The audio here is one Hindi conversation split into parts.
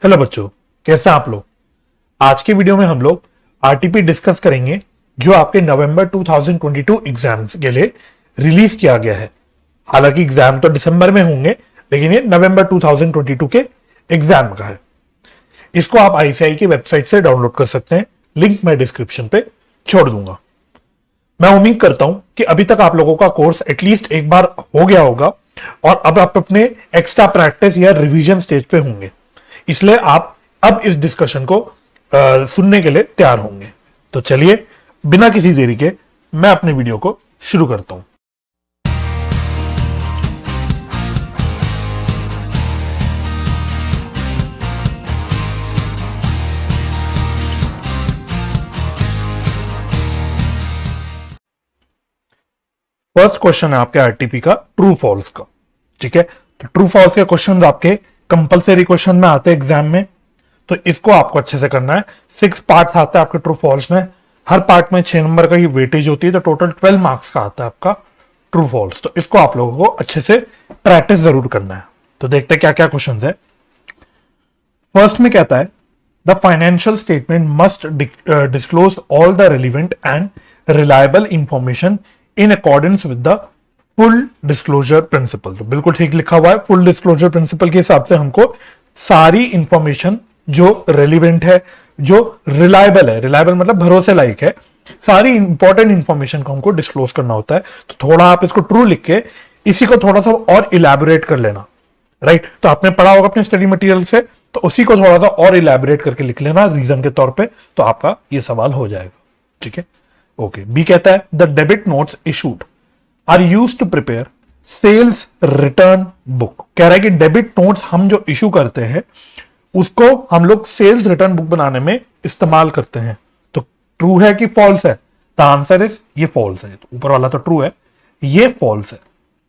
हेलो बच्चों, कैसे हैं आप लोग। आज के वीडियो में हम लोग आरटीपी डिस्कस करेंगे जो आपके नवंबर 2022 एग्जाम्स के लिए रिलीज किया गया है। हालांकि एग्जाम तो दिसंबर में होंगे, लेकिन ये नवंबर 2022 के एग्जाम का है। इसको आप आईसीआई की वेबसाइट से डाउनलोड कर सकते हैं, लिंक मैं डिस्क्रिप्शन पे छोड़ दूंगा। मैं उम्मीद करता हूं कि अभी तक आप लोगों का कोर्स एटलीस्ट एक बार हो गया होगा और अब आप अपने एक्स्ट्रा प्रैक्टिस या रिवीजन स्टेज पे होंगे, इसलिए आप अब इस डिस्कशन को सुनने के लिए तैयार होंगे। तो चलिए बिना किसी देरी के मैं अपने वीडियो को शुरू करता हूं। फर्स्ट क्वेश्चन है आपके आरटीपी का ट्रू फॉल्स का। ठीक है, तो ट्रू फॉल्स के क्वेश्चन आपके कंपलसरी क्वेश्चन में आते हैं एग्जाम में, तो इसको आपको अच्छे से करना है। 6 पार्ट आता है आपके ट्रू फॉल्स में, हर पार्ट में 6 नंबर का ही वेटेज होती है, तो टोटल 12 मार्क्स का आता है आपका ट्रू फॉल्स। तो इसको आप लोगों को अच्छे से प्रैक्टिस जरूर करना है। तो देखते हैं क्या क्या क्वेश्चन है। फर्स्ट में कहता है the financial statement must disclose all the relevant and reliable information in accordance with the full disclosure principle. तो बिल्कुल ठीक लिखा हुआ है। फुल डिस्क्लोजर प्रिंसिपल के हिसाब से हमको सारी इंफॉर्मेशन जो रेलिवेंट है, जो रिलायबल है, रिलायबल मतलब भरोसे लायक है, सारी इंपॉर्टेंट इंफॉर्मेशन को हमको डिस्क्लोज करना होता है। तो थोड़ा आप इसको ट्रू लिख के इसी को थोड़ा सा और इलैबोरेट कर लेना। राइट, तो आपने पढ़ा होगा अपने स्टडी मटेरियल से, तो उसी को थोड़ा सा और इलैबोरेट करके लिख लेना रीजन के तौर पे, तो आपका ये सवाल हो जाएगा। ठीक है, ओके। बी कहता है the debit notes issued are used to prepare sales return book. कह रहा है कि डेबिट नोट्स हम जो इशू करते हैं उसको हम लोग सेल्स रिटर्न बुक बनाने में इस्तेमाल करते हैं। तो ट्रू है कि फॉल्स है? द आंसर इज ये फॉल्स है। तो ऊपर वाला तो ट्रू है, ये फॉल्स है।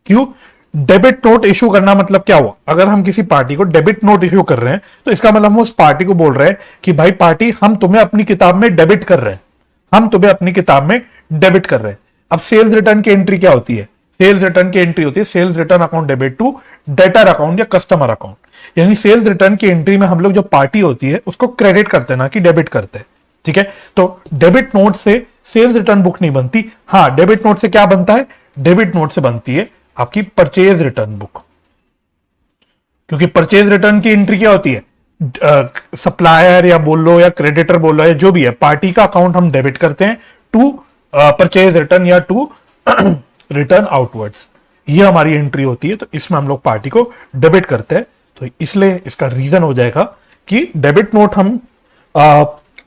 क्यों? डेबिट नोट इशू करना मतलब क्या हुआ? अगर हम किसी पार्टी को डेबिट नोट इशू कर रहे हैं तो इसका मतलब हम उस पार्टी को बोल रहे हैं कि भाई पार्टी, हम तुम्हें अपनी किताब में डेबिट कर रहे हैं, हम तुम्हें अपनी किताब में डेबिट कर रहे हैं। अब सेल्स रिटर्न की एंट्री क्या होती है? सेल्स रिटर्न की एंट्री होती है sales return account debit to debtor account या कस्टमर अकाउंट। यानी सेल्स रिटर्न की एंट्री में हम लोग जो पार्टी होती है उसको क्रेडिट करते हैं, ना कि डेबिट करते हैं। ठीक है, तो डेबिट नोट से सेल्स रिटर्न बुक नहीं बनती। हाँ, डेबिट नोट से क्या बनता है? डेबिट नोट से बनती है आपकी परचेज रिटर्न बुक। क्योंकि परचेज रिटर्न की एंट्री क्या होती है? सप्लायर या बोल लो या क्रेडिटर बोल लो या जो भी है, पार्टी का अकाउंट हम डेबिट करते हैं टू परचेज रिटर्न या टू रिटर्न आउटवर्ड्स। ये हमारी एंट्री होती है, तो इसमें हम लोग पार्टी को डेबिट करते हैं। तो इसलिए इसका रीजन हो जाएगा कि डेबिट नोट हम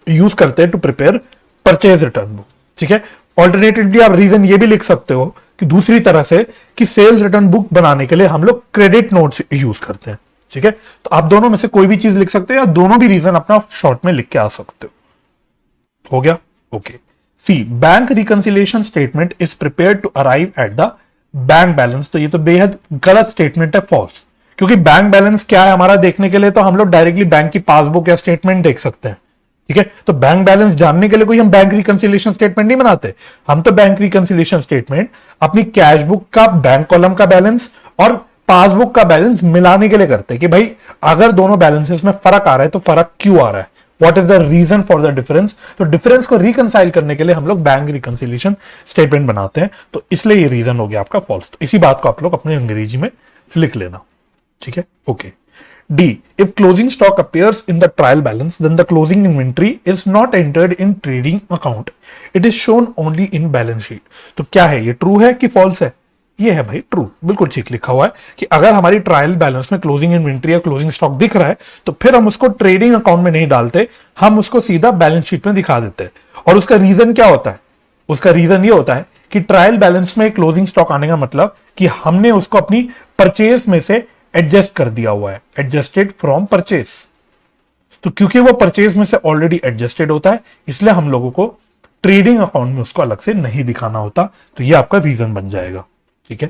यूज करते हैं to prepare purchase return book. ठीक है, ऑल्टरनेटिवली आप रीजन ये भी लिख सकते हो कि दूसरी तरह से कि सेल्स रिटर्न बुक बनाने के लिए हम लोग क्रेडिट नोट्स यूज करते हैं। ठीक है, तो आप दोनों में से कोई भी चीज लिख सकते हो या दोनों भी रीजन अपना शॉर्ट में लिख के आ सकते हो गया? Okay. C, bank reconciliation statement is prepared to arrive at the bank balance. तो ये तो बेहद गलत स्टेटमेंट है, फॉल्स। क्योंकि बैंक बैलेंस क्या है हमारा देखने के लिए तो हम लोग डायरेक्टली बैंक की पासबुक या स्टेटमेंट देख सकते हैं। ठीक है, तो बैंक बैलेंस जानने के लिए कोई हम बैंक रिकंसिलिएशन स्टेटमेंट नहीं बनाते। हम तो बैंक रिकंसिलिएशन स्टेटमेंट अपनी कैश बुक का बैंक कॉलम का बैलेंस और पासबुक का बैलेंस मिलाने के लिए करते हैं कि भाई अगर दोनों बैलेंसेस में फर्क आ रहा है तो फर्क क्यों आ रहा है, what is the reason for the difference. तो डिफरेंस को रिकंसाइल करने के लिए हम लोग बैंक रिकंसिलिएशन स्टेटमेंट बनाते हैं। तो इसलिए ये रीजन हो गया आपका फॉल्स। तो इसी बात को आप लोग अपने अंग्रेजी में लिख लेना। ठीक है, okay. D, if closing stock appears in the trial balance then the closing inventory is not entered in trading account, it is shown only in balance sheet. तो क्या है, ये ट्रू है कि फॉल्स है? ये है भाई ट्रू, बिल्कुल ठीक लिखा हुआ है कि अगर हमारी ट्रायल बैलेंस में क्लोजिंग इन्वेंट्री या क्लोजिंग स्टॉक दिख रहा है तो फिर हम उसको ट्रेडिंग अकाउंट में नहीं डालते, हम उसको सीधा बैलेंस शीट में दिखा देते हैं। और उसका रीजन क्या होता है? उसका रीजन ये होता है कि ट्रायल बैलेंस में क्लोजिंग स्टॉक आने का मतलब कि हमने उसको अपनी परचेज में से एडजस्ट कर दिया हुआ है, एडजस्टेड फ्रॉम परचेज। तो क्योंकि वो परचेज में से ऑलरेडी एडजस्टेड होता है, इसलिए हम लोगों को ट्रेडिंग अकाउंट में उसको अलग से नहीं दिखाना होता। तो ये आपका रीजन बन जाएगा। ठीक है।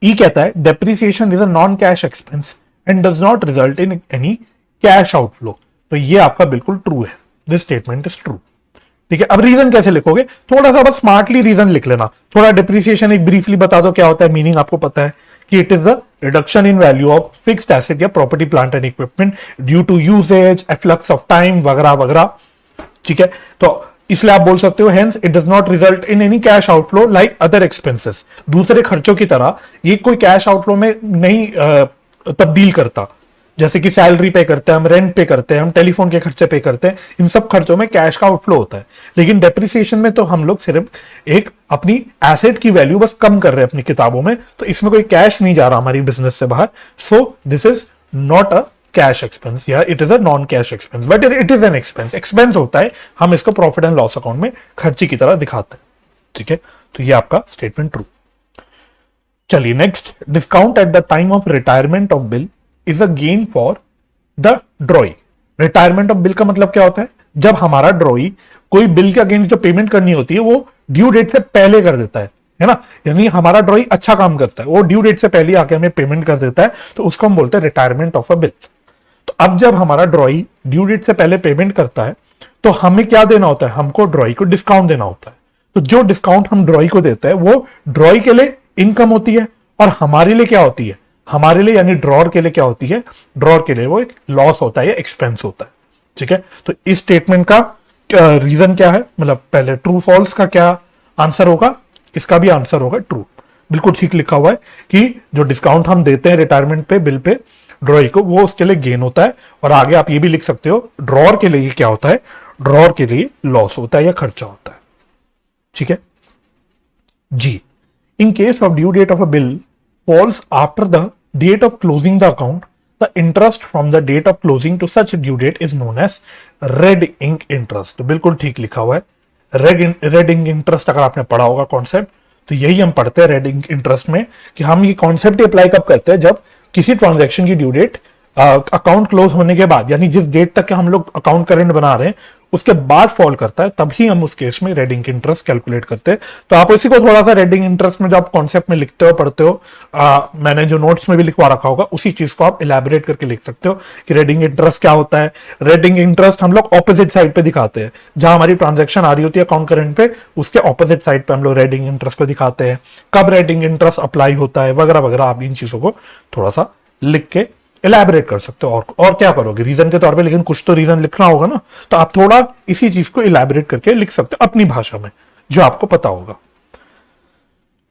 ई कहता है depreciation is a non cash expense and does not result in any cash outflow. तो ये आपका बिल्कुल ट्रू है, दिस स्टेटमेंट इज ट्रू। ठीक है, अब रीजन कैसे लिखोगे? थोड़ा सा बस स्मार्टली रीजन लिख लेना। थोड़ा डिप्रिसिएशन एक ब्रीफली बता दो क्या होता है, मीनिंग आपको पता है कि it is a reduction in value of fixed asset या property plant and equipment due to usage, efflux of time वगैरह वगैरह। ठीक है, तो इसलिए आप बोल सकते हो hence it does not result in any cash outflow like other expenses. दूसरे खर्चों की तरह ये कोई कैश आउटफ्लो में नहीं तब्दील करता। जैसे कि सैलरी पे करते हैं हम, रेंट पे करते हैं हम, टेलीफोन के खर्चे पे करते हैं, इन सब खर्चों में कैश का आउटफ्लो होता है। लेकिन डेप्रिसिएशन में तो हम लोग सिर्फ एक अपनी एसेट की वैल्यू बस कम कर रहे हैं अपनी किताबों में, तो इसमें कोई कैश नहीं जा रहा हमारी बिजनेस से बाहर। So this is not a cash expense या it is a non cash expense, but it is an expense. Expense होता है, हम इसको प्रॉफिट एंड लॉस अकाउंट में खर्ची की तरह दिखाते हैं। ठीक है, तो ये आपका स्टेटमेंट ट्रू। चलिए next, discount at the time of retirement of bill is a gain for the ड्रॉई। Retirement of bill का मतलब क्या होता है? जब हमारा ड्रॉई कोई बिल के अगेंस्ट जो पेमेंट करनी होती है वो ड्यू डेट से पहले कर देता है ना, यानी हमारा ड्रॉई अच्छा काम करता है, वो ड्यू डेट से पहले आके हमें पेमेंट कर देता है, तो उसको हम बोलते हैं रिटायरमेंट ऑफ अ बिल। तो अब जब हमारा ड्रॉई ड्यू डेट से पहले पेमेंट करता है तो हमें क्या देना होता है? हमको ड्रॉई को डिस्काउंट देना होता है। तो जो डिस्काउंट हम ड्रॉई को देते हैं वो ड्रॉई के लिए इनकम होती है और हमारे लिए क्या होती है? हमारे लिए यानी ड्रॉर के लिए क्या होती है? ड्रॉर के लिए वो एक लॉस होता है या एक्सपेंस होता है। ठीक है, तो इस स्टेटमेंट का रीजन क्या है? मतलब पहले ट्रू फॉल्स का क्या आंसर होगा? इसका भी आंसर होगा ट्रू। बिल्कुल ठीक लिखा हुआ है कि जो डिस्काउंट हम देते हैं रिटायरमेंट पे बिल पे ड्रॉई को, वो उसके लिए गेन होता है। और आगे आप ये भी लिख सकते हो ड्रॉर के लिए क्या होता है? ड्रॉर के लिए लॉस होता है या खर्चा होता है। ठीक है जी, in case of due date of a bill falls after the date of closing the account, the interest from the date of closing to such due date is known as red ink interest। बिल्कुल ठीक लिखा हुआ है रेड इंक इंटरेस्ट। अगर आपने पढ़ा होगा कॉन्सेप्ट, तो यही हम पढ़ते हैं रेड इंक इंटरेस्ट में, कि हम ये कॉन्सेप्ट अप्लाई कब करते हैं? जब किसी ट्रांजैक्शन की ड्यू डेट अकाउंट क्लोज होने के बाद, यानी जिस डेट तक के हम लोग अकाउंट करेंट बना रहे हैं उसके बाद फॉल करता है, तभी हम उस केस में रेड इंक इंटरेस्ट कैलकुलेट करते हैं। तो आप इसी को थोड़ा सा रेड इंक इंटरेस्ट में जो आप कॉन्सेप्ट में लिखते हो पढ़ते हो, मैंने जो नोट्स में भी लिखवा रखा होगा, उसी चीज को आप इलेबोरेट करके लिख सकते हो कि रेड इंक इंटरेस्ट क्या होता है। रेड इंक इंटरेस्ट हम लोग ऑपोजिट साइड पे दिखाते हैं, जहां हमारी ट्रांजेक्शन आ रही होती है अकाउंट करेंट पे, उसके ऑपोजिट साइड पे हम लोग रेड इंक इंटरेस्ट को दिखाते हैं, कब रेड इंक इंटरेस्ट अप्लाई होता है वगैरह वगैरह। आप इन चीजों को थोड़ा सा लिख के इलेबोरेट कर सकते हो। और क्या करोगे रीजन के तौर पे, लेकिन कुछ तो रीजन लिखना होगा ना, तो आप थोड़ा इसी चीज को इलेबोरेट करके लिख सकते हो अपनी भाषा में जो आपको पता होगा।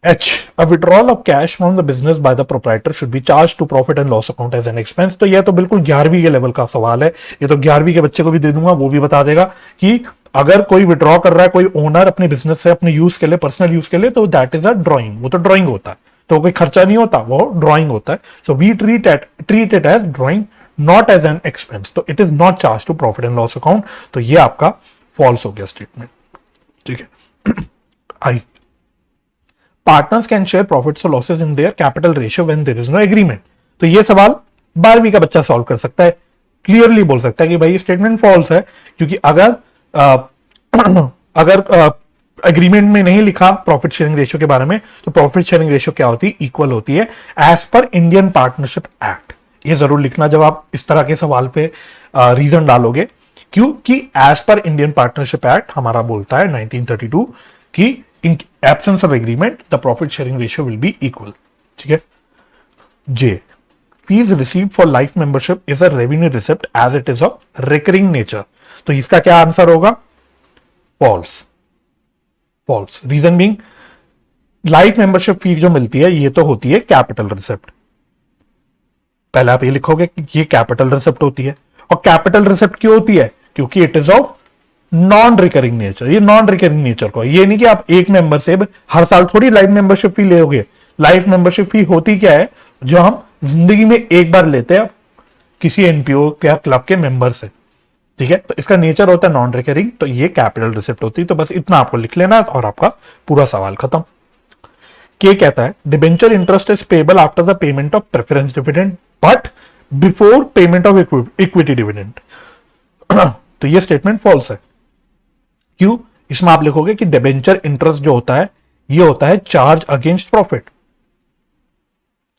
H, a withdrawal of cash from the business by the proprietor should be charged to profit and loss account as an expense। तो यह तो बिल्कुल 11वीं के लेवल का सवाल है, ये तो 11वीं के बच्चे को भी दे दूंगा, वो भी बता देगा कि अगर कोई विड्रॉ कर रहा है, कोई ओनर अपने बिजनेस से अपने यूज के लिए, पर्सनल यूज के लिए, तो दैट इज अ ड्रॉइंग, वो तो ड्रॉइंग होता है, तो कोई खर्चा नहीं होता, वो ड्रॉइंग होता है। So we treat it as drawing, not as an expense, तो it is not charge to profit and loss account. तो ये आपका फॉल्स हो गया स्टेटमेंट। ठीक है I, partners can share profits और losses in their capital ratio when there is no agreement. तो ये सवाल 12वीं का बच्चा सॉल्व कर सकता है, क्लियरली बोल सकता है कि भाई स्टेटमेंट फॉल्स है, क्योंकि अगर एग्रीमेंट में नहीं लिखा प्रॉफिट शेयरिंग रेशियो के बारे में, तो प्रॉफिट शेयरिंग रेशियो क्या होती है? इक्वल होती है as per Indian partnership act. ये जरूर लिखना जब आप इस तरह के सवाल पे रीजन डालोगे, क्योंकि as per Indian partnership act हमारा बोलता है 1932 कि in absence of agreement the profit sharing ratio will be equal. ठीक है J, fees received for life membership is a revenue receipt as it is of recurring nature. तो इसका क्या आंसर होगा? False. False, reason being life membership fee जो मिलती है ये तो होती है कैपिटल रिसिप्ट। पहले आप ये लिखोगे कि ये कैपिटल रिसिप्ट होती है, और कैपिटल रिसिप्ट क्यों होती है? क्योंकि it is of non recurring nature. ये नॉन रिकरिंग नेचर को, ये नहीं कि आप एक मेंबर से हर साल थोड़ी लाइफ मेंबरशिप फी लोगे। लाइफ मेंबरशिप फी होती क्या है? जो हम जिंदगी में एक बार लेते हैं किसी एनपीओ या क्लब के मेंबर से। ठीक है, तो इसका नेचर होता है नॉन रिकरिंग, तो ये कैपिटल रिसिप्ट होती है। तो बस इतना आपको लिख लेना और आपका पूरा सवाल खत्म। के कहता है debenture interest is payable after the payment of preference dividend but before payment of equity dividend. तो ये स्टेटमेंट फॉल्स है। क्यों? इसमें आप लिखोगे कि डिबेंचर इंटरेस्ट जो होता है ये होता है charge against profit.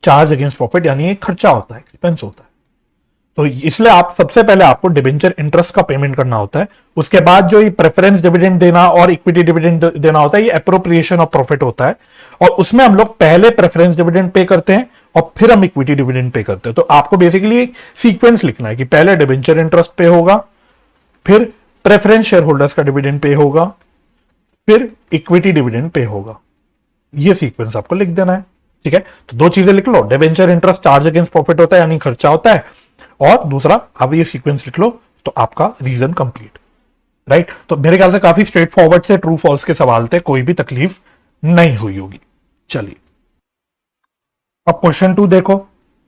Charge against profit यानी एक खर्चा होता है, एक्सपेंस होता है। तो इसलिए आप सबसे पहले आपको डिबेंचर इंटरेस्ट का पेमेंट करना होता है, उसके बाद जो ये प्रेफरेंस डिविडेंड देना और इक्विटी डिविडेंड देना होता है, ये एप्रोप्रिएशन ऑफ प्रॉफिट होता है। और उसमें हम लोग पहले प्रेफरेंस डिविडेंड पे करते हैं और फिर हम इक्विटी डिविडेंड पे करते हैं। तो आपको बेसिकली एक सीक्वेंस लिखना है कि पहले डिबेंचर इंटरेस्ट पे होगा, फिर प्रेफरेंस शेयर होल्डर्स का डिविडेंड पे होगा, फिर इक्विटी डिविडेंड पे होगा। ये सीक्वेंस आपको लिख देना है, ठीक है। तो दो चीजें लिख लो, debenture interest charge against profit होता है यानी खर्चा होता है, और दूसरा आप ये सीक्वेंस लिख लो तो आपका रीजन कंप्लीट, राइट। तो मेरे ख्याल से काफी स्ट्रेट फॉरवर्ड से ट्रू फॉल्स के सवाल थे, कोई भी तकलीफ नहीं हुई होगी। चलिए अब क्वेश्चन 2 देखो,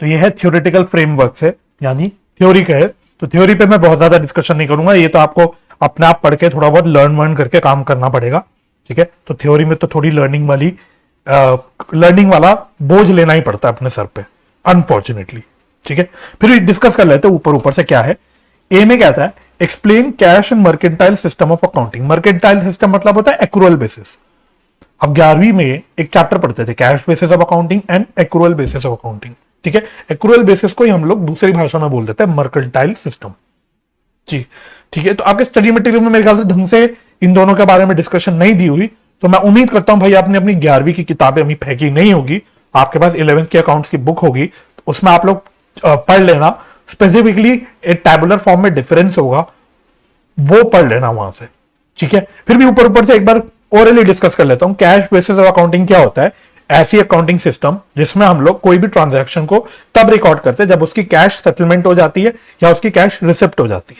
तो ये है थ्योरेटिकल फ्रेमवर्क से, यानी थ्योरी का है। तो थ्योरी पे मैं बहुत ज्यादा डिस्कशन नहीं करूंगा, ये तो आपको अपने आप पढ़ के थोड़ा बहुत लर्न करके काम करना पड़ेगा, ठीक है। तो थ्योरी में तो थोड़ी लर्निंग वाला बोझ लेना ही पड़ता है अपने सर पे, अनफॉर्चुनेटली, ठीक है। फिर डिस्कस कर लेते हैं ऊपर ऊपर से क्या है। ए में कहता है explain cash and mercantile system of accounting. Mercantile system मतलब होता है एक्रूअल बेसिस। अब 11वीं में एक चैप्टर पढ़ते थे, cash basis of accounting and accrual basis of accounting, ठीक है। एक्रूअल बेसिस को ही हम लोग दूसरी भाषा में बोल देते हैं मर्केंटाइल सिस्टम, जी, ठीक है। तो आपके स्टडी मटेरियल में मेरे ख्याल से ढंग से इन दोनों के बारे में डिस्कशन नहीं दी हुई, तो मैं उम्मीद करता हूं भाई आपने अपनी 11वीं की किताबें अभी फेंकी नहीं होगी, आपके पास 11th के अकाउंट्स की बुक होगी, तो उसमें आप लोग पढ़ लेना। स्पेसिफिकली एक टैबुलर फॉर्म में डिफरेंस होगा, वो पढ़ लेना वहां से, ठीक है। फिर भी ऊपर ऊपर से एक बार ओरली डिस्कस कर लेता हूं। कैश बेसिस ऑफ अकाउंटिंग क्या होता है? ऐसी अकाउंटिंग सिस्टम जिसमें हम लोग कोई भी ट्रांजैक्शन को तब रिकॉर्ड करते हैं जब उसकी कैश सेटलमेंट हो जाती है या उसकी कैश रिसिप्ट हो जाती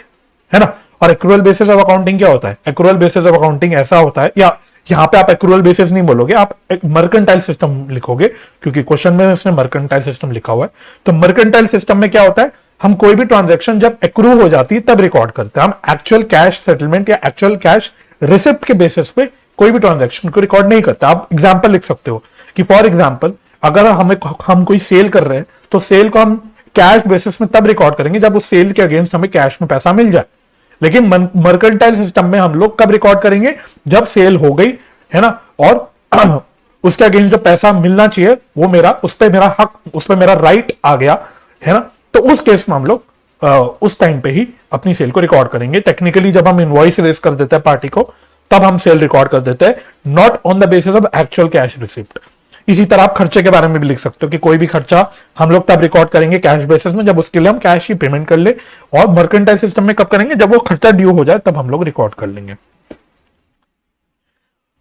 है ना। और एक्रूअल बेसिस ऑफ अकाउंटिंग क्या होता है? एक्रूअल बेसिस ऑफ अकाउंटिंग ऐसा होता है, या यहां पे आप एक्रूअल बेसिस नहीं बोलोगे, आप एक मर्केंटाइल सिस्टम लिखोगे, क्योंकि क्वेश्चन में उसने मर्केंटाइल सिस्टम लिखा हुआ है। तो मर्केंटाइल सिस्टम में क्या होता है, हम कोई भी ट्रांजैक्शन जब एक्रू हो जाती है तब रिकॉर्ड करते हैं। हम एक्चुअल कैश सेटलमेंट या एक्चुअल कैश रिसिप्ट के बेसिस पे कोई भी ट्रांजैक्शन को रिकॉर्ड नहीं करते। आप एग्जांपल लिख सकते हो कि फॉर एग्जांपल अगर हम कोई सेल कर रहे हैं तो सेल को हम कैश बेसिस में तब रिकॉर्ड करेंगे जब उस सेल के अगेंस्ट हमें कैश में पैसा मिल जाए। लेकिन मर्केंटाइल सिस्टम में हम लोग कब रिकॉर्ड करेंगे? जब सेल हो गई है ना, और उसके अगेंस्ट जो पैसा मिलना चाहिए वो मेरा, उस पर मेरा हक, उस पर मेरा राइट आ गया है ना, तो उस केस में हम लोग उस टाइम पे ही अपनी सेल को रिकॉर्ड करेंगे। टेक्निकली जब हम इनवॉइस रेज कर देते हैं पार्टी को तब हम सेल रिकॉर्ड कर देते हैं, not on the basis of actual cash receipt. इसी तरह आप खर्चे के बारे में भी लिख सकते हो कि कोई भी खर्चा हम लोग तब रिकॉर्ड करेंगे कैश बेसिस में जब उसके लिए हम कैश ही पेमेंट कर ले, और मर्केंटाइल सिस्टम में कब करेंगे? जब वो खर्चा ड्यू हो जाए तब हम लोग रिकॉर्ड कर लेंगे।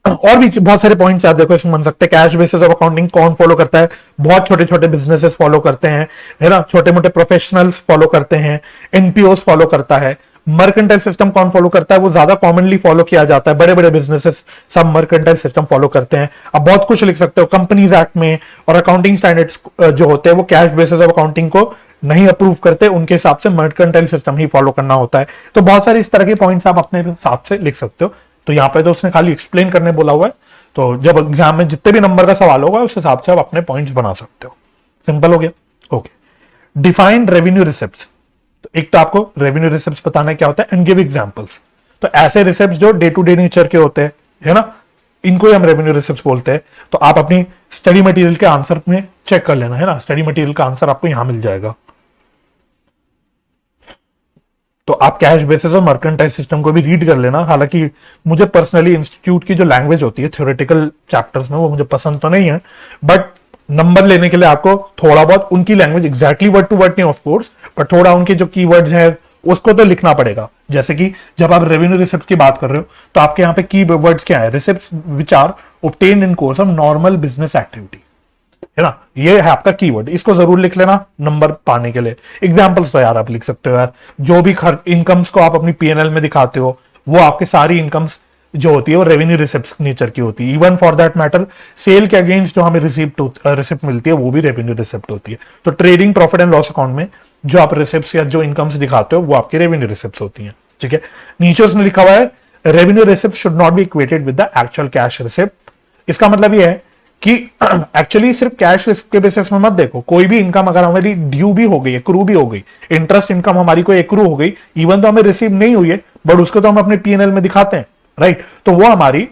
और भी बहुत सारे पॉइंट्स आप देखो इसमें बन सकते हैं। कैश बेसिस ऑफ अकाउंटिंग कौन फॉलो करता है? बहुत छोटे छोटे बिजनेसेस फॉलो करते हैं, है ना, छोटे मोटे प्रोफेशनल्स फॉलो करते हैं, एनपीओस फॉलो करता है। मर्केंटाइल सिस्टम कौन फॉलो करता है? वो ज्यादा कॉमनली फॉलो किया जाता है, बड़े बड़े बिजनेसेस सब मर्केंटाइल सिस्टम फॉलो करते हैं। अब बहुत कुछ लिख सकते हो कंपनीज एक्ट में, और अकाउंटिंग स्टैंडर्ड्स जो होते हैं वो कैश बेसिस ऑफ अकाउंटिंग को नहीं अप्रूव करते, उनके हिसाब से मर्केंटाइल सिस्टम ही फॉलो करना होता है। तो बहुत सारे इस तरह के पॉइंट्स आप अपने हिसाब से लिख सकते हो। तो यहाँ पे तो उसने खाली एक्सप्लेन करने बोला हुआ है, तो जब एग्जाम में जितने भी नंबर का सवाल होगा उस हिसाब से आप अपने पॉइंट्स बना सकते हो। सिंपल हो गया, ओके। Define revenue receipts. तो एक तो आपको रेवेन्यू रिसिप्ट्स बताना क्या होता है एंड गिव एग्जांपल्स। तो ऐसे रिसिप्ट्स जो डे टू डे नेचर के होते हैं, है ना, इनको ही हम रेवेन्यू रिसिप्ट्स बोलते हैं। तो आप अपनी स्टडी मटेरियल के आंसर में चेक कर लेना, है ना, स्टडी मटेरियल का आंसर आपको यहां मिल जाएगा। तो आप कैश बेसिस और मर्केंटाइल सिस्टम को भी रीड कर लेना। हालांकि मुझे पर्सनली इंस्टीट्यूट की जो लैंग्वेज होती है थ्योरेटिकल चैप्टर्स में वो मुझे पसंद तो नहीं है, बट नंबर लेने के लिए आपको थोड़ा बहुत उनकी language exactly word to word नहीं ऑफ कोर्स, बट थोड़ा उनके जो कीवर्ड्स हैं उसको तो लिखना पड़ेगा। जैसे कि जब आप रेवेन्यू रिसिप्ट की बात कर रहे हो तो आपके यहाँ पे की वर्ड्स क्या है? Receipts which are obtained in course of normal business activity, है ना, ये है आपका कीवर्ड। इसको जरूर लिख लेना नंबर पाने के लिए। एग्जांपल्स तो यार आप लिख सकते हो यार, जो भी इनकम्स को आप अपनी पीएनएल में दिखाते हो वो आपके सारी इनकम्स जो होती है वो रेवेन्यू रिसिप्ट नेचर की होती है। Even for that matter sale के अगेंस्ट जो हमें रिसिप्ट मिलती है वो भी रेवेन्यू रिसिप्ट होती है। तो trading profit and loss account में जो आप रिसिप्ट या जो इनकम्स दिखाते हो वो आपकी रेवेन्यू रिसिप्ट होती है, ठीक है। नीचे उसने लिखा हुआ है revenue receipt should not be equated with the actual cash receipt. इसका मतलब ये है कि एक्चुअली सिर्फ कैश रिसिप्ट के बेसिस में मत देखो। कोई भी इनकम अगर हमारी ड्यू भी हो गई, एक्रू भी हो गई, इंटरेस्ट इनकम हमारी कोई एक्रू हो गई, इवन तो हमें रिसीव नहीं हुई है बट उसको तो हम अपने पीएनएल में दिखाते हैं, राइट, तो वो हमारी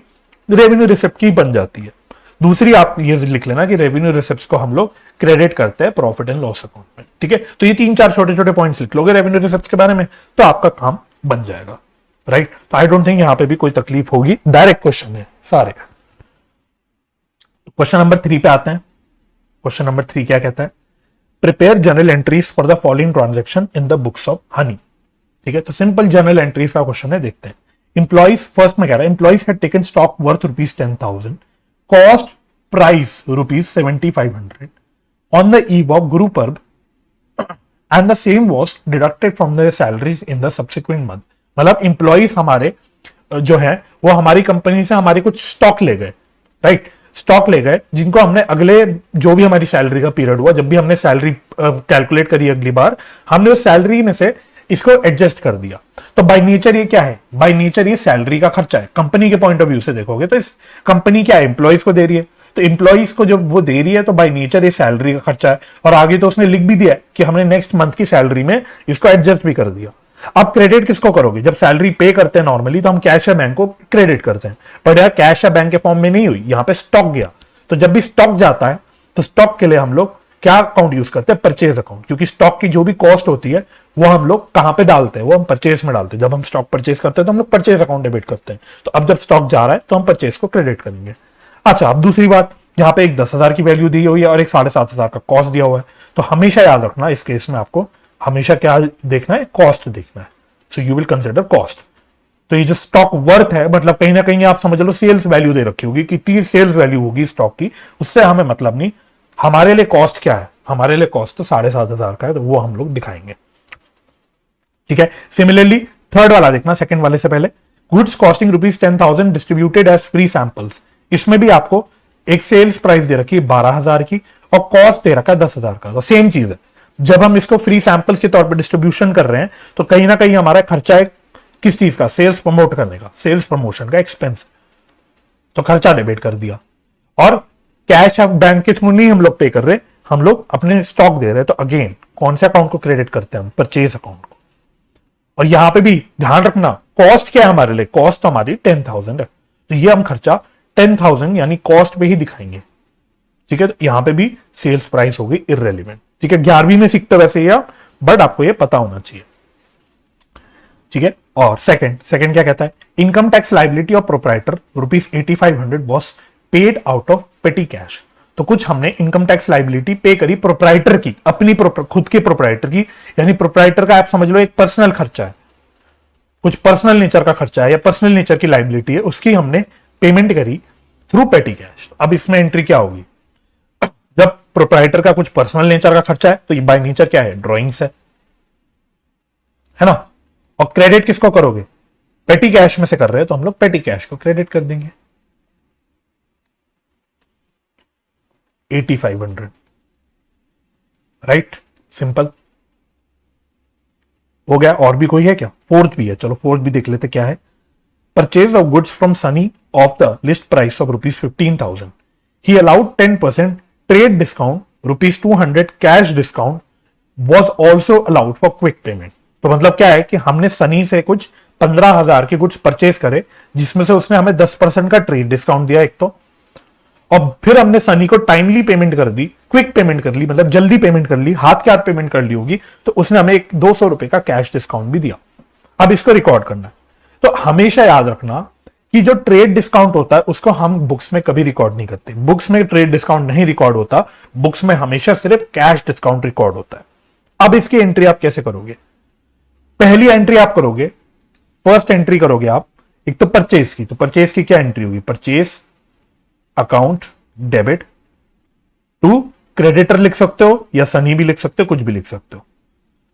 रेवेन्यू रिसिप्ट की बन जाती है। दूसरी आप ये लिख लेना कि रेवेन्यू रिसिप्ट को हम लोग क्रेडिट करते हैं प्रॉफिट एंड लॉस अकाउंट में, ठीक है। तो ये 3-4 छोटे छोटे पॉइंट्स लिख लोगे रेवेन्यू रिसिप्ट के बारे में तो आपका काम बन जाएगा, राइट। तो आई डोंट थिंक यहां पे भी कोई तकलीफ होगी, डायरेक्ट क्वेश्चन है सारे। क्वेश्चन नंबर 3 पे आते हैं। क्वेश्चन नंबर 3 क्या कहता है? Prepare journal entries for the following transaction in the books of honey. ठीक है, तो सिंपल जर्नल एंट्रीज का क्वेश्चन है, देखते हैं। इंप्लॉइज, फर्स्ट में कह रहा है employees had taken stock worth ₹10,000, cost price ₹7,500 on the eve of Guru Parv and the same was deducted from the salaries in the subsequent month. मतलब इंप्लॉइज हमारे जो है वो हमारी कंपनी से हमारे कुछ स्टॉक ले गए, राइट? स्टॉक ले गए जिनको हमने अगले जो भी हमारी सैलरी का पीरियड हुआ, जब भी हमने सैलरी कैलकुलेट करी अगली बार, हमने उस सैलरी में से इसको एडजस्ट कर दिया। तो बाय नेचर ये क्या है? बाय नेचर ये सैलरी का खर्चा है। कंपनी के पॉइंट ऑफ व्यू से देखोगे तो इस कंपनी क्या है, एम्प्लॉइज को दे रही है, तो एम्प्लॉइज को जब वो दे रही है तो बाय नेचर ये सैलरी का खर्चा है। और आगे तो उसने लिख भी दिया कि हमने नेक्स्ट मंथ की सैलरी में इसको एडजस्ट भी कर दिया। अब क्रेडिट किसको करोगे? जब सैलरी पे करते हैं नॉर्मली तो हम कैश या बैंक को क्रेडिट करते हैं, बट यार कैश या बैंक के फॉर्म में नहीं हुई, यहाँ पे स्टॉक गया। तो जब भी स्टॉक जाता है तो स्टॉक के लिए हम लोग क्या अकाउंट यूज करते हैं? परचेज अकाउंट, क्योंकि स्टॉक की जो भी कॉस्ट होती है वो हम लोग कहां पे डालते हैं? वो हम परचेज में डालते हैं। जब हम स्टॉक परचेज करते हैं तो हम लोग परचेज अकाउंट डेबिट करते हैं। तो अब जब स्टॉक जा रहा है तो हम परचेज को क्रेडिट करेंगे। अच्छा, अब दूसरी बात, यहाँ पे एक 10,000 की वैल्यू दी हुई है और एक 7,500 का कॉस्ट दिया हुआ है। तो हमेशा याद रखना इस केस में आपको हमेशा क्या देखना है? कॉस्ट देखना है। So you will consider cost. तो ये जो स्टॉक वर्थ है, मतलब कहीं ना कहीं आप समझ लो सेल्स वैल्यू दे रखी होगी, कितनी सेल्स वैल्यू होगी स्टॉक की, उससे हमें मतलब नहीं। हमारे लिए कॉस्ट क्या है? हमारे लिए कॉस्ट तो 7,500 का है, तो वो हम लोग दिखाएंगे। ठीक है, सिमिलरली थर्ड वाला देखना, सेकंड वाले से पहले। Goods costing ₹10,000 distributed as free samples. इसमें भी आपको एक सेल्स प्राइस दे रखी है 12,000 की और कॉस्ट दे रखा है 10,000 का। तो सेम चीज है, जब हम इसको फ्री सैंपल्स के तौर पर डिस्ट्रीब्यूशन कर रहे हैं तो कहीं ना कहीं हमारा खर्चा है किस चीज का? सेल्स प्रमोट करने का, सेल्स प्रमोशन का एक्सपेंस। तो खर्चा डेबिट कर दिया। और कैश या बैंक के थ्रू नहीं हम लोग पे कर रहे, हम लोग अपने स्टॉक दे रहे हैं। तो अगेन कौन से अकाउंट को क्रेडिट करते हैं हम? परचेज अकाउंट को। और यहां पे भी ध्यान रखना, कॉस्ट क्या है हमारे लिए? कॉस्ट तो हमारी 10,000 है, तो ये हम खर्चा 10,000 यानी कॉस्ट पे ही दिखाएंगे। ठीक है, तो यहां पे भी सेल्स प्राइस होगी इररेलेवेंट। ठीक है, 11वीं में सीखते वैसे ही आप, बट आपको ये पता होना चाहिए। ठीक है, और सेकंड क्या कहता है? Income tax liability of proprietor ₹8,500 was paid out of पेटी कैश। तो कुछ हमने इनकम टैक्स लाइबिलिटी पे करी प्रोप्राइटर की, अपनी खुद के प्रोप्राइटर की, यानी प्रोप्राइटर का आप समझ लो एक पर्सनल खर्चा है, कुछ पर्सनल नेचर का खर्चा है या पर्सनल नेचर की लाइबिलिटी है, उसकी हमने पेमेंट करी थ्रू पेटी कैश। अब इसमें एंट्री क्या होगी? जब प्रोप्राइटर का कुछ पर्सनल नेचर का खर्चा है तो ये बाय नेचर क्या है? ड्रॉइंग्स है ना। और क्रेडिट किसको करोगे? पेटी कैश में से कर रहे हैं तो हम लोग पेटी कैश को क्रेडिट कर देंगे 8,500। राइट, सिंपल हो गया। और भी कोई है क्या? फोर्थ भी है, चलो फोर्थ भी देख लेते क्या है। Purchase of goods from Sunny of the list price of ₹15,000 he allowed 10% trade discount, ₹200 cash discount was also allowed for quick payment. तो मतलब क्या है कि हमने सनी से कुछ 15,000 के गुड्स परचेज करे, जिसमें से उसने हमें 10% का ट्रेड डिस्काउंट दिया एक तो, और फिर हमने सनी को टाइमली पेमेंट कर दी, क्विक पेमेंट कर ली, मतलब जल्दी पेमेंट कर ली, हाथ के हाथ पेमेंट कर ली होगी, तो उसने हमें एक ₹200 का कैश डिस्काउंट भी दिया। अब इसको रिकॉर्ड करना है। तो हमेशा याद रखना कि जो ट्रेड डिस्काउंट होता है उसको हम बुक्स में कभी रिकॉर्ड नहीं करते। बुक्स में ट्रेड डिस्काउंट नहीं रिकॉर्ड होता, बुक्स में हमेशा सिर्फ कैश डिस्काउंट रिकॉर्ड होता है। अब इसकी एंट्री आप कैसे करोगे? पहली एंट्री आप करोगे, फर्स्ट एंट्री करोगे आप एक तो परचेज की। तो परचेज की क्या एंट्री होगी? Purchase account debit to creditor लिख सकते हो या सनी भी लिख सकते हो, कुछ भी लिख सकते हो।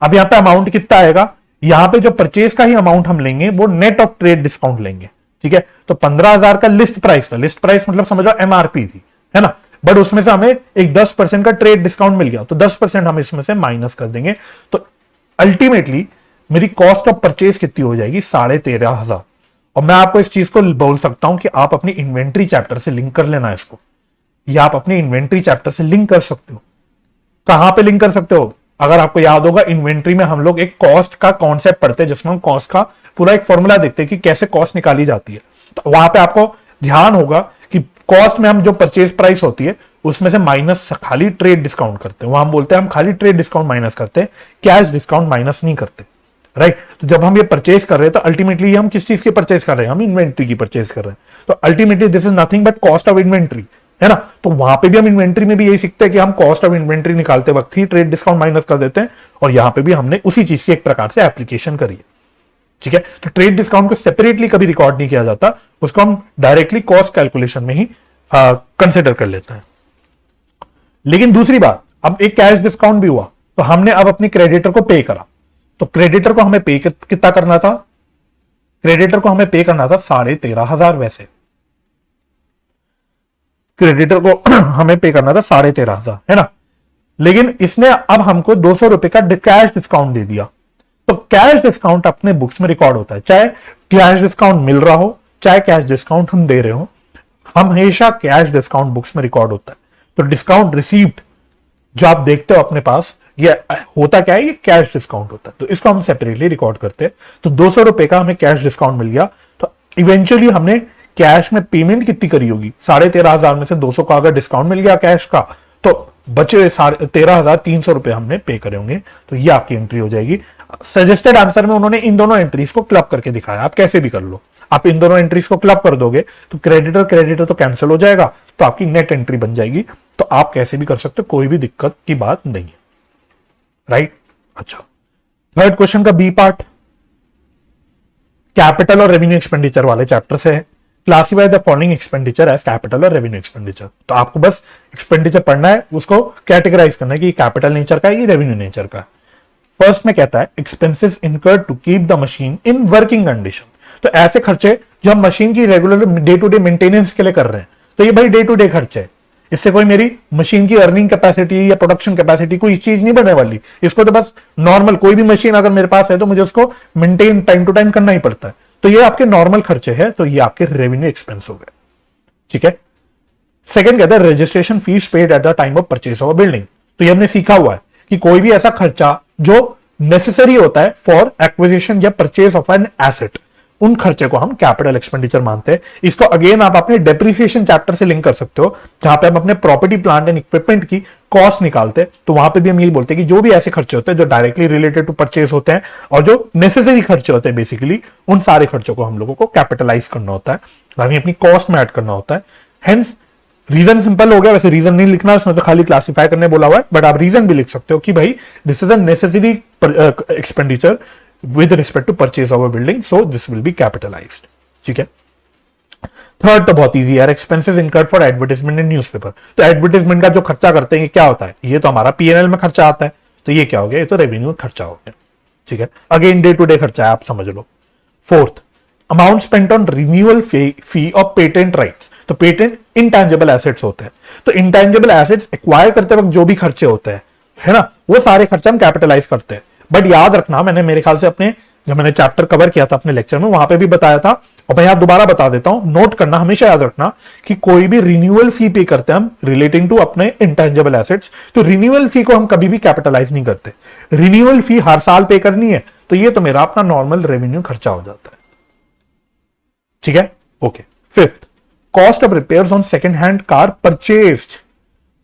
अब यहां पे अमाउंट कितना आएगा? यहां पे जो परचेज का ही अमाउंट हम लेंगे वो नेट ऑफ ट्रेड डिस्काउंट लेंगे। ठीक है, तो 15,000 का लिस्ट प्राइस था। लिस्ट प्राइस मतलब समझो एमआरपी थी, है ना, बट उसमें से हमें एक 10% का ट्रेड डिस्काउंट मिल गया, तो 10% हम इसमें से माइनस कर देंगे। तो अल्टीमेटली मेरी कॉस्ट ऑफ परचेज कितनी हो जाएगी? 13,500। और मैं आपको इस चीज को बोल सकता हूं कि आप अपनी इन्वेंट्री चैप्टर से लिंक कर लेना इसको, या आप अपनी इन्वेंट्री चैप्टर से लिंक कर सकते हो। कहां पे लिंक कर सकते हो? अगर आपको याद होगा, इन्वेंट्री में हम लोग एक कॉस्ट का कॉन्सेप्ट पढ़ते हैं, जिसमें हम कॉस्ट का पूरा एक फॉर्मूला देखते हैं कि कैसे कॉस्ट निकाली जाती है। तो वहां पे आपको ध्यान होगा कि कॉस्ट में हम जो परचेज प्राइस होती है उसमें से माइनस खाली ट्रेड डिस्काउंट करते हैं। वहां हम बोलते हैं हम खाली ट्रेड डिस्काउंट माइनस करते हैं, कैश डिस्काउंट माइनस नहीं करते। राइट, तो जब हम ये परचेज कर रहे हैं तो अल्टीमेटली हम किस चीज की परचेज कर रहे हैं? हम इन्वेंट्री की परचेज कर रहे हैं। तो ultimately this is nothing but cost of inventory, है ना। तो वहां पे भी हम इन्वेंट्री में भी यही सीखते हैं कि हम कॉस्ट ऑफ इन्वेंट्री निकालते वक्त ही ट्रेड डिस्काउंट माइनस कर देते हैं, और यहां पे भी हमने उसी चीज की एक प्रकार से एप्लीकेशन करी है, ठीक है। तो ट्रेड डिस्काउंट को सेपरेटली कभी रिकॉर्ड नहीं किया जाता, उसको हम डायरेक्टली कॉस्ट कैलकुलेशन में ही कंसिडर कर लेते हैं। लेकिन दूसरी बात, अब एक कैश डिस्काउंट भी हुआ, तो हमने अब अपने क्रेडिटर को पे करा, तो क्रेडिटर को हमें पे कितना करना था, क्रेडिटर को हमें पे करना था 13,500, वैसे क्रेडिटर को हमें पे करना था 13,500, है ना। लेकिन इसने अब हमको 200 रुपए का कैश डिस्काउंट दे दिया, तो कैश डिस्काउंट अपने बुक्स में रिकॉर्ड होता है, चाहे कैश डिस्काउंट मिल रहा हो चाहे कैश डिस्काउंट हम दे रहे हो, हमेशा कैश डिस्काउंट बुक्स में रिकॉर्ड होता है। तो डिस्काउंट रिसीव्ड जो आप देखते हो अपने पास, ये होता क्या है, ये कैश डिस्काउंट होता है, तो इसको हम सेपरेटली रिकॉर्ड करते हैं। तो 200 रुपए का हमें कैश डिस्काउंट मिल गया, तो इवेंचुअली हमने कैश में पेमेंट कितनी करी होगी, 13,500 में से 200 का अगर डिस्काउंट मिल गया कैश का, तो बचे 13,300 रुपए हमने पे करे होंगे, तो ये आपकी एंट्री हो जाएगी। सजेस्टेड आंसर में उन्होंने इन दोनों एंट्रीज को क्लब करके दिखाया, आप कैसे भी कर लो, आप इन दोनों एंट्रीज को क्लब कर दोगे तो क्रेडिटर तो कैंसिल हो जाएगा, तो आपकी नेट एंट्री बन जाएगी। तो आप कैसे भी कर सकते हो, कोई भी दिक्कत की बात नहीं है, राइट। अच्छा, थर्ड क्वेश्चन का बी पार्ट कैपिटल और रेवेन्यू एक्सपेंडिचर वाले चैप्टर से है। Classify the following expenditure as capital और रेवेन्यू एक्सपेंडिचर। तो आपको बस एक्सपेंडिचर पढ़ना है, उसको कैटेगराइज करना है कि कैपिटल नेचर का है, ये रेवेन्यू नेचर का है। फर्स्ट में कहता है expenses incurred to keep the machine in working condition. तो ऐसे खर्चे जो हम मशीन की regular day to day maintenance के लिए कर रहे हैं, तो ये भाई डे टू डे खर्चे है, इससे कोई मेरी मशीन की अर्निंग कैपेसिटी या प्रोडक्शन कैपेसिटी कोई चीज नहीं बढ़ने वाली। इसको तो बस नॉर्मल कोई भी मशीन अगर मेरे पास है तो मुझे उसको मेंटेन टाइम टू टाइम करना ही पड़ता है, तो ये आपके नॉर्मल खर्चे हैं, तो ये आपके रेवेन्यू एक्सपेंस हो गए, ठीक है। सेकंड कहता है registration fees paid at the time of purchase of building. तो ये हमने सीखा हुआ है कि कोई भी ऐसा खर्चा जो नेसेसरी होता है फॉर एक्विजिशन या परचेज ऑफ एन एसेट, उन खर्चे को हम कैपिटल एक्सपेंडिचर मानते हैं। इसको अगेन आप अपने डेप्रिसिएशन चैप्टर से लिंक कर सकते हो, जहां पे हम अपने प्रॉपर्टी प्लांट एंड इक्विपमेंट की कॉस्ट निकालते हैं, तो वहां पे भी हम यही बोलते हैं कि जो भी ऐसे खर्चे होते हैं जो डायरेक्टली रिलेटेड टू परचेज होते हैं और जो नेसेसरी खर्चे होते हैं बेसिकली, उन सारे खर्चों को हम लोगों को कैपिटलाइज करना होता है, यानी अपनी कॉस्ट में ऐड करना होता है। हेंस रीजन सिंपल हो गया, वैसे रीजन नहीं लिखना उसमें, तो खाली क्लासिफाई करने बोला हुआ है, बट आप रीजन भी लिख सकते हो कि भाई this is a necessary expenditure with respect to purchase of a building, so this will be capitalized, ठीक है। थर्ड तो बहुत इजी है, expenses incurred for advertisement in newspaper. तो एडवर्टाइजमेंट का जो खर्चा करते हैं ये क्या होता है, ये तो हमारा पीएनएल में खर्चा आता है, तो ये क्या हो गया, ये तो रेवेन्यू खर्चा हो गया, ठीक है। अगेन डे टू डे खर्चा है, आप समझ लो। Fourth, amount spent on renewal fee of patent rights. तो पेटेंट इंटेंजिबल एसेट्स होते हैं, तो इंटेंजिबल एसेट्स एक्वायर करते वक्त जो भी खर्चे होते हैं, है ना, वो सारे खर्चे हम कैपिटलाइज करते हैं। बट याद रखना, मैंने मेरे ख्याल से अपने जब मैंने चैप्टर कवर किया था अपने लेक्चर में, वहां पे भी बताया था, और मैं यहां दोबारा बता देता हूं, नोट करना, हमेशा याद रखना कि कोई भी रिन्यूअल फी पे करते हैं हम रिलेटिंग टू अपने इंटेंजिबल एसेट्स, तो रिन्यूअल फी को हम कभी भी कैपिटलाइज नहीं करते। रिन्यूअल फी हर साल पे करनी है, तो ये तो मेरा अपना नॉर्मल रेवेन्यू खर्चा हो जाता है, ठीक है। Okay, fifth, cost of repairs on second hand car purchased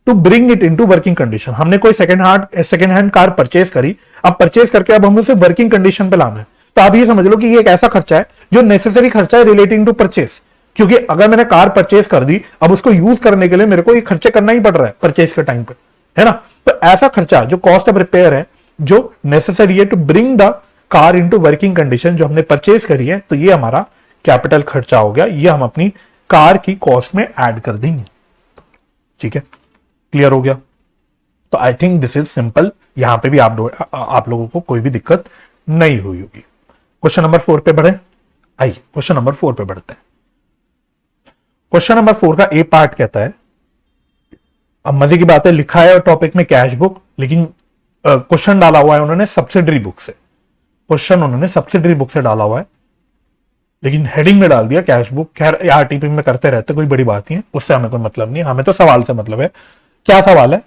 to bring it into working condition. हमने कोई सेकेंड हैंड कार परचेज करी, अब परचेज करके अब हमें उसे वर्किंग कंडीशन पे लाना है, तो आप ये समझ लो कि ये एक ऐसा खर्चा है जो नेसेसरी खर्चा है रिलेटिंग टू परचेज, क्योंकि अगर मैंने कार परचेज कर दी, अब उसको यूज करने के लिए मेरे को ये खर्चे करना ही पड़ रहा है परचेज के टाइम पे, है ना। तो ऐसा खर्चा जो कॉस्ट ऑफ रिपेयर है, जो नेसेसरी है to bring the car into working condition, जो हमने परचेज करी है, तो ये हमारा कैपिटल खर्चा हो गया, ये हम अपनी कार की कॉस्ट में ऐड कर देंगे, ठीक है। क्लियर हो गया, तो I think this is simple, यहां पे भी आप लोगों को कोई भी दिक्कत नहीं हुई होगी। क्वेश्चन नंबर 4 पे बढ़े, आइए क्वेश्चन नंबर 4 पे बढ़ते हैं। क्वेश्चन नंबर 4 का ए पार्ट कहता है, अब मजे की बात है, लिखा है टॉपिक में कैश बुक, लेकिन क्वेश्चन डाला हुआ है उन्होंने सब्सिडरी बुक से, क्वेश्चन उन्होंने सब्सिडरी बुक से डाला हुआ है, लेकिन हेडिंग में डाल दिया कैश बुक। खैर आरटीपी में करते रहते, कोई बड़ी बात नहीं है, उससे हमें कोई मतलब नहीं है, हमें तो सवाल से मतलब है। क्या सवाल है,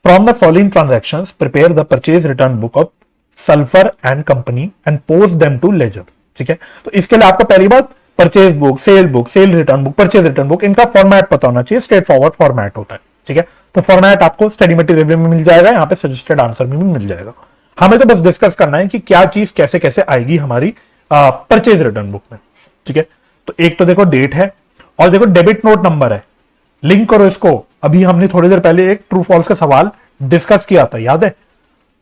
from the following transactions prepare the purchase return book of sulphur and company and post them to ledger, ठीक है। तो इसके लिए आपको पहली बात purchase book, sale return book, purchase return book, इनका फॉर्मेट पता होना चाहिए, स्ट्रेट फॉरवर्ड फॉर्मेट होता है, ठीक है। तो फॉर्मेट आपको स्टडी मटेरियल में मिल जाएगा, यहाँ पे सजेस्टेड आंसर में भी मिल जाएगा। हमें तो बस डिस्कस करना है कि क्या चीज कैसे कैसे आएगी हमारी परचेज रिटर्न बुक में, ठीक है। तो एक तो देखो डेट है, और देखो डेबिट नोट नंबर है, लिंक करो इसको, अभी हमने थोड़ी देर पहले एक ट्रू फॉल्स का सवाल डिस्कस किया था, याद है?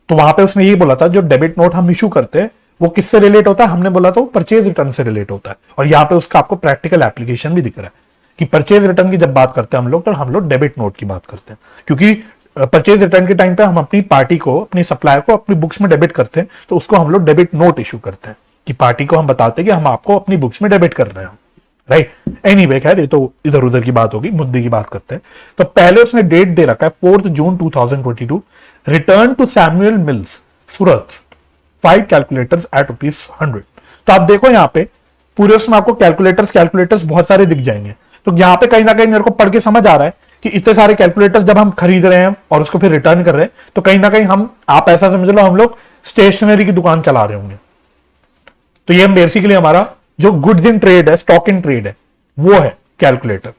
तो वहां पे उसने यही बोला था जो डेबिट नोट हम इशू करते हैं वो किससे रिलेट होता है, हमने बोला था वो परचेज रिटर्न से रिलेट होता है। और यहाँ पे उसका आपको प्रैक्टिकल एप्लीकेशन भी दिख रहा है कि परचेज रिटर्न की जब बात करते हैं हम लोग, तो हम लोग डेबिट नोट की बात करते हैं, क्योंकि परचेज रिटर्न के टाइम पे हम अपनी पार्टी को, अपनी सप्लायर को अपनी बुक्स में डेबिट करते हैं, तो उसको हम लोग डेबिट नोट इशू करते हैं कि पार्टी को हम बताते हैं कि हम आपको अपनी बुक्स में डेबिट कर रहे हैं, राइट? एनीवे खैर ये तो इधर उधर की बात होगी, मुद्दे की बात करते हैं। तो पहले उसने डेट दे रखा है 4 June 2022, return to Samuel Mills Surat 5 calculators at ₹100। तो आप देखो यहाँ पे पूरे उसमें आपको कैलकुलेटर्स बहुत सारे दिख जाएंगे। तो यहाँ पे कहीं ना कहीं मेरे को पढ़ के समझ आ रहा है कि इतने सारे कैलकुलेटर्स जब हम खरीद रहे हैं और उसको फिर रिटर्न कर रहे हैं, तो कहीं ना कहीं आप ऐसा समझ लो हम लोग स्टेशनरी की दुकान चला रहे होंगे। तो ये बेसिकली हमारा जो गुड्स इन ट्रेड है, स्टॉक इन ट्रेड है, वो है कैलकुलेटर।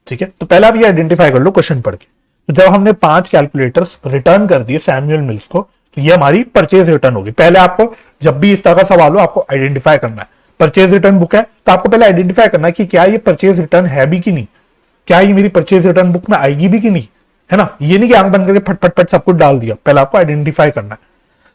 ठीक है, तो पहले आप ये आइडेंटिफाई कर लो क्वेश्चन पढ़ के। तो जब हमने 5 कैलकुलेटर्स रिटर्न कर दिए सैमुअल मिल्स को, तो ये हमारी परचेज रिटर्न होगी। पहले आपको जब भी इस तरह का सवाल हो आपको आइडेंटिफाई करना है। परचेज रिटर्न बुक है तो आपको पहले आइडेंटिफाई करना है कि क्या ये परचेज रिटर्न है भी कि नहीं, क्या ये मेरी परचेज रिटर्न बुक में आएगी भी कि नहीं, है ना? ये नहीं कि आंख बंद करके फट फट फट सब कुछ डाल दिया, पहले आपको आइडेंटिफाई करना है।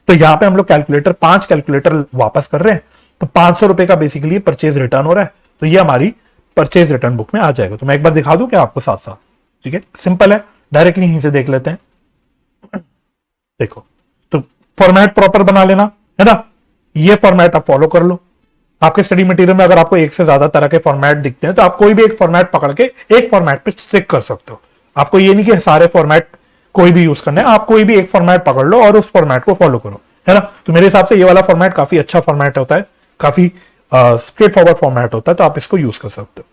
तो यहाँ पे हम लोग 5 कैलकुलेटर वापस कर रहे हैं, तो 500 रुपए का बेसिकली परचेज रिटर्न हो रहा है, तो ये हमारी परचेज रिटर्न बुक में आ जाएगा। तो मैं एक बार दिखा दूं क्या आपको साथ साथ? ठीक है, सिंपल है, डायरेक्टली यहीं से देख लेते हैं। देखो, तो फॉर्मेट प्रॉपर बना लेना, है ना? ये फॉर्मेट आप फॉलो कर लो। आपके स्टडी मटेरियल में अगर आपको एक से ज्यादा तरह के फॉर्मेट दिखते हैं तो आप कोई भी एक फॉर्मेट पकड़ के एक फॉर्मेट पे स्टिक कर सकते हो। आपको ये नहीं कि सारे फॉर्मेट कोई भी यूज करना है, आप कोई भी एक फॉर्मेट पकड़ लो और उस फॉर्मेट को फॉलो करो, है ना? तो मेरे हिसाब से ये वाला फॉर्मेट काफी अच्छा फॉर्मेट होता है, काफी स्ट्रेट फॉरवर्ड फॉर्मेट होता है, तो आप इसको यूज कर सकते हो।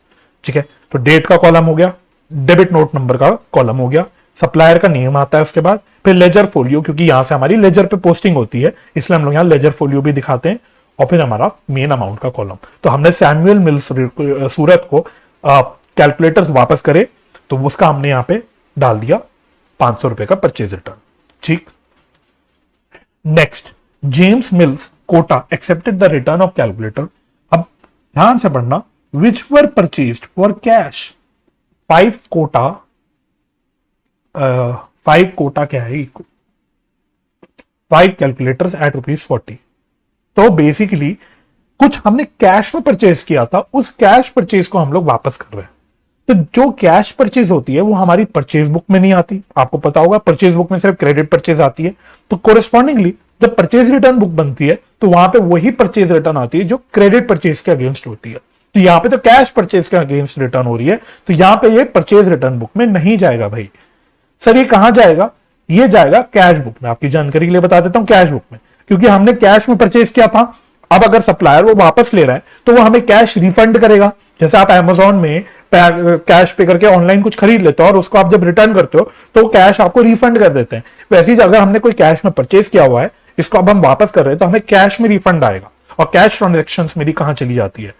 ठीक है, तो डेट का कॉलम हो गया, डेबिट नोट नंबर का कॉलम हो गया, सप्लायर का नेम आता है उसके बाद, फिर लेजर फोलियो, क्योंकि यहां से हमारी लेजर पे पोस्टिंग होती है इसलिए हम लोग यहाँ लेजर फोलियो भी दिखाते हैं, और फिर हमारा मेन अमाउंट का कॉलम। तो हमने सैमुअल मिल्स सूरत को कैलकुलेटर्स वापस करे तो उसका हमने यहाँ पे डाल दिया 500 रुपए का परचेज रिटर्न। ठीक, next, James Mills Kota accepted the return of calculator. अब ध्यान से पढ़ना, which were purchased for cash 5 Kota, 5 Kota क्या है, 5 कैलकुलेटर्स एट ₹40। तो बेसिकली कुछ हमने कैश में परचेज किया था, उस कैश परचेज को हम लोग वापस कर रहे हैं। तो जो कैश परचेज होती है वो हमारी परचेज बुक में नहीं आती, आपको पता होगा परचेज बुक में सिर्फ क्रेडिट परचेज आती है। तो कोरेस्पॉन्डिंगली जब परचेज रिटर्न बुक बनती है तो वहां पे वही परचेज रिटर्न आती है जो क्रेडिट परचेज के अगेंस्ट होती है। तो यहाँ पे तो कैश परचेज के अगेंस्ट रिटर्न हो रही है, तो यहाँ पे ये परचेज रिटर्न बुक में नहीं जाएगा भाई। सर ये कहां जाएगा? ये जाएगा कैश बुक में। आपकी जानकारी के लिए बता देता हूं, कैश बुक में, क्योंकि हमने कैश में परचेज किया था। अब अगर सप्लायर वो वापस ले रहा है तो वो हमें कैश रिफंड करेगा। जैसे आप अमेजोन में कैश पे करके ऑनलाइन कुछ खरीद लेते हो और उसको आप जब रिटर्न करते हो तो कैश आपको रिफंड कर देते हैं। वैसे ही अगर हमने कोई कैश में परचेज किया हुआ है, इसको अब हम वापस कर रहे हैं, तो हमें कैश में रिफंड आएगा। और कैश ट्रांजेक्शन मेरी कहां चली जाती है?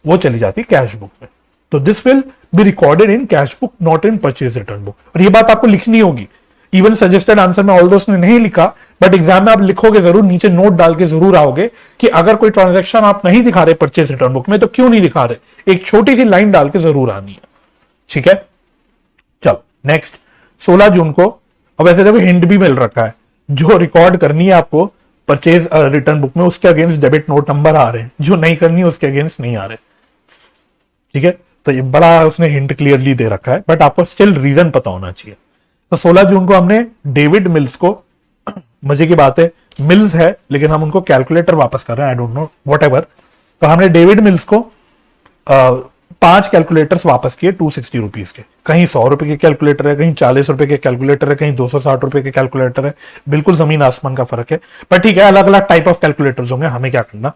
वो चली जाती है कैश बुक में। तो this will be recorded in cash book, not in purchase return book. और ये बात आपको लिखनी होगी। इवन सजेस्टेड आंसर में ऑल दोस्त ने नहीं लिखा, बट एग्जाम में आप लिखोगे जरूर, नीचे नोट डाल के जरूर आओगे कि अगर कोई ट्रांजैक्शन आप नहीं दिखा रहे परचेज रिटर्न बुक में तो क्यों नहीं दिखा रहे, एक छोटी सी लाइन डाल के जरूर आनी है। ठीक है, चलो नेक्स्ट, 16 जून को, अब ऐसे देखो हिंट भी मिल रखा है, जो रिकॉर्ड करनी है आपको परचेज रिटर्न बुक में उसके अगेंस्ट डेबिट नोट नंबर आ रहे हैं, जो नहीं करनी है उसके अगेंस्ट नहीं आ रहे। ठीक है, तो ये बड़ा उसने हिंट क्लियरली दे रखा है, बट आपको स्टिल रीजन पता होना चाहिए। तो 16 जून को हमने डेविड मिल्स को, मजे की बात है मिल्स है लेकिन हम उनको कैलकुलेटर वापस कर रहे हैं, I don't know what ever. तो हमने डेविड मिल्स को 5 कैलकुलेटर्स वापस किए 260 रुपीज के। कहीं 100 रुपए के कैलकुलेटर है, कहीं 40 रुपए के कैलकुलेटर है, कहीं 260 रुपए के कैलकुलेटर है, बिल्कुल जमीन आसमान का फर्क है। पर ठीक है, अलग अलग टाइप ऑफ कैलकुलेटर्स होंगे, हमें क्या करना,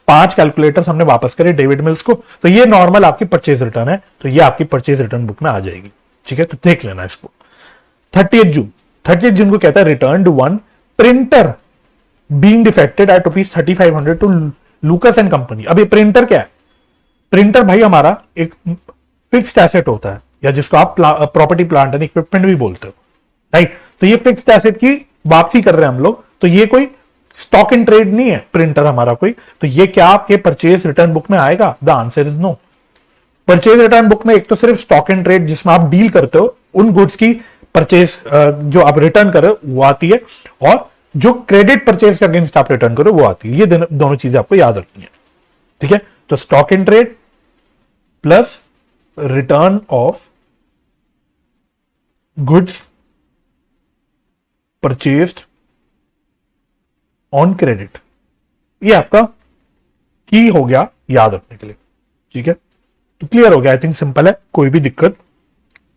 5 कैलकुलेटर्स हमने वापस करे डेविड मिल्स को। तो ये नॉर्मल आपकी परचेज रिटर्न है, तो ये आपकी परचेज रिटर्न बुक में आ जाएगी। ठीक है, तो देख लेना इसको। 30th जून को कहता है return to 1 printer being defected at ₹3500 to Lucas and company. अब ये प्रिंटर क्या है? प्रिंटर भाई हमारा एक फिक्स्ड एसेट होता है, या जिसको आप प्रॉपर्टी प्लांट एंड इक्विपमेंट भी बोलते हो, राइट? तो ये फिक्स्ड एसेट की वापसी कर रहे हैं हम लोग, तो ये कोई स्टॉक इन ट्रेड नहीं है प्रिंटर हमारा कोई, तो ये क्या आपके परचेज रिटर्न बुक में आएगा? The answer is no. Purchase return book में एक तो सिर्फ स्टॉक एंड ट्रेड जिसमें आप डील करते हो उन गुड्स की परचेज जो आप रिटर्न कर रहे हो वो आती है, और जो क्रेडिट परचेज के अगेंस्ट आप रिटर्न करो वो आती है। ये दोनों चीजें आपको याद रखनी है, ठीक है। तो stock and trade plus return of goods purchased on credit, ये आपका की हो गया याद रखने के लिए, ठीक है। तो क्लियर हो गया, आई थिंक सिंपल है, कोई भी दिक्कत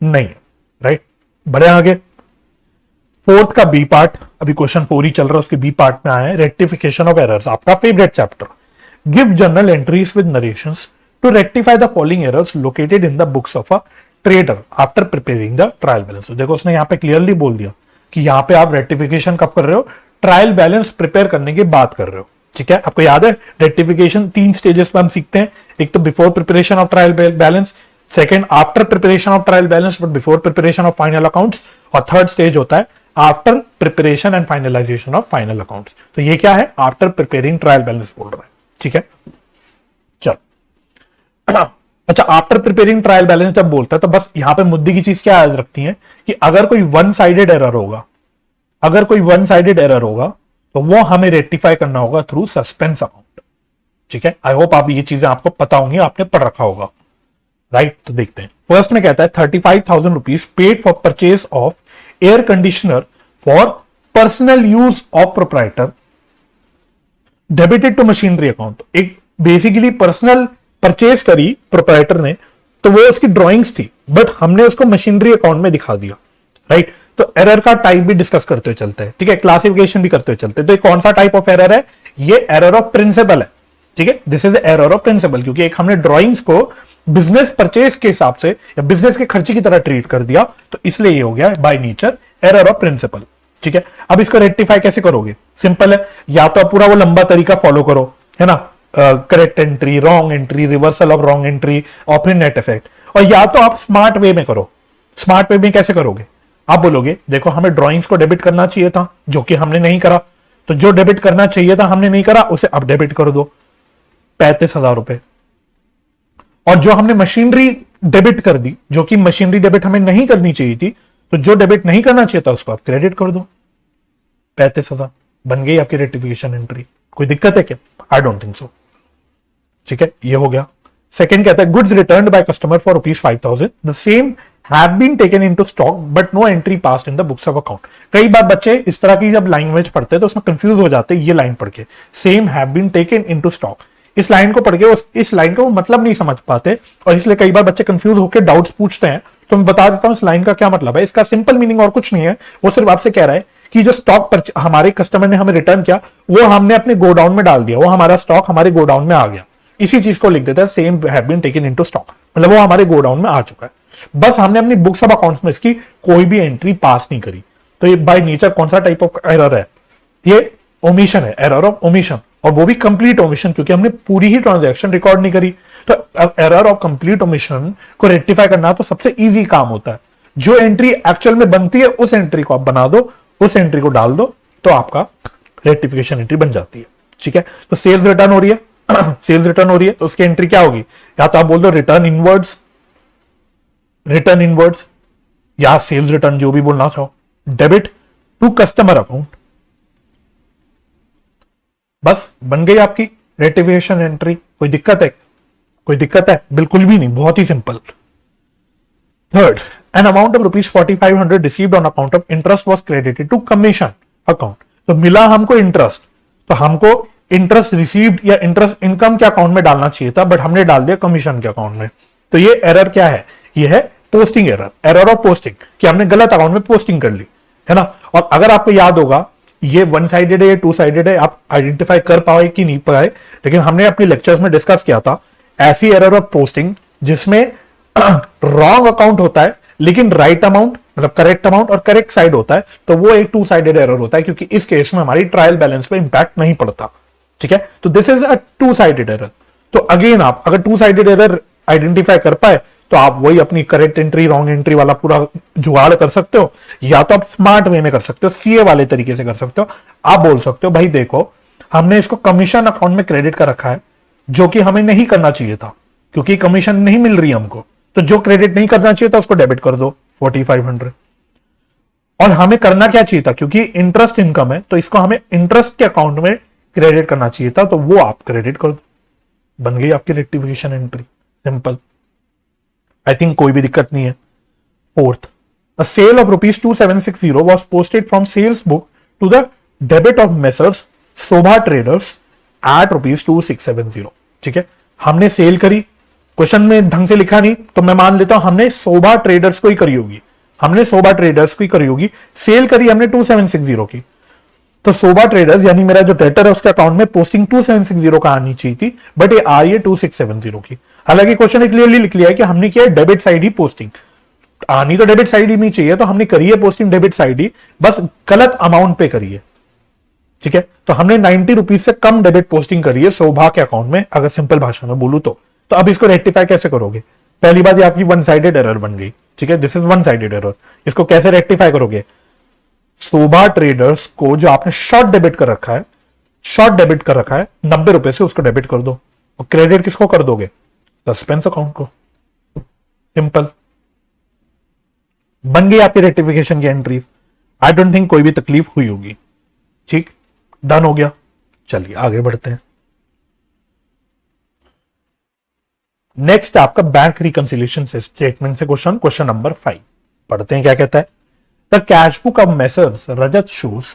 नहीं है, राइट। बढ़े आगे, फोर्थ का बी पार्ट, अभी क्वेश्चन 4 ही चल रहा है, उसके बी पार्ट में आया है रेक्टिफिकेशन ऑफ एरर्स, आपका favourite chapter. Give journal entries with narrations to rectify the following errors located in the books of a trader after preparing the trial balance. देखो उसने यहां पे क्लियरली बोल दिया कि यहां पे आप रेक्टिफिकेशन कब कर रहे हो, ट्रायल बैलेंस प्रिपेयर करने की बात कर रहे हो, ठीक है। आपको याद है रेक्टिफिकेशन 3 स्टेजेस में हम सीखते हैं, एक तो before preparation of trial balance, second after preparation of trial balance but before preparation of final accounts, और थर्ड स्टेज होता है after preparation and finalisation of final accounts. तो ये क्या है, आफ्टर प्रिपेयरिंग ट्रायल बैलेंस बोल रहा है, ठीक है। चल अच्छा, आफ्टर प्रिपेयरिंग ट्रायल बैलेंस जब बोलता है तो बस यहां पे मुद्दे की चीज क्या याद रखती है कि अगर कोई वन साइडेड एरर होगा, अगर कोई वन साइडेड एरर होगा तो वो हमें रेक्टिफाई करना होगा थ्रू सस्पेंस अकाउंट, ठीक है। आई होप आप ये चीजें आपको पता होंगी, आपने पढ़ रखा होगा, राइट। तो देखते हैं, फर्स्ट में कहता है 35,000 rupees paid for purchase of air conditioner for personal use of proprietor debited to machinery account. एक बेसिकली पर्सनल परचेज करी प्रोप्राइटर ने, तो वो उसकी ड्राइंग्स थी बट हमने उसको मशीनरी अकाउंट में दिखा दिया, राइट। तो एरर का टाइप भी डिस्कस करते हुए चलते हैं, ठीक है, क्लासिफिकेशन भी करते हुए चलते हैं। तो ये कौन सा टाइप ऑफ एरर है, ये एरर ऑफ प्रिंसिपल है, ठीक है। This is error of principle, क्योंकि एक हमने ड्राइंग्स को बिजनेस परचेज के हिसाब से या बिजनेस के खर्चे की तरह ट्रीट कर दिया, तो इसलिए ये हो गया by nature error of principle, ठीक है। अब इसको रेक्टिफाई कैसे करोगे, सिंपल है, या तो पूरा वो लंबा तरीका फॉलो करो, है ना, correct entry, wrong entry, reversal of wrong entry और फिर नेट इफेक्ट, और या तो आप स्मार्ट वे में करो। स्मार्ट वे में कैसे करोगे, आप बोलोगे देखो हमें ड्राइंग्स को डेबिट करना चाहिए था जो कि हमने नहीं करा, तो जो डेबिट करना चाहिए था हमने नहीं करा, उसे अब डेबिट कर दो 35,000 रुपए, और जो हमने मशीनरी डेबिट कर दी, जो कि मशीनरी डेबिट हमें नहीं करनी चाहिए थी, तो जो डेबिट नहीं करना चाहिए था उसको आप क्रेडिट कर दो 35,000, बन गई आपकी रेक्टिफिकेशन एंट्री। कोई दिक्कत है क्या, आई डोंट थिंक सो, ठीक है। ये हो गया। सेकंड कहता है goods returned by customer for ₹5,000 the same have been taken into stock but no entry passed in the books of account. कई बार बच्चे इस तरह की जब लैंग्वेज पढ़ते हैं तो उसमें कंफ्यूज हो जाते हैं, ये लाइन पढ़ के same have been taken into stock, इस लाइन को पढ़ के इस लाइन का वो मतलब नहीं समझ पाते, और इसलिए कई बार बच्चे कंफ्यूज होकर डाउट्स पूछते हैं। तो मैं बता देता हूं इस लाइन का क्या मतलब है। इसका सिंपल मीनिंग और कुछ नहीं है, वो सिर्फ आपसे कह रहा है कि जो स्टॉक हमारे कस्टमर ने हमें रिटर्न किया वो हमने अपने गोडाउन में डाल दिया, वो हमारा स्टॉक हमारे गोडाउन में आ गया, इसी चीज को लिख देता है same have been taken into stock, मतलब वो हमारे गोडाउन में आ चुका है, बस हमने अपनी बुक्स ऑफ अकाउंट्स में इसकी कोई भी एंट्री पास नहीं करी। तो ये बाय नेचर कौन सा टाइप ऑफ एरर है, ये ओमिशन है, एरर ऑफ ओमिशन, और वो भी कंप्लीट ओमिशन, क्योंकि हमने पूरी ही ट्रांजैक्शन रिकॉर्ड नहीं करी। तो एरर ऑफ कंप्लीट ओमिशन को रेक्टिफाई करना तो सबसे इजी काम होता है, जो एंट्री एक्चुअल में बनती है उस एंट्री को आप बना दो, उस एंट्री को डाल दो, तो आपका रेक्टिफिकेशन एंट्री बन जाती है, ठीक है। तो सेल्स रिटर्न हो रही है सेल्स रिटर्न हो रही है, तो उसकी एंट्री क्या होगी, या तो आप बोल दो रिटर्न इनवर्ड्स, या सेल्स रिटर्न, जो भी बोलना चाहो, डेबिट टू कस्टमर अकाउंट, बस बन गई आपकी रेक्टिफिकेशन एंट्री। कोई दिक्कत है, कोई दिक्कत है, बिल्कुल भी नहीं, बहुत ही सिंपल। Third, an amount of ₹4,500 received on account of interest was credited to commission account. तो मिला हमको इंटरेस्ट, तो हमको इंटरेस्ट रिसीव्ड या इंटरेस्ट इनकम के अकाउंट में डालना चाहिए था, बट हमने डाल दिया कमीशन के अकाउंट में। तो ये एरर क्या है, ये है posting error, error of posting, कि हमने गलत अकाउंट में पोस्टिंग कर ली, है ना। और अगर आपको याद होगा ये वन साइडेड है, टू साइडेड है, आप आइडेंटिफाई कर पाए कि नहीं पाए, लेकिन हमने अपने लेक्चर्स में डिस्कस किया था ऐसी एरर ऑफ पोस्टिंग जिसमें रॉन्ग अकाउंट होता है लेकिन राइट अमाउंट, मतलब करेक्ट अमाउंट और करेक्ट साइड होता है, तो वो एक टू साइडेड एरर होता है, क्योंकि इस केस में हमारी ट्रायल बैलेंस पे इंपैक्ट नहीं पड़ता, ठीक है। तो this is a two sided error. तो अगेन आप अगर टू साइडेड एरर आइडेंटिफाई कर पाए तो आप वही अपनी करेक्ट एंट्री रॉन्ग एंट्री वाला पूरा जुगाड़ कर सकते हो, या तो आप स्मार्ट वे में कर सकते हो, सीए वाले तरीके से कर सकते हो। आप बोल सकते हो भाई देखो हमने इसको कमीशन अकाउंट में क्रेडिट कर रखा है जो कि हमें नहीं करना चाहिए था, क्योंकि कमीशन नहीं मिल रही हमको, तो जो क्रेडिट नहीं करना चाहिए था उसको डेबिट कर दो 4500। और हमें करना क्या चाहिए था, क्योंकि इंटरेस्ट इनकम है तो इसको हमें इंटरेस्ट के अकाउंट में क्रेडिट करना चाहिए था, तो वो आप क्रेडिट कर दो, बन गई आपकी rectification entry, simple. I think कोई भी दिक्कत नहीं है। Fourth, a sale of rupees 2760 was posted from sales book to the debit of Messrs Sobha Traders at rupees 2670। ठीक है, हमने सेल करी, क्वेश्चन में ढंग से लिखा नहीं तो मैं मान लेता हूं हमने शोभा ट्रेडर्स को ही करी होगी, हमने शोभा ट्रेडर्स को ही करी होगी, सेल करी हमने 2760 की, तो शोभा ट्रेडर्स यानी मेरा जो डेटर है उसके अकाउंट में पोस्टिंग 2760 का आनी चाहिए थी, बट ये आ रही है 2670 की। हालांकि क्वेश्चन ने क्लियरली लिख लिया है कि हमने किया है डेबिट साइड ही पोस्टिंग, आनी तो डेबिट साइड ही नहीं चाहिए, तो हमने करी है पोस्टिंग डेबिट साइड ही, बस गलत अमाउंट पे करी है। ठीक है, तो हमने 90 रुपीज से कम डेबिट पोस्टिंग करी है शोभा के अकाउंट में, अगर सिंपल भाषा में बोलूं तो अब इसको रेक्टिफाई कैसे करोगे? पहली बात, ये आपकी वन साइडेड एरर बन गई। ठीक है, this is one sided error, इसको कैसे रेक्टिफाई करोगे? शोभा ट्रेडर्स को जो आपने शॉर्ट डेबिट कर रखा है, शॉर्ट डेबिट कर रखा है 90 रुपए से, उसको डेबिट कर दो, और क्रेडिट किसको कर दोगे? सस्पेंस अकाउंट को। सिंपल, बन गई आपकी रेक्टिफिकेशन की एंट्री। आई डोंट थिंक कोई भी तकलीफ हुई होगी। ठीक, डन हो गया। चलिए आगे बढ़ते हैं। नेक्स्ट आपका बैंक रिकंसिलिएशन स्टेटमेंट से क्वेश्चन नंबर 5 पढ़ते हैं। क्या कहता है? The cash book of Messrs Rajat shows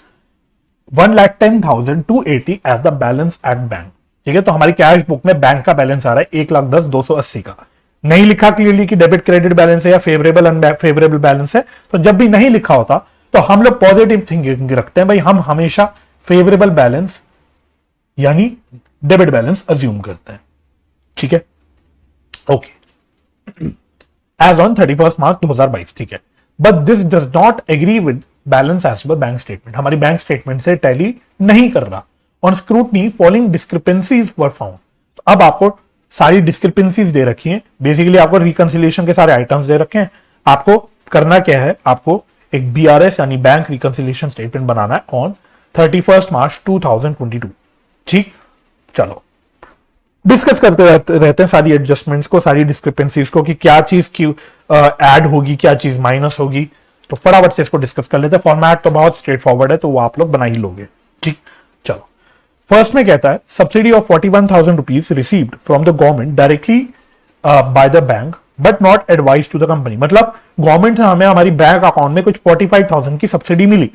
1,10,280 as the balance at bank. ठीक है, तो हमारी कैश बुक में बैंक का बैलेंस आ रहा है 1,10,280 का। नहीं लिखा क्लियरली कि डेबिट क्रेडिट बैलेंस है या फेवरेबल अनफेवरेबल बैलेंस है, तो जब भी नहीं लिखा होता तो हम लोग पॉजिटिव थिंकिंग रखते हैं, भाई हम हमेशा फेवरेबल बैलेंस यानी डेबिट बैलेंस अज्यूम करते हैं। ठीक है, ओके, एज ऑन 31 मार्च 2022। ठीक है, but this does not agree with balance as per bank statement, हमारी बैंक स्टेटमेंट से टैली नहीं कर रहा। On scrutiny following discrepancies were found. तो अब आपको सारी डिस्क्रिपेंसीज दे रखी हैं, बेसिकली आपको रिकंसिलिएशन के सारे आइटम्स दे रखे हैं। आपको करना क्या है? आपको एक बीआरएस यानी बैंक रिकंसिलिएशन स्टेटमेंट बनाना है ऑन 31 मार्च 2022। ठीक, चलो डिस्कस करते रहते हैं सारी एडजस्टमेंट्स को, सारी डिस्क्रिपेंसीज को, कि क्या चीज की ऐड होगी, क्या चीज माइनस होगी। तो फटाफट से इसको डिस्कस कर लेते हैं। फॉर्मेट तो बहुत स्ट्रेट फॉरवर्ड है, तो वो आप लोग बना ही लोगे। ठीक, चलो फर्स्ट में कहता है subsidy of 41,000 rupees received from the government directly by the bank but not advised to the company. मतलब गवर्नमेंट से हमें हमारी बैंक अकाउंट में कुछ 45,000 की सब्सिडी मिली,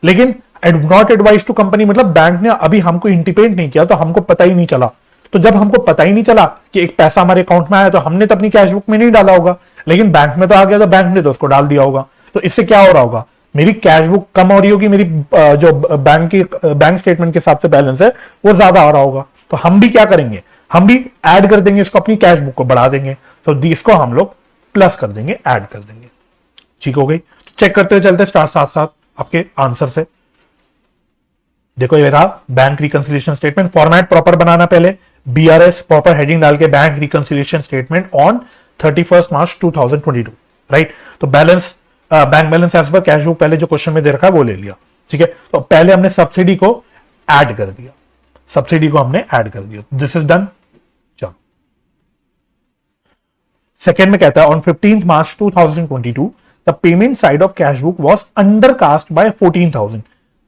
लेकिन नॉट एडवाइज टू कंपनी मतलब बैंक ने अभी हमको इंटीमेट नहीं किया, तो हमको पता ही नहीं चला। तो जब हमको पता ही नहीं चला कि एक पैसा हमारे अकाउंट में आया, तो हमने तो अपनी कैश बुक में नहीं डाला होगा, लेकिन बैंक में तो आ गया, तो बैंक ने तो उसको डाल दिया होगा। तो इससे क्या हो रहा होगा? मेरी कैश बुक कम हो रही होगी, मेरी जो बैंक स्टेटमेंट के हिसाब से बैलेंस है वो ज्यादा आ रहा होगा। तो हम भी क्या करेंगे? हम भी ऐड कर देंगे इसको, अपनी कैश बुक को बढ़ा देंगे, तो इसको हम लोग प्लस कर देंगे, ऐड कर देंगे। ठीक हो गई? तो चेक करते हुए चलते साथ साथ आपके आंसर से। देखो ये रहा bank reconciliation statement. Format proper बनाना, पहले बीआरएस प्रॉपर हेडिंग डाल के bank reconciliation statement on 31 March 2022, right. तो balance bank balance as per cash book पहले जो क्वेश्चन में दे रखा है वो ले लिया। ठीक है, तो पहले हमने सब्सिडी को ऐड कर दिया, सब्सिडी को हमने ऐड कर दिया, दिस इज डन। चलो सेकेंड में कहता है on 15 March 2022 the payment side of cash book was under cast by 14,000।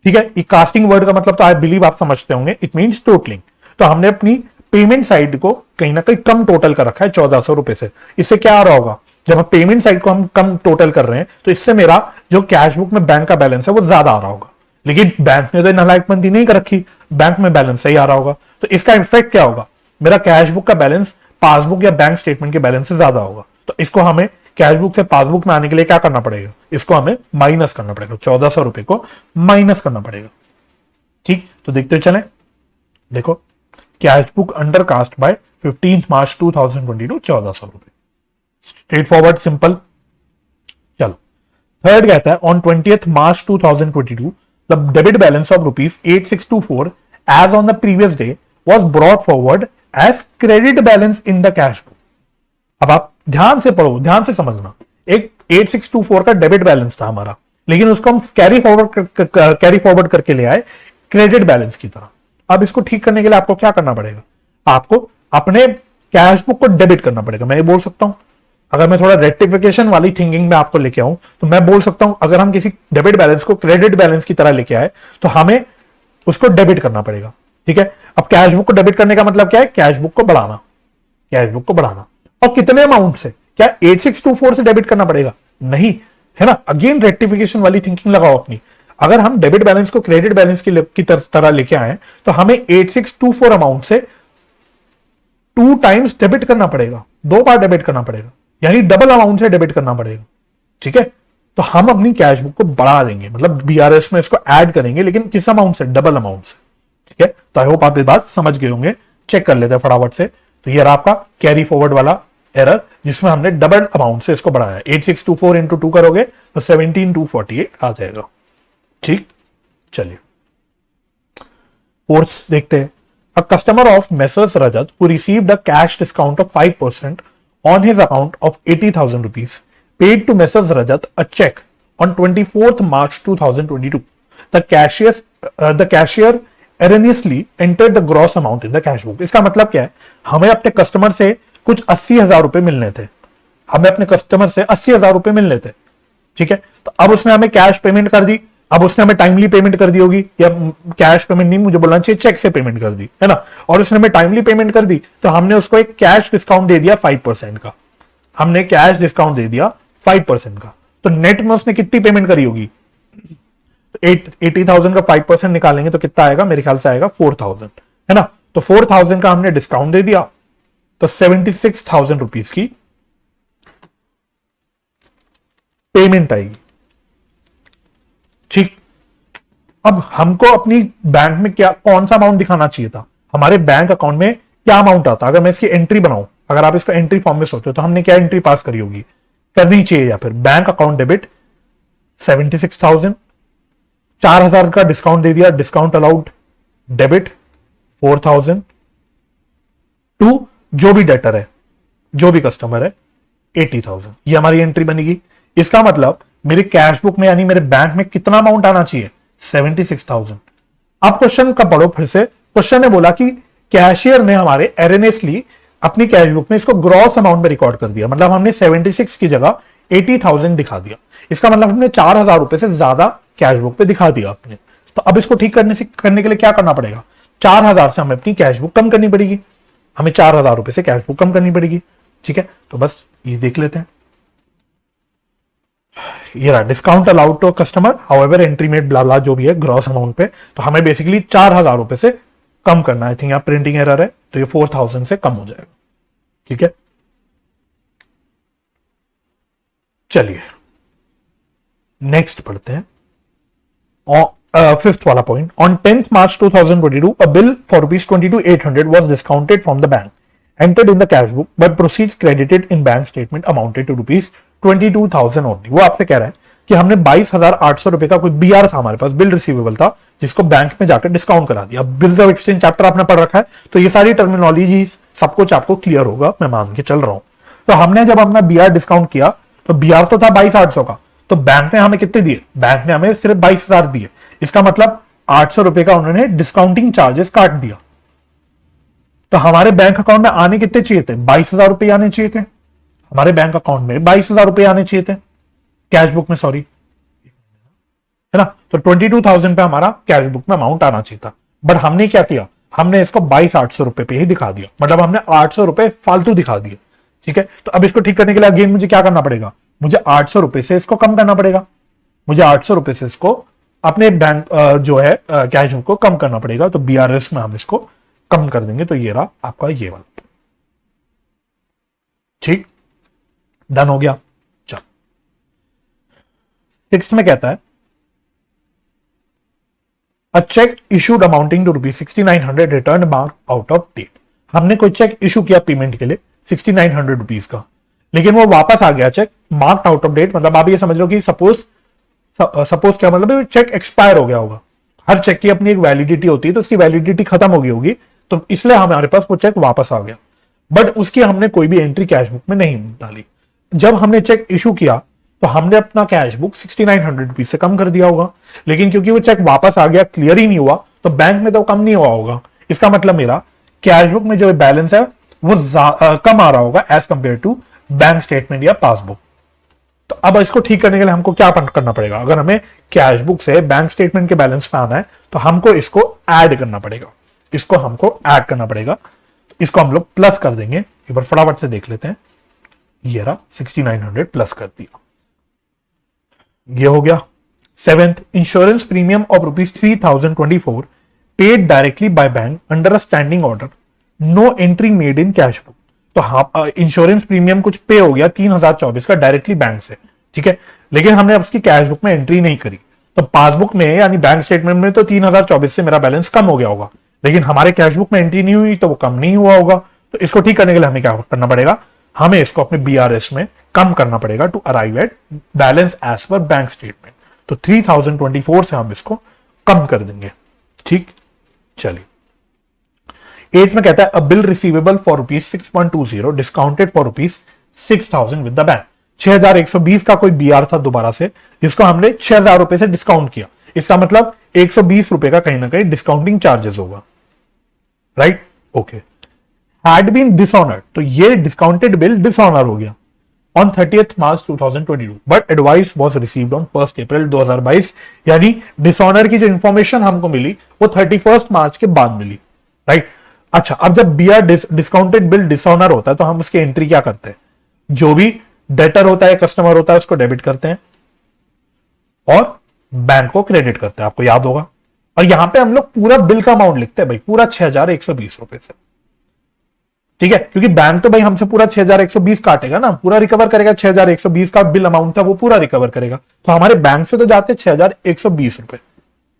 ठीक है, ये कास्टिंग वर्ड का मतलब तो आई बिलीव आप समझते होंगे, इट मीन्स टोटलिंग। तो हमने अपनी पेमेंट साइड को कहीं ना कहीं कम टोटल कर रखा है 1400 रुपए से। इससे क्या आ रहा होगा? जब हम पेमेंट साइड को हम कम टोटल कर रहे हैं, तो इससे मेरा जो कैश बुक में बैंक का बैलेंस है वो ज्यादा आ रहा होगा, लेकिन बैंक ने तो नालायकमंदी नहीं कर रखी, बैंक में बैलेंस सही आ रहा होगा। तो इसका इफेक्ट क्या होगा? मेरा कैश बुक का बैलेंस पासबुक या बैंक स्टेटमेंट के बैलेंस से ज्यादा होगा। तो इसको हमें कैश बुक से पासबुक में आने के लिए क्या करना पड़ेगा? इसको हमें माइनस करना पड़ेगा, 1400 रुपए को माइनस करना पड़ेगा। ठीक, तो देखते चले। देखो cash book under cast by 15 March 2022 1400 रुपए, स्ट्रेट फॉरवर्ड सिंपल। चलो थर्ड कहता है on 20th March 2022 the debit balance of rupees 8624 as on the previous day was brought forward as credit balance in the cash book. अब आप ध्यान से पढ़ो, ध्यान से समझना। एक 8624 का डेबिट बैलेंस था हमारा, लेकिन उसको हम कैरी फॉरवर्ड करके ले आए क्रेडिट बैलेंस की तरह। अब इसको ठीक करने के लिए आपको क्या करना पड़ेगा? आपको अपने कैश बुक को डेबिट करना पड़ेगा। मैं ये बोल सकता हूं, अगर मैं थोड़ा रेक्टिफिकेशन वाली थिंकिंग में आपको लेके आऊं तो मैं बोल सकता हूं अगर हम किसी डेबिट बैलेंस को क्रेडिट बैलेंस की तरह लेके आए तो हमें उसको डेबिट करना पड़ेगा। ठीक है, अब कैश बुक को डेबिट करने का मतलब क्या है? कैश बुक को बढ़ाना, कैश बुक को बढ़ाना। और कितने अमाउंट से? क्या 8624 से डेबिट करना पड़ेगा? नहीं, है ना। अगेन रेक्टिफिकेशन वाली थिंकिंग लगाओ अपनी। अगर हम डेबिट बैलेंस को क्रेडिट बैलेंस की तरह लेके आए तो हमें 8624 अमाउंट से 2 टाइम्स डेबिट करना पड़ेगा, 2 बार डेबिट करना पड़ेगा, यानी डबल अमाउंट से डेबिट करना पड़ेगा। ठीक है, तो हम अपनी कैश बुक को बढ़ा देंगे, मतलब बीआरएस में इसको ऐड करेंगे, लेकिन किस अमाउंट से? डबल अमाउंट से। ठीक है, तो आई होप आप ये बात समझ गए होंगे। चेक कर लेते हैं फटाफट से। तो ये रहा आपका कैरी फॉरवर्ड वाला एरर, जिसमें हमने डबल अमाउंट से इसको बढ़ाया। 8624 इंटू 2 करोगे तो 17248 आ जाएगा। ठीक, चलिए फोर्स देखते हैं। A customer of Messrs Rajat who received a cash discount of 5% on his account of 80,000 rupees paid to Messrs Rajat a cheque on 24th March 2022. The cashier erroneously entered the gross amount in the cash book. इसका मतलब क्या है? हमें अपने कस्टमर से कुछ 80,000 रुपए मिलने थे, हमें अपने कस्टमर से 80,000 रुपए मिलने थे। ठीक है, तो अब उसने हमें कैश पेमेंट कर दी। अब उसने हमें टाइमली पेमेंट कर दी होगी, या कैश पेमेंट नहीं, मुझे बोलना चाहिए चेक से पेमेंट कर दी, है ना। और उसने हमें टाइमली पेमेंट कर दी तो हमने उसको एक कैश डिस्काउंट दे दिया 5% का। हमने कैश डिस्काउंट दे दिया 5% का, तो नेट में उसने कितनी पेमेंट करी होगी? 80,000 का 5% निकालेंगे तो कितना आएगा? मेरे ख्याल से आएगा 4,000, है ना। तो 4,000 का हमने डिस्काउंट दे दिया, तो 76,000 रुपीज की पेमेंट आएगी। ठीक, अब हमको अपनी बैंक में क्या, कौन सा अमाउंट दिखाना चाहिए था? हमारे बैंक अकाउंट में क्या अमाउंट आता? अगर मैं इसकी एंट्री बनाऊं, अगर आप इसको एंट्री फॉर्म में सोचो तो हमने क्या एंट्री पास करी होगी, करनी चाहिए? या फिर बैंक अकाउंट डेबिट 76,000, 4,000 का डिस्काउंट दे दिया, डिस्काउंट अलाउड, डेबिट 4,000 टू जो भी डेटर है, जो भी कस्टमर है 80,000। ये हमारी एंट्री बनेगी। इसका मतलब मेरे कैश बुक में यानी मेरे बैंक में कितना अमाउंट आना चाहिए? 76,000। अब क्वेश्चन का पढ़ो फिर से। क्वेश्चन ने बोला कि कैशियर ने हमारे एरनेसली अपनी कैश बुक में इसको ग्रॉस अमाउंट में रिकॉर्ड कर दिया, मतलब हमने 76 की जगह 80,000 दिखा दिया। इसका मतलब हमने 4,000 रुपए से ज्यादा कैश बुक पे दिखा दिया आपने। तो अब इसको ठीक करने के लिए क्या करना पड़ेगा? 4,000 से हमें अपनी कैश बुक कम करनी पड़ेगी, हमें 4,000 रुपए से कैश बुक कम करनी पड़ेगी। ठीक है, तो बस ये देख लेते हैं। ये रहा discount allowed to customer, however entry made blah blah जो भी है ग्रॉस अमाउंट पे, तो हमें बेसिकली 4,000 रुपए से कम करना है। आई थिंक यहाँ प्रिंटिंग एरर है, तो ये 4,000 से कम हो जाएगा। ठीक है, चलिए नेक्स्ट पढ़ते हैं। फिफ्थ वाला point, on 10th March 2022 a bill for ₹22,800 was discounted from the bank, entered in the cash book, but proceeds credited in bank statement amounted to ₹22,000 only। वो आपसे कह रहा है कि हमने 22,800 रुपए का कोई बीआर था, हमारे पास बिल रिसीवेबल था, जिसको बैंक में जाकर डिस्काउंट करा दिया। बिल्स ऑफ एक्सचेंज चैप्टर आपने पढ़ रखा है, तो ये सारी टर्मिनोलॉजी सब कुछ आपको क्लियर होगा, मैं मान के चल रहा हूं। तो हमने जब अपना बीआर डिस्काउंट किया तो बीआर तो था 22,800 का, तो बैंक ने हमें कितने दिए? बैंक ने हमें सिर्फ 22,000 दिए। इसका मतलब 800 रुपए का उन्होंने डिस्काउंटिंग चार्जेस काट दिया। तो हमारे बैंक अकाउंट में आने कितने चाहिए थे? 22,000 रुपए आने चाहिए थे। हमारे बैंक अकाउंट में 22,000 रुपए आने चाहिए थे, कैश बुक में, सॉरी, है ना। तो 22,000 पे हमारा कैश बुक में अमाउंट आना चाहिए था, बट हमने क्या किया? हमने इसको 22,800 रुपए पे ही दिखा दिया, मतलब हमने 800 रुपए फालतू दिखा दिए। ठीक है, तो अब इसको ठीक करने के लिए अगेन मुझे क्या करना पड़ेगा? मुझे 800 रुपए से इसको कम करना पड़ेगा। मुझे 800 रुपए से इसको अपने बैंक जो है कैश बुक को कम करना पड़ेगा। तो बीआरएस में हम इसको कम कर देंगे। तो ये रहा आपका ये वाला। ठीक, डन हो गया। चलो 6 में कहता है a cheque issued amounting to ₹6,900 return mark out of date. हमने कोई चेक इशू किया पेमेंट के लिए 6,900 रुपीज का, लेकिन वो वापस आ गया cheque marked out of date. मतलब आप ये समझ लो कि सपोज क्या मतलब, चेक एक्सपायर हो गया होगा। हर चेक की अपनी एक वैलिडिटी होती है, तो उसकी वैलिडिटी खत्म हो गई होगी, तो इसलिए हमारे पास वो चेक वापस आ गया, बट उसकी हमने कोई भी एंट्री कैश बुक में नहीं डाली। जब हमने चेक इशू किया तो हमने अपना कैश बुक 6,900 रुपीज से कम कर दिया होगा, लेकिन क्योंकि वो चेक वापस आ गया, क्लियर ही नहीं हुआ, तो बैंक में तो कम नहीं हुआ होगा। इसका मतलब मेरा कैश बुक में जो बैलेंस है वो कम आ रहा होगा as compare to bank statement या पासबुक। तो अब इसको ठीक करने के लिए हमको क्या करना पड़ेगा, अगर हमें कैश बुक से बैंक स्टेटमेंट के बैलेंस पे आना है तो हमको इसको ऐड करना पड़ेगा, इसको हमको ऐड करना पड़ेगा। इसको हम लोग प्लस कर देंगे, एक बार फटाफट से देख लेते हैं। ये रहा 6900 प्लस कर दिया, ये हो गया। Seventh, insurance premium of ₹3024 paid directly by bank under a standing order, no entry made in cash book. तो हाँ, इंश्योरेंस प्रीमियम कुछ पे हो गया 3024 का डायरेक्टली बैंक से, ठीक है, लेकिन हमने अब उसकी कैश बुक में एंट्री नहीं करी। तो पासबुक में यानी बैंक स्टेटमेंट में तो 3024 से मेरा बैलेंस कम हो गया होगा, लेकिन हमारे कैश बुक में एंट्री नहीं हुई तो वो कम नहीं हुआ होगा। तो इसको ठीक करने के लिए हमें क्या करना पड़ेगा, हमें इसको अपने बीआरएस में कम करना पड़ेगा to arrive at balance as per bank statement. तो 3024 से हम इसको कम कर देंगे, ठीक। चलिए, 8 में कहता है अ bill receivable for ₹6.20 discounted for ₹6000 with the bank. 6120 का कोई बीआर था दोबारा से, जिसको हमने 6000 रुपए से डिस्काउंट किया। इसका मतलब 120 रुपए का कहीं ना कहीं डिस्काउंटिंग चार्जेस होगा, right, okay. Had been dishonoured, तो ये डिस्काउंटेड बिल डिसऑनर हो गया on 30th March 2022, but advice was received on 1st April 2022। यानी डिसऑनर की जो इंफॉर्मेशन हमको मिली वो 31st मार्च के बाद मिली, राइट। अच्छा, अब जब बीआर डिस्काउंटेड बिल डिसऑनर होता है तो हम उसकी एंट्री क्या करते हैं, जो भी डेटर होता है, कस्टमर होता है, उसको डेबिट करते हैं और बैंक को क्रेडिट करते हैं, आपको याद होगा। और यहां पे हम लोग पूरा बिल का अमाउंट लिखते हैं भाई, पूरा 6120 रुपए से, ठीक है, क्योंकि बैंक तो भाई हमसे पूरा 6120 काटेगा ना, पूरा रिकवर करेगा। 6120 का बिल अमाउंट था वो पूरा रिकवर करेगा, तो हमारे बैंक से तो जाते 6120 रुपए,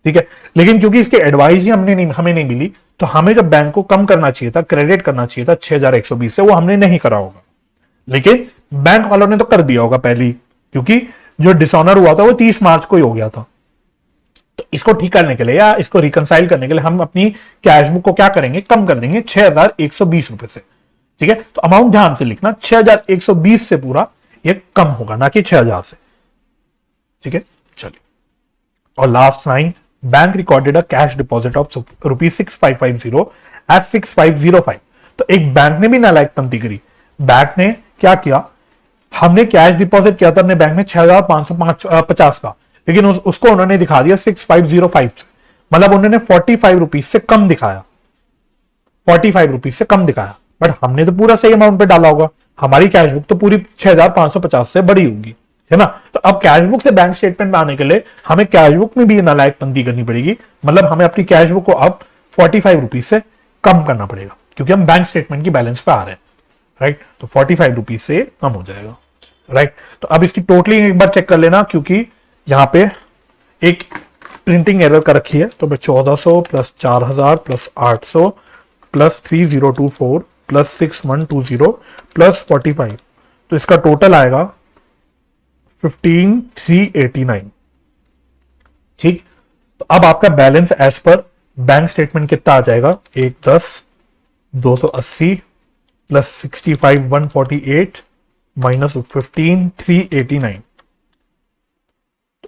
ठीक है। लेकिन क्योंकि इसकी एडवाइस ही हमें नहीं मिली, तो हमें जब बैंक को कम करना चाहिए था, क्रेडिट करना चाहिए था 6120 से, वो हमने नहीं करा होगा। लेकिन बैंक वालों ने तो कर दिया होगा पहले ही, क्योंकि जो डिसऑनर हुआ था वो 30 मार्च को ही हो गया था। तो इसको ठीक करने के लिए या इसको रिकंसाइल करने के लिए हम अपनी कैश बुक को क्या करेंगे, कम कर देंगे 6120 रुपए से, ठीक है। तो अमाउंट ध्यान से लिखना, 6120 से पूरा ये कम होगा, ना कि 6000 से, ठीक है। चलिए, और last 9, bank recorded a cash deposit of ₹6550 as 6505। तो एक बैंक ने भी नालायकपंती करी। बैंक ने क्या किया, हमने कैश डिपॉजिट किया था अपने बैंक में 6550 का, लेकिन उसको उन्होंने दिखा दिया 6505 से, मतलब उन्होंने 45 रुपीज से कम दिखाया, 45 रुपीज से कम दिखाया। बट हमने तो पूरा सही अमाउंट पे डाला होगा, हमारी कैश बुक तो पूरी 6550 से बड़ी होगी, है ना। तो अब कैश बुक से बैंक स्टेटमेंट में आने के लिए हमें कैश बुक में भी नालायकपंती करनी पड़ेगी, मतलब हमें अपनी कैश बुक को अब 45 रुपीज से कम करना पड़ेगा, क्योंकि हम बैंक स्टेटमेंट की बैलेंस पे आ रहे हैं, राइट। तो 45 रुपीज से कम हो जाएगा, राइट। तो अब इसकी टोटली एक बार चेक कर लेना, क्योंकि यहां पे एक प्रिंटिंग एरर कर रखी है। तो 1400 plus 4000 plus 800 plus 3024 plus 6120 plus 45, तो इसका टोटल आएगा 15389, ठीक। तो अब आपका balance as per bank statement कितना आ जाएगा, 110,280 प्लस 65,148 माइनस 15,389,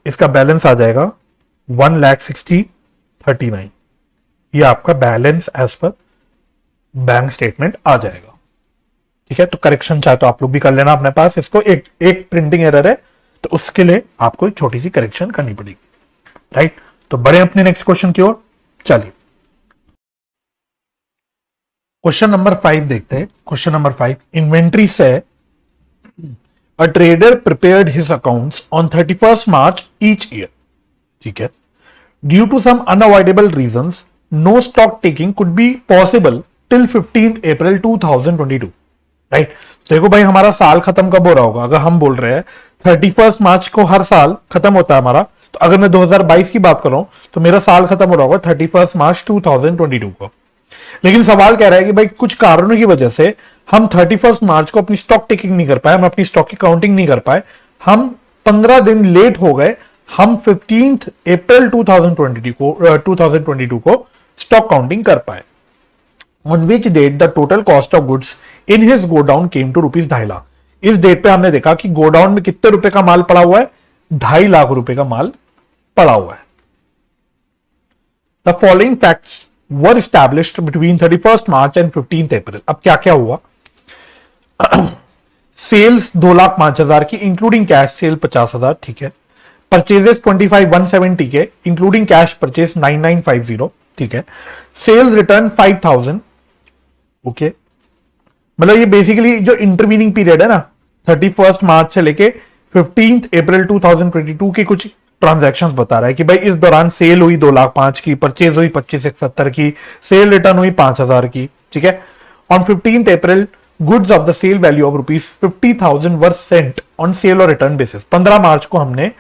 इसका बैलेंस आ जाएगा 1,60,39। ये आपका balance as per bank statement आ जाएगा, ठीक है। तो करेक्शन चाहे तो आप लोग भी कर लेना अपने पास, इसको एक प्रिंटिंग एरर है तो उसके लिए आपको एक छोटी सी करेक्शन करनी पड़ेगी, राइट। तो बढ़े अपने नेक्स्ट क्वेश्चन की ओर, चलिए क्वेश्चन नंबर 5 देखते हैं। क्वेश्चन नंबर 5, इन्वेंट्री से A trader prepared his accounts on 31st March each year. ठीक है. Due to some unavoidable reasons, no stock taking could be possible till 15th April 2022. Right. देखो भाई हमारा साल खत्म कब हो रहा होगा, अगर हम बोल रहे हैं 31st मार्च को हर साल खत्म होता है हमारा, तो अगर मैं 2022 की बात कर रहा हूं तो मेरा साल खत्म हो रहा होगा 31st मार्च 2022 को. लेकिन सवाल कह रहा है कि भाई कुछ कारणों की वजह से हम 31st मार्च को अपनी स्टॉक टेकिंग नहीं कर पाए, हम अपनी स्टॉक की काउंटिंग नहीं कर पाए, हम 15 दिन लेट हो गए, हम 15th अप्रैल 2022 को स्टॉक काउंटिंग कर पाए. On which date the total cost of goods in his godown came to ₹2.5 lakh. इस डेट पे हमने देखा कि गोडाउन में कितने रुपए का माल पड़ा हुआ है, 2.5 लाख रुपए का माल पड़ा हुआ है. The following facts were established between 31st March and 15th अप्रैल। अब क्या क्या हुआ? सेल्स 2,05,000 की इंक्लूडिंग कैश सेल 50,000, ठीक है। परचेजेस 25,170 के इंक्लूडिंग कैश परचेज 9,950, ठीक है। Sales return 5,000, okay. मतलब ये बेसिकली जो इंटरवीनिंग पीरियड है ना, 31st मार्च से लेके 15th अप्रैल 2022 के कुछ ट्रांजैक्शंस बता रहा है कि भाई इस दौरान सेल हुई 2,05,000 की, परचेज हुई 25,170 की, सेल रिटर्न हुई 5,000 की, ठीक है। On 15th April goods of the sale value of ₹50,000 were sent on sale or return basis. 15 मार्च को हमने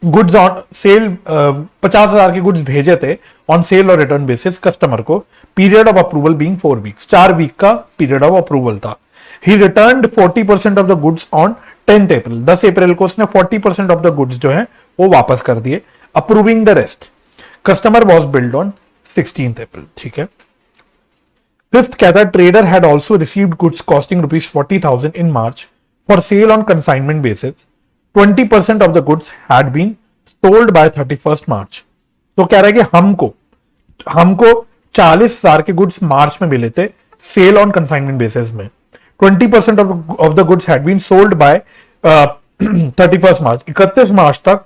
गुड्स ऑन सेल 50,000 के गुड्स भेजे थे on sale or return basis customer को। Period of approval being 4 weeks, 4 week का पीरियड ऑफ अप्रूवल था। He returned 40% of the goods on 10th April, 10 अप्रैल को उसने 40% ऑफ द गुड्स जो है वो वापस कर दिए, approving the rest. Customer was billed on 16th April, ठीक है। फिफ्थ क्या था? Trader had also received goods costing ₹40,000 in March for sale on consignment basis. 20% of the goods had been sold by 31st March. तो कह रहा है कि हमको 40,000 के गुड्स मार्च में मिले थे सेल ऑन कंसाइनमेंट बेसिस में। 20% of the goods had been sold by 31st March, 31 मार्च तक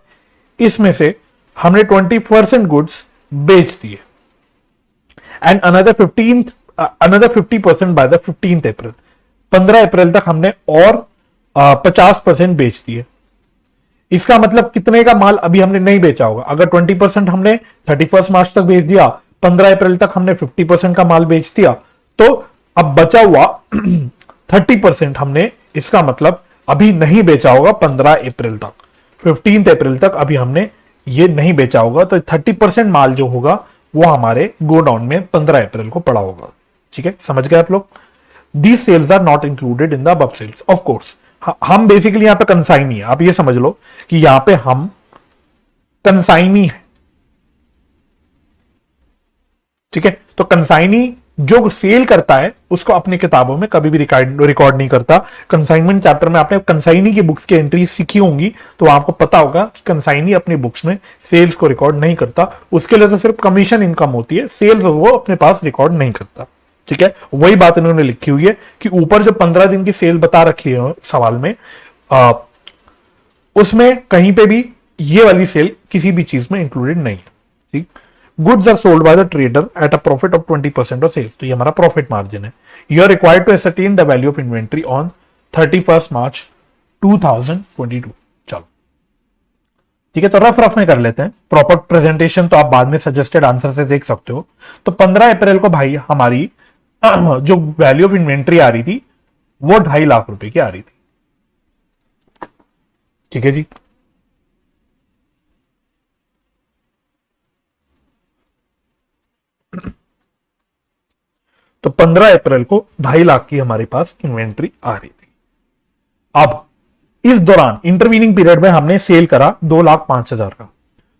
इसमें से हमने 20% गुड्स बेच दिए। And another 50% by the 15th April, 15 अप्रैल तक हमने और 50% बेच दिए। इसका मतलब कितने का माल अभी हमने नहीं बेचा होगा? अगर 20% हमने 31 मार्च तक बेच दिया, 15 अप्रैल तक हमने 50% का माल बेच दिया, तो अब बचा हुआ 30% हमने, इसका मतलब अभी नहीं बेचा होगा 15 अप्रैल तक, 15 अप्रैल तक अभी हमने ये नहीं बेचा होगा। तो 30% माल जो होगा वो हमारे गोडाउन में 15 अप्रैल को पड़ा होगा, ठीक है। समझ गए आप लोग? These sales are not included in the above sales. Of course हम बेसिकली यहां पे कंसाइनी है, आप ये समझ लो कि यहां पे हम कंसाइनी है, ठीक है। तो कंसाइनी जो सेल करता है उसको अपनी किताबों में कभी भी रिकॉर्ड नहीं करता। कंसाइनमेंट चैप्टर में आपने कंसाइनी की बुक्स की एंट्री सीखी होंगी, तो आपको पता होगा कि कंसाइनी अपनी बुक्स में सेल्स को रिकॉर्ड नहीं करता। उसके लिए तो सिर्फ कमीशन इनकम होती है, सेल्स वो अपने पास रिकॉर्ड नहीं करता, ठीक है। वही बात इन्होंने लिखी हुई है कि ऊपर जो 15 दिन की सेल बता रखी है सवाल में, उसमें कहीं पे भी ये वाली सेल किसी भी चीज में इंक्लूडेड नहीं है, ठीक। Goods are sold by the trader at a profit of 20% of sales, तो ये हमारा प्रॉफिट मार्जिन है। You are required to ascertain the value of inventory on 31st March 2022। चलो ठीक है, तो रफ रफ में कर लेते हैं। प्रॉपर प्रेजेंटेशन तो आप बाद में सजेस्टेड आंसर से देख सकते हो। तो 15 अप्रैल को भाई हमारी जो वैल्यू ऑफ इन्वेंट्री आ रही थी वो 2.5 लाख रुपए की आ रही थी, ठीक है जी। तो 15 अप्रैल को 2.5 लाख की हमारे पास इन्वेंट्री आ रही थी। अब इस दौरान इंटरवीनिंग पीरियड में हमने सेल करा 2,05,000 का।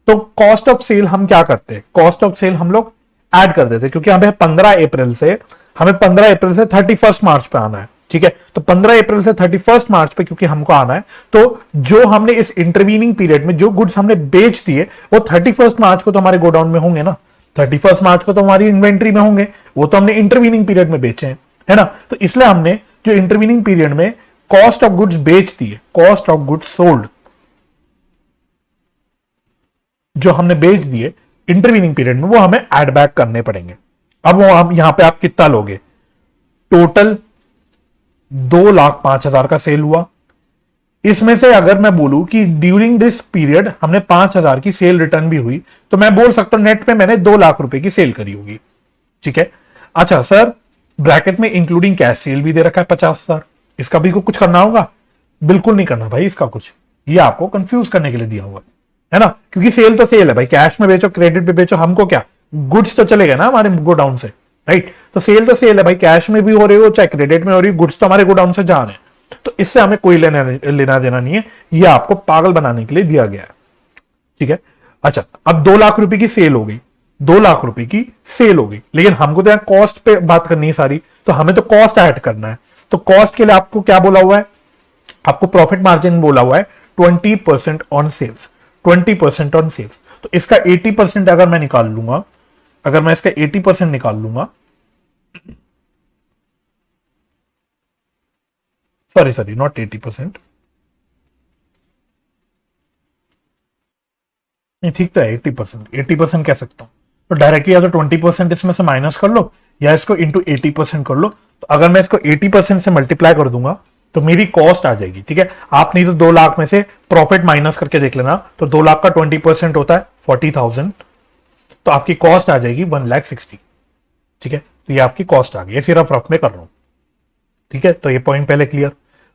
तो कॉस्ट ऑफ सेल हम क्या करते हैं? कॉस्ट ऑफ सेल हम लोग ऐड कर देते, क्योंकि हमें 15 अप्रैल से 31 मार्च पे आना है, ठीक है। तो 15 अप्रैल से 31 मार्च पे क्योंकि हमको आना है, तो जो हमने इस इंटरवीनिंग पीरियड में जो गुड्स हमने बेच दिए वो 31 मार्च को तो हमारे गोडाउन में होंगे ना, 31 मार्च को तो हमारी इन्वेंट्री में होंगे, वो तो हमने इंटरवीनिंग पीरियड में बेचे हैं, है ना। तो इसलिए हमने जो इंटरवीनिंग पीरियड में कॉस्ट ऑफ गुड्स बेच दिए, कॉस्ट ऑफ गुड्स सोल्ड जो हमने बेच दिए इंटरवीनिंग पीरियड में, वो हमें एड बैक करने पड़ेंगे। अब वो हम यहां पे आप कितना लोगे? टोटल 2,05,000 का सेल हुआ। इसमें से अगर मैं बोलूं कि ड्यूरिंग दिस पीरियड हमने 5,000 की सेल रिटर्न भी हुई, तो मैं बोल सकता हूं नेट में मैंने 2 लाख रुपए की सेल करी होगी, ठीक है। अच्छा सर, ब्रैकेट में इंक्लूडिंग कैश सेल भी दे रखा है 50,000, इसका भी कुछ करना होगा? बिल्कुल नहीं करना भाई इसका कुछ, ये आपको कंफ्यूज करने के लिए दिया हुआ है ना, क्योंकि सेल तो सेल है भाई, कैश में बेचो क्रेडिट पे बेचो, हमको क्या, गुड्स तो चलेगा ना हमारे गोडाउन से, राइट। तो सेल तो सेल है भाई, कैश में भी हो रही हो चाहे क्रेडिट में हो रही हो, गुड्स तो हमारे गोडाउन से जा रहे हैं, तो इससे हमें कोई लेना देना नहीं है, ये आपको पागल बनाने के लिए दिया गया है, ठीक है। अच्छा, अब 2 लाख रुपए की सेल हो गई, 2 लाख रुपए की सेल हो गई, लेकिन हमको तो यहाँ कॉस्ट पे बात करनी है सारी, तो हमें तो कॉस्ट ऐड करना है। तो कॉस्ट के लिए आपको क्या बोला हुआ है? आपको प्रॉफिट मार्जिन बोला हुआ है 20% ऑन सेल्स, 20% ऑन सेल्स। तो इसका 80% अगर मैं निकाल लूंगा, अगर मैं इसका 80% निकाल लूंगा, सॉरी नॉट 80%, नहीं ठीक तो है 80%, 80% कह सकता हूं। तो डायरेक्टली या तो 20% इसमें से माइनस कर लो या इसको इंटू 80% कर लो। तो अगर मैं इसको 80% से मल्टीप्लाई कर दूंगा तो मेरी कॉस्ट आ जाएगी, ठीक है। आप नहीं तो 2 लाख में से प्रॉफिट माइनस करके देख लेना, तो 2 लाख का 20% होता है 40,000, तो आपकी कॉस्ट आ जाएगी 1,60,000, ठीक है। तो ये आपकी कॉस्ट आ गई, ऐसे रफ रफ में कर रहा हूं, ठीक है। तो ये पॉइंट पहले क्लियर।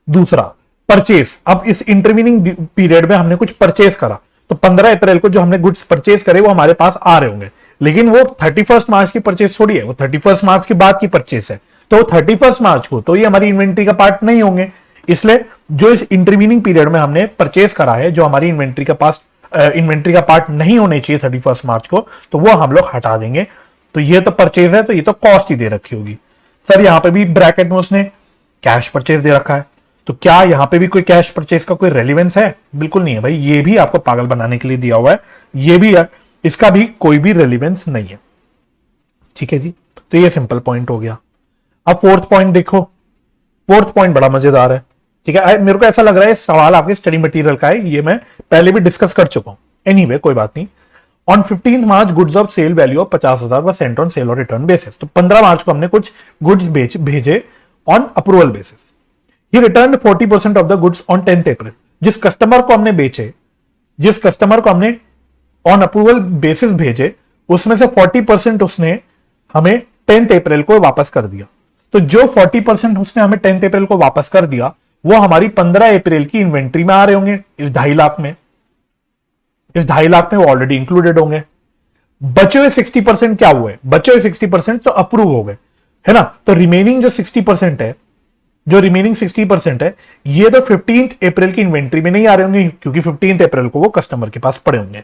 दूसरा, परचेस। अब इस इंटरवीनिंग पीरियड में हमने कुछ परचेस करा, तो 15 अप्रैल को जो हमने गुड्स परचेस करे वो हमारे पास आ रहे होंगे, लेकिन वो 31 मार्च की परचेस थोड़ी है, वो 31 मार्च के बाद की परचेस है। तो 31 मार्च को तो ये हमारी इन्वेंट्री का पार्ट नहीं होंगे, इसलिए जो इस इंटरवीनिंग पीरियड में हमने परचेस करा है, जो हमारी इन्वेंट्री का पार्ट नहीं होने चाहिए 31 मार्च को, तो वो हम लोग हटा देंगे। तो ये तो परचेज है, तो ये तो कॉस्ट ही दे रखी होगी। सर यहां पे भी ब्रैकेट में उसने कैश परचेज दे रखा है, तो क्या यहां पे भी कोई कैश परचेज का कोई रेलिवेंस है? बिल्कुल नहीं है भाई, ये भी आपको पागल बनाने के लिए दिया हुआ है, ये भी है, इसका भी कोई भी रेलिवेंस नहीं है, ठीक है जी। तो ये सिंपल पॉइंट हो गया। अब फोर्थ पॉइंट देखो, फोर्थ पॉइंट बड़ा मजेदार है, ठीक है। मेरे को ऐसा लग रहा है सवाल आपके स्टडी मटेरियल का है, ये मैं पहले भी डिस्कस कर चुका हूं, एनीवे कोई बात नहीं। On 15 March goods of sale value of 50,000 were sent on sale or return basis. तो 15 मार्च को हमने कुछ गुड्स भेजे on approval basis. He return 40% of the goods on 10th April. जिस कस्टमर को हमने ऑन अप्रूवल बेसिस भेजे, उसमें से 40% उसने हमें 10th अप्रैल को वापस कर दिया। तो जो 40% उसने हमें 10th अप्रैल को वापस कर दिया, वो हमारी 15 अप्रैल की इन्वेंट्री में आ रहे होंगे, इस 2.5 लाख में। इस 2.5 लाख में वो ऑलरेडी इंक्लूडेड होंगे। बचे हुए 60% क्या हुए? बचे हुए 60% तो अप्रूव हो गए, है ना। तो रिमेनिंग जो 60% है, ये तो 15th अप्रैल की इन्वेंट्री में नहीं आ रहे होंगे, क्योंकि 15th अप्रैल को वो कस्टमर के पास पड़े होंगे।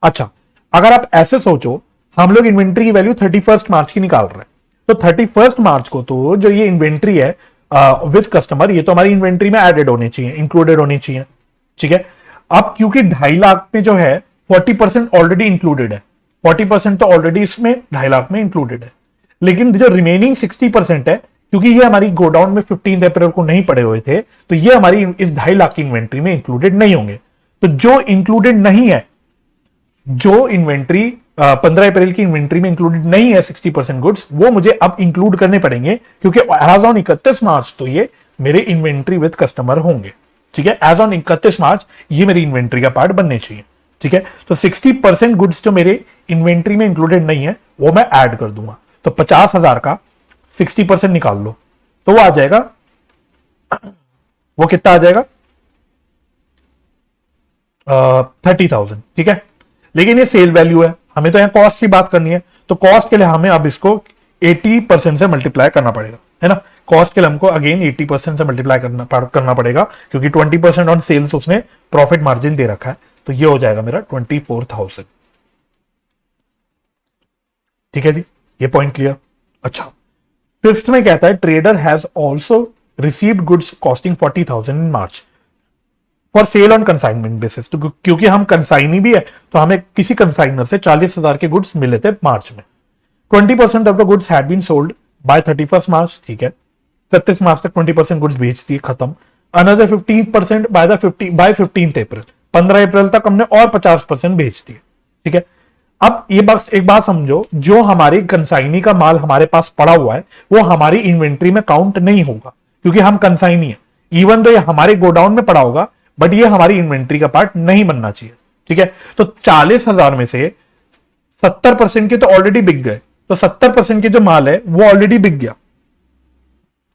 अच्छा, अगर आप ऐसे सोचो, हम लोग इन्वेंट्री की वैल्यू 31 मार्च की निकाल रहे हैं, तो 31 मार्च को तो जो ये इन्वेंट्री है विद कस्टमर, ये तो हमारी इन्वेंट्री में एडेड होनी चाहिए, इंक्लूडेड होनी चाहिए, ठीक है। अब क्योंकि 2.5 लाख में जो है 40% ऑलरेडी इंक्लूडेड है, 40% तो ऑलरेडी इसमें 2.5 लाख में इंक्लूडेड है, लेकिन जो रिमेनिंग 60% है, क्योंकि ये हमारी गोडाउन में 15 अप्रैल को नहीं पड़े हुए थे, तो ये हमारी इस 2.5 लाख की इन्वेंट्री में इंक्लूडेड नहीं होंगे। तो जो इंक्लूडेड नहीं है, जो इन्वेंट्री 15 अप्रैल की इन्वेंट्री में इंक्लूडेड नहीं है 60% गुड्स, वो मुझे अब इंक्लूड करने पड़ेंगे, क्योंकि एज ऑन 31 मार्च तो ये मेरे इन्वेंट्री विद कस्टमर होंगे, ठीक है। एज ऑन 31 मार्च ये मेरी इन्वेंट्री का पार्ट बनने चाहिए, ठीक है। तो 60% गुड्स जो मेरे इन्वेंट्री में इंक्लूडेड नहीं है, वो मैं ऐड कर दूंगा। तो 50,000 का 60% निकाल लो, तो वो आ जाएगा, वो कितना आ जाएगा? 30,000, ठीक है। लेकिन ये सेल वैल्यू है, हमें तो यहां कॉस्ट की बात करनी है, तो कॉस्ट के लिए हमें अब इसको 80% से मल्टीप्लाई करना पड़ेगा, है ना। कॉस्ट के लिए हमको अगेन 80% से मल्टीप्लाई करना पड़ेगा, क्योंकि 20% ऑन सेल्स उसने प्रॉफिट मार्जिन दे रखा है, तो ये हो जाएगा मेरा 24,000, ठीक है जी। ये पॉइंट क्लियर। अच्छा, फिफ्थ में कहता है trader has also received goods costing 40,000 in March for sale on consignment basis. तो क्योंकि हम कंसाइनी भी है, तो हमें किसी कंसाइनर से 40,000 के गुड्स मिले थे मार्च में। 20% of the goods had been sold by 31 March, ठीक है। 31 मार्च तक 20% गुड्स बेच दिए, खत्म। अनदर 15% बाय 15th अप्रैल, 15 अप्रैल तक हमने और 50% बेच दिए, ठीक है। अब ये बस एक बात समझो, जो हमारी कंसाइनी का माल हमारे पास पड़ा हुआ है, वो हमारी इन्वेंट्री में काउंट नहीं होगा, क्योंकि हम कंसाइनी है। इवन तो ये हमारे गोडाउन में पड़ा होगा, बट ये हमारी इन्वेंट्री का पार्ट नहीं बनना चाहिए, ठीक है। तो 40,000 में से 70% के तो ऑलरेडी बिक गए, तो 70% के जो माल है वो ऑलरेडी बिक गया,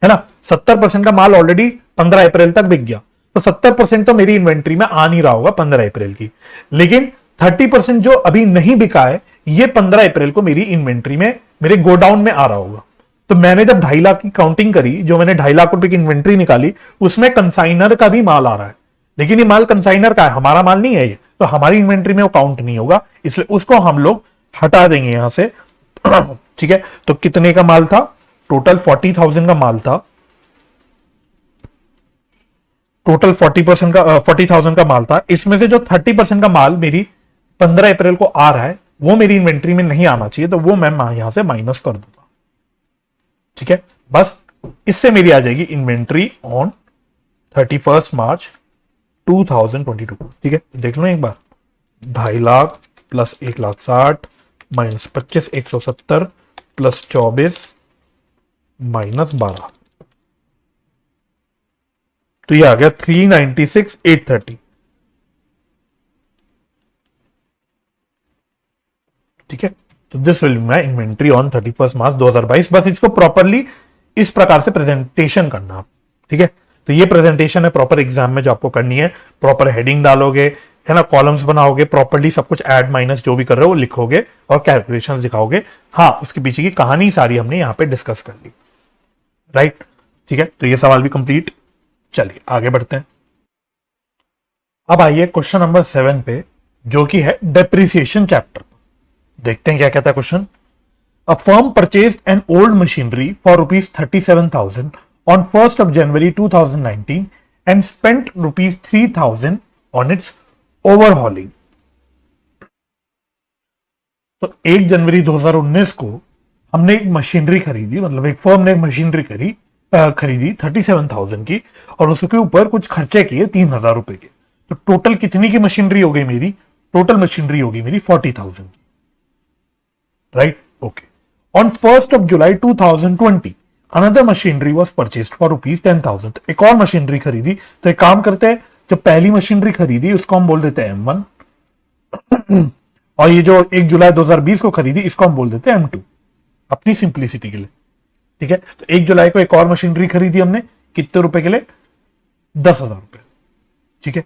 है ना। 70% का माल ऑलरेडी 15 अप्रैल तक बिक गया, तो 70% तो मेरी इन्वेंट्री में आ नहीं रहा होगा 15 अप्रैल की। लेकिन 30% जो अभी नहीं बिका है, ये 15 अप्रैल को मेरी इन्वेंट्री में, मेरे गोडाउन में आ रहा होगा। तो मैंने जब 2.5 लाख की काउंटिंग करी, जो मैंने 2.5 लाख रुपए की इन्वेंट्री निकाली, उसमें कंसाइनर का भी माल आ रहा है, लेकिन ये माल कंसाइनर का है, हमारा माल नहीं है ये, तो हमारी इन्वेंट्री में वो काउंट नहीं होगा, इसलिए उसको हम लोग हटा देंगे यहां से, ठीक है। तो कितने का माल था? टोटल 40,000 का माल था, टोटल 40,000 का माल था। इसमें से जो 30% का माल मेरी 15 अप्रैल को आ रहा है, वो मेरी इन्वेंट्री में नहीं आना चाहिए, तो वो मैं यहां से माइनस कर दूंगा। ठीक है, बस इससे मेरी आ जाएगी इन्वेंट्री ऑन 31 मार्च 2022। ठीक है, देख लो एक बार, 2.5 lakh plus 1,60,000 minus 25 170 plus 24 minus 12, तो ये आ गया 396,830। ठीक है, तो this will be my inventory on 31 March 2022। बस इसको प्रॉपरली इस प्रकार से प्रेजेंटेशन करना आप। ठीक है, तो ये प्रेजेंटेशन है प्रॉपर एग्जाम में जो आपको करनी है। प्रॉपर हेडिंग डालोगे, है ना, कॉलम्स बनाओगे, प्रॉपरली सब कुछ ऐड माइनस जो भी कर रहे हो वो लिखोगे और कैलकुलेशन दिखाओगे। हाँ, उसके पीछे की कहानी सारी हमने यहाँ पे डिस्कस कर ली। राइट, ठीक है, तो ये सवाल भी कंप्लीट। चलिए आगे बढ़ते हैं। अब आइए क्वेश्चन नंबर 7 पे, जो कि है डेप्रिसिएशन चैप्टर। देखते हैं क्या कहता है question. A firm purchase an old machinery for ₹37,000 on 1st of January 2019 and spent ₹3,000 on its overhauling। तो 1 जनवरी 2019 को हमने एक मशीनरी खरीदी, मतलब एक फर्म ने मशीनरी खरीदी 37,000 की, और उसके ऊपर कुछ खर्चे किए 3,000 रुपए के। तो टोटल कितनी की मशीनरी हो गई मेरी? टोटल मशीनरी होगी मेरी 40,000 की। Right, okay. On 1st of July 2020 another machinery was purchased for ₹10,000। एक और मशीनरी खरीदी। तो एक काम करते हैं, जो पहली मशीनरी खरीदी उसको हम बोल देते हैं M1, और ये जो 1 जुलाई 2020 को खरीदी इसको हम बोल देते हैं M2, अपनी सिंप्लिसिटी के लिए। ठीक है, तो 1 जुलाई को एक और मशीनरी खरीदी हमने, कितने रुपए के लिए? 10,000 रुपए। ठीक है,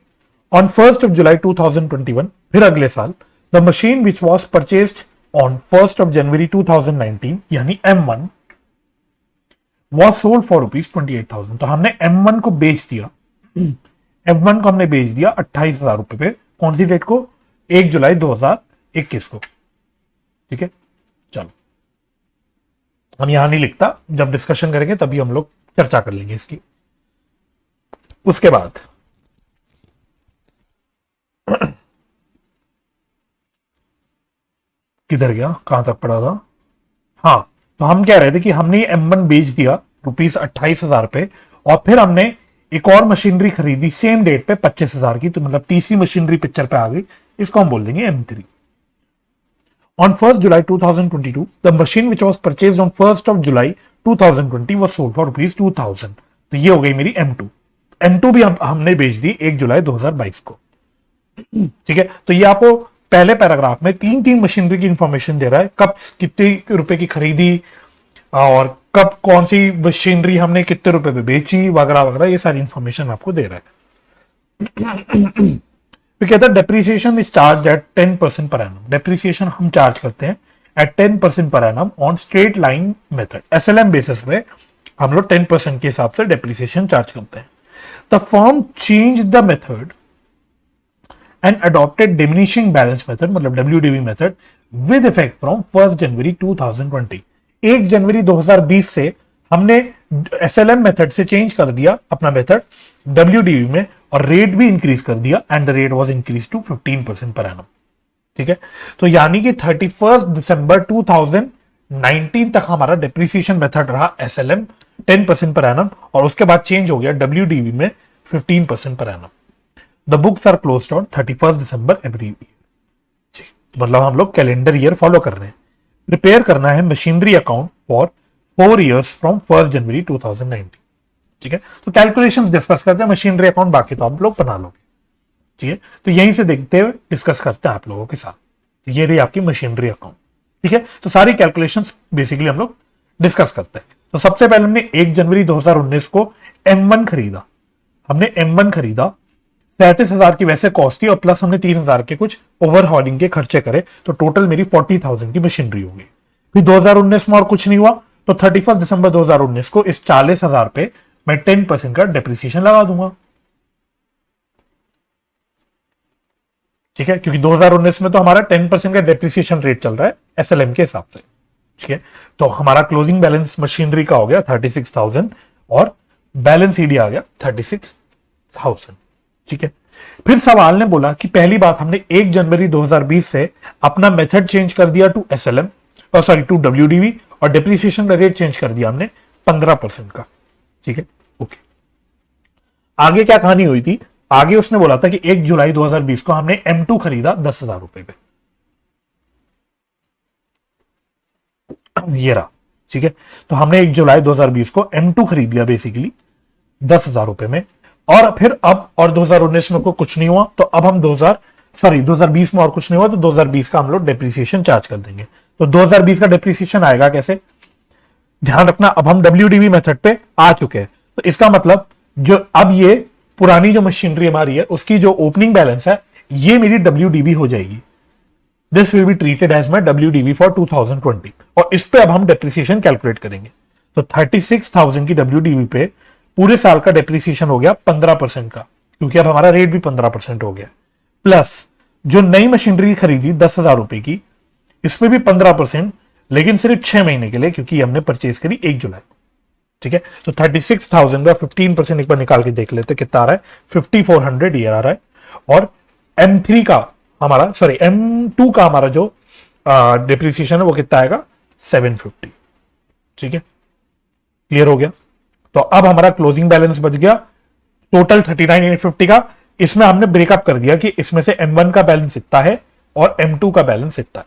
ऑन 1st of July 2021, फिर अगले साल, the machine which was purchased on 1st of January 2019 यानी M1 was sold for ₹28,000। तो हमने M1 को बेच दिया, M1 को हमने बेच दिया 28,000 रुपए पे। कौन सी डेट को? 1 जुलाई 2021 को। ठीक है, चलो हम यहां नहीं लिखता, जब डिस्कशन करेंगे तभी हम लोग चर्चा कर लेंगे इसकी। उसके बाद किधर गया, कहां तक पड़ा था? हाँ, तो हम कह रहे थे कि हमने M1 बेच दिया ₹28,000 पे, और फिर हमने एक और मशीनरी खरीदी सेम डेट पे 25,000 की। तो मतलब तीसरी मशीनरी पिक्चर पे आ गई, इसको हम बोल देंगे M3। On 1st July 2022 the machine which was purchase on 1st of July 2020 was sold for ₹2,000। तो ये हो गई मेरी M2। M2 भी हमने बेच दी 1 जुलाई 2022 को। ठीक है, तो ये आपको पहले पैराग्राफ में 3 मशीनरी की इंफॉर्मेशन दे रहा है, कब कितने रुपए की खरीदी और कब कौन सी मशीनरी हमने कितने रुपए पे बेची, वगैरह वगैरह, ये सारी इंफॉर्मेशन आपको दे रहा है। फिर कहता है depreciation is charge at 10% per annum. Depreciation हम चार्ज करते हैं at 10% per annum on straight line method. SLM basis पे हम लोग 10% के हिसाब से डेप्रिसिएशन चार्ज करते हैं। The firm change the method and adopted diminishing balance method, मतलब WDB method with effect from 1st January 2020। 1 जनवरी 2020 से हमने SLM मेथड से चेंज कर दिया अपना मेथड WDB में, और रेट भी इंक्रीज कर दिया, and the rate was increase to 15% per annum. ठीक है, तो यानी कि 31 दिसंबर 2019 तक हमारा डेप्रिसिएशन मेथड रहा SLM 10% पर एनम, और उसके बाद चेंज हो गया WDB में 15% per annum. The books are closed on 31 December every year. मतलब हम लोग कैलेंडर ईयर फॉलो कर रहे हैं। प्रिपेयर करना है machinery account for 4 years from 1 जनवरी 2019। ठीक है, तो कैलकुलेशंस डिस्कस करते हैं, मशीनरी अकाउंट बाकी तो आप लोग बना लोगे। ठीक है, तो यहीं से देखते हुए डिस्कस करते हैं आप लोगों के साथ। तो ये रही आपकी मशीनरी अकाउंट। ठीक है, तो सारी कैलकुलेशंस बेसिकली हम लोग डिस्कस करते हैं। तो सबसे पहले हमने 1 जनवरी 2019 को M1 खरीदा। हमने M1 खरीदा, 37,000 की वैसे कॉस्ट थी, और प्लस हमने 3,000 के कुछ ओवरहॉलिंग के खर्चे करे, तो टोटल मेरी 40,000 की मशीनरी हो गई। फिर 2019 में और कुछ नहीं हुआ, तो 31 दिसंबर 2019 को इस 40,000 पे मैं 10% का डेप्रिसिएशन लगा दूंगा। ठीक है, क्योंकि 2019 में तो हमारा 10% का डेप्रिसिएशन रेट चल रहा है SLM के हिसाब से। ठीक है, तो हमारा क्लोजिंग बैलेंस मशीनरी का हो गया 36,000, और बैलेंस ईडी आ गया 36,000। ठीक है, फिर सवाल ने बोला कि पहली बात हमने 1 जनवरी 2020 से अपना मेथड चेंज कर दिया टू एसएलएम और सॉरी टू डब्ल्यूडीवी और डिप्रिसिएशन का रेट चेंज कर दिया हमने 15% का। ठीक है, ओके। आगे क्या कहानी हुई थी, आगे उसने बोला था कि 1 जुलाई 2020 को हमने M2 खरीदा 10,000 रुपए पे, ये रहा। ठीक है, तो हमने 1 जुलाई 2020 को M2 खरीद लिया बेसिकली 10,000 रुपए में, और फिर अब और 2019 में को कुछ नहीं हुआ, तो अब हम 2020 में और कुछ नहीं हुआ, तो 2020 का हम लोग डेप्रिसिएशन चार्ज कर देंगे। तो 2020 का डेप्रिसिएशन आएगा कैसे, ध्यान रखना, अब हम डब्ल्यूडीवी मेथड पे आ चुके हैं, तो इसका मतलब जो अब ये पुरानी जो मशीनरी हमारी है उसकी जो ओपनिंग बैलेंस है ये मेरी डब्ल्यूडीवी हो जाएगी। This will be treated as my WDV for 2020, और इस पे अब हम डेप्रिसिएशन कैलकुलेट करेंगे। तो 36,000 की डब्ल्यूडीवी पे पूरे साल का डेप्रिसिएशन हो गया 15% का, क्योंकि अब हमारा रेट भी 15% हो गया, प्लस जो नई मशीनरी खरीदी 10,000 रुपए की, इसमें भी 15%, लेकिन सिर्फ 6 महीने के लिए, क्योंकि हमने परचेज करी 1 जुलाई। ठीक है, तो 36,000 का 15% एक बार निकाल के देख लेते कितना आ रहा है, 5400 ये आ रहा है। और M3 का हमारा सॉरी M2 का हमारा जो डिप्रिसिएशन है वो कितना आएगा, 750। ठीक है, क्लियर हो गया। तो अब हमारा क्लोजिंग बैलेंस बच गया टोटल 39,850 का। इसमें हमने ब्रेकअप कर दिया कि इसमें से M1 का बैलेंस इतना है और M2 का बैलेंस इतना है।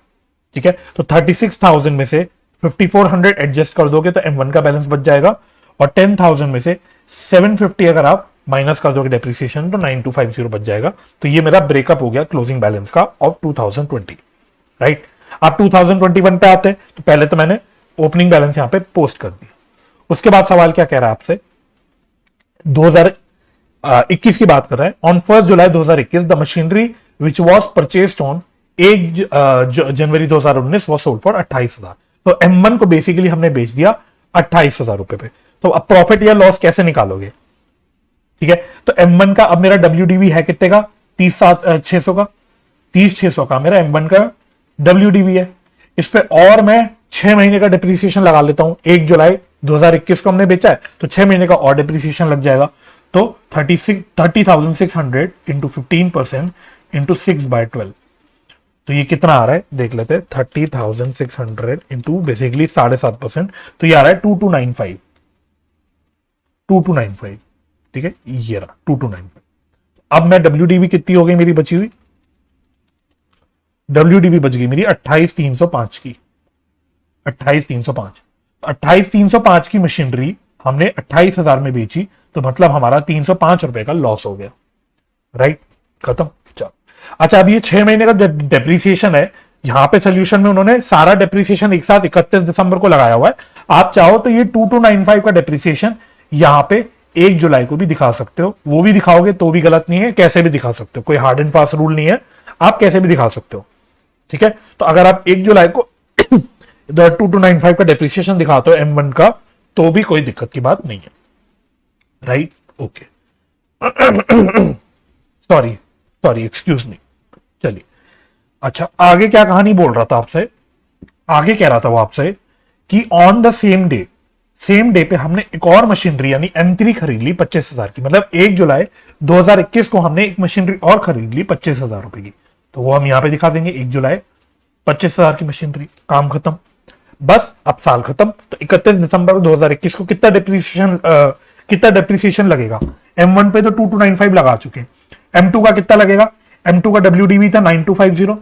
ठीक है, तो 36,000 में से 5400 एडजस्ट कर दोगे तो M1 का बैलेंस बच जाएगा, और 10,000 में से 750 अगर आप माइनस कर दोगे डेप्रिसिएशन तो 9250 बच जाएगा। तो ये मेरा ब्रेकअप हो गया क्लोजिंग बैलेंस का ऑफ 2020। राइट, आप 2021 पे आते हैं, तो पहले तो मैंने ओपनिंग बैलेंस यहां पे पोस्ट कर दिया। उसके बाद सवाल क्या कह रहा है आपसे, 2021 की बात कर रहा है। On 1 July 2021 the machinery which was purchased on 1 January 2019 was sold for 28,000। तो M1 को बेसिकली हमने बेच दिया 28,000 रुपए पे। तो अब प्रॉफिट या लॉस कैसे निकालोगे, ठीक है, तो M1 का अब मेरा WDV है कितने का, 30,600 का, 30,600 का मेरा M1 का WDV है। इस पे और मैं 6 महीने का डिप्रिसिएशन लगा लेता हूं। 1 जुलाई 2021 को हमने बेचा है, तो 6 महीने का और डिप्रिसिएशन लग जाएगा। तो 30,600 इंटू 15% इंटू 6/12, तो ये कितना आ रहा है देख लेते हैं। 30,600 इंटू बेसिकली 7.5%, तो ये आ रहा है 2295। 2295, ठीक है, ये रहा 2295। अब मैं WDV कितनी हो गई मेरी बची हुई, WDV बच गई मेरी 28,305 की, 28,305। 28,305 की मशीनरी हमने 28,000 में बेची, तो मतलब हमारा 305 रुपए का लॉस हो गया। राइट, खत्म। चलो, अच्छा, अब ये 6 महीने का डेप्रिसिएशन है। यहां पे सोल्यूशन में उन्होंने सारा डेप्रिसिएशन एक साथ 31 दिसंबर को लगाया हुआ है। आप चाहो तो ये 2295 का डेप्रिसिएशन यहां पे 1 जुलाई को भी दिखा सकते हो, वो भी दिखाओगे तो भी गलत नहीं है, कैसे भी दिखा सकते हो, कोई हार्ड एंड फास्ट रूल नहीं है, आप कैसे भी दिखा सकते हो। ठीक है, तो अगर आप 1 जुलाई को 2295 का डेप्रिसिएशन दिखाते हो M1 का, तो भी कोई दिक्कत की बात नहीं है। Right, okay, sorry excuse me. चलिए, अच्छा, आगे क्या कहानी बोल रहा था आपसे, आगे कह रहा था वो आपसे कि ऑन द सेम डे पे हमने एक और मशीनरी यानी M3 खरीद ली 25,000 की। मतलब 1 जुलाई 2021 को हमने एक मशीनरी और खरीद ली 25,000 रुपए की। तो वो हम यहां पे दिखा देंगे, 1 जुलाई 25,000 की मशीनरी, काम खत्म, बस अब साल खत्म। तो 31 दिसंबर 2021 को कितना डेप्रिसिएशन लगेगा। M1 पे तो 2295 लगा चुके हैं, M2 का कितना लगेगा, M2 का WDV था 9250,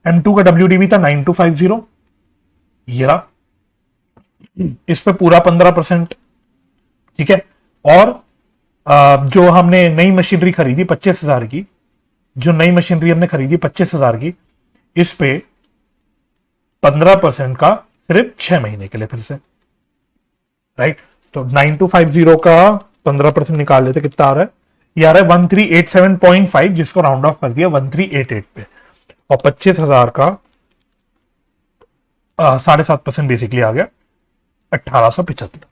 M2 का WDV था 9250, ये रहा, इस पे पूरा 15%। ठीक है, और जो हमने नई मशीनरी खरीदी 25,000 की, जो नई मशीनरी हमने खरीदी 25,000 की, इस पे 15% का सिर्फ 6 महीने के लिए फिर से। राइट, तो 9250 का 15% निकाल लेते, कितना आ रहा है, ये आ रहा है 1387.5, जिसको राउंड ऑफ कर दिया 1388 पे, और 25,000 का 7.5% बेसिकली आ गया 1875।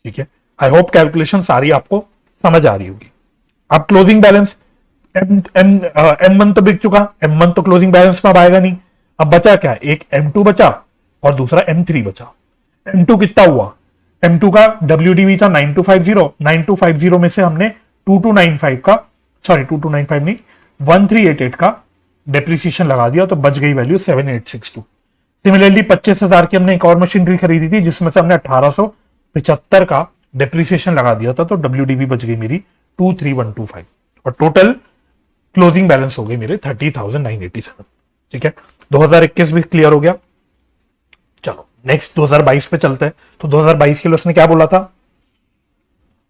ठीक है, आई होप कैलकुलेशन सारी आपको समझ आ रही होगी। अब क्लोजिंग बैलेंस M1 तो बिक चुका, M1 तो क्लोजिंग बैलेंस में अब आएगा नहीं। अब बचा क्या, एक M2 बचा और दूसरा M3 बचा। M2 कितना हुआ, M2 का WDV था 9250, 9250 में से हमने 2295 का सॉरी 2295 नहीं, 1388 का डेप्रिसिएशन लगा दिया तो बच गई वैल्यू 7862। सिमिलरली 25,000 की हमने एक और मशीनरी खरीदी थी जिसमें से हमने 1875 का डेप्रिसिएशन लगा दिया था, तो डब्ल्यूडीबी बच गई मेरी 23125 और टोटल क्लोजिंग बैलेंस हो गई मेरे 30,987। ठीक है, 2021 भी क्लियर हो गया। चलो नेक्स्ट 2022 पे चलते हैं। तो 2022 के लिए उसने क्या बोला था,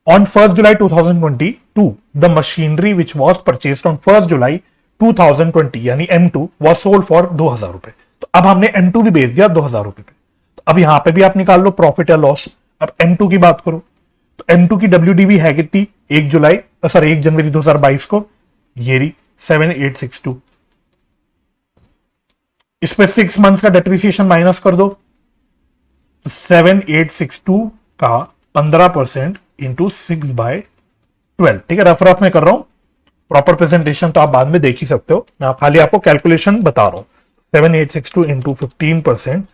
on 1st July 2022 the machinery which was purchased on 1st July 2020 यानी M2 वॉज सोल्ड फॉर 2,000 रुपए। तो अब हमने M2 भी बेच दिया 2,000 रुपए पे। तो अब यहां पे भी आप निकाल लो प्रॉफिट या लॉस। अब M2 की बात करो तो M2 की WDV है कितनी, 1 जनवरी 2022 को ये रही 7862। इस पे 6 मंथ्स का डेप्रिसिएशन माइनस कर दो तो 7862 का 15% इंटू 6/12। ठीक है, रफ रफ में कर रहा हूं, प्रॉपर प्रेजेंटेशन तो आप बाद में देख ही सकते हो, मैं खाली आपको कैलकुलेशन बता रहा हूं। 7862 इंटू 15%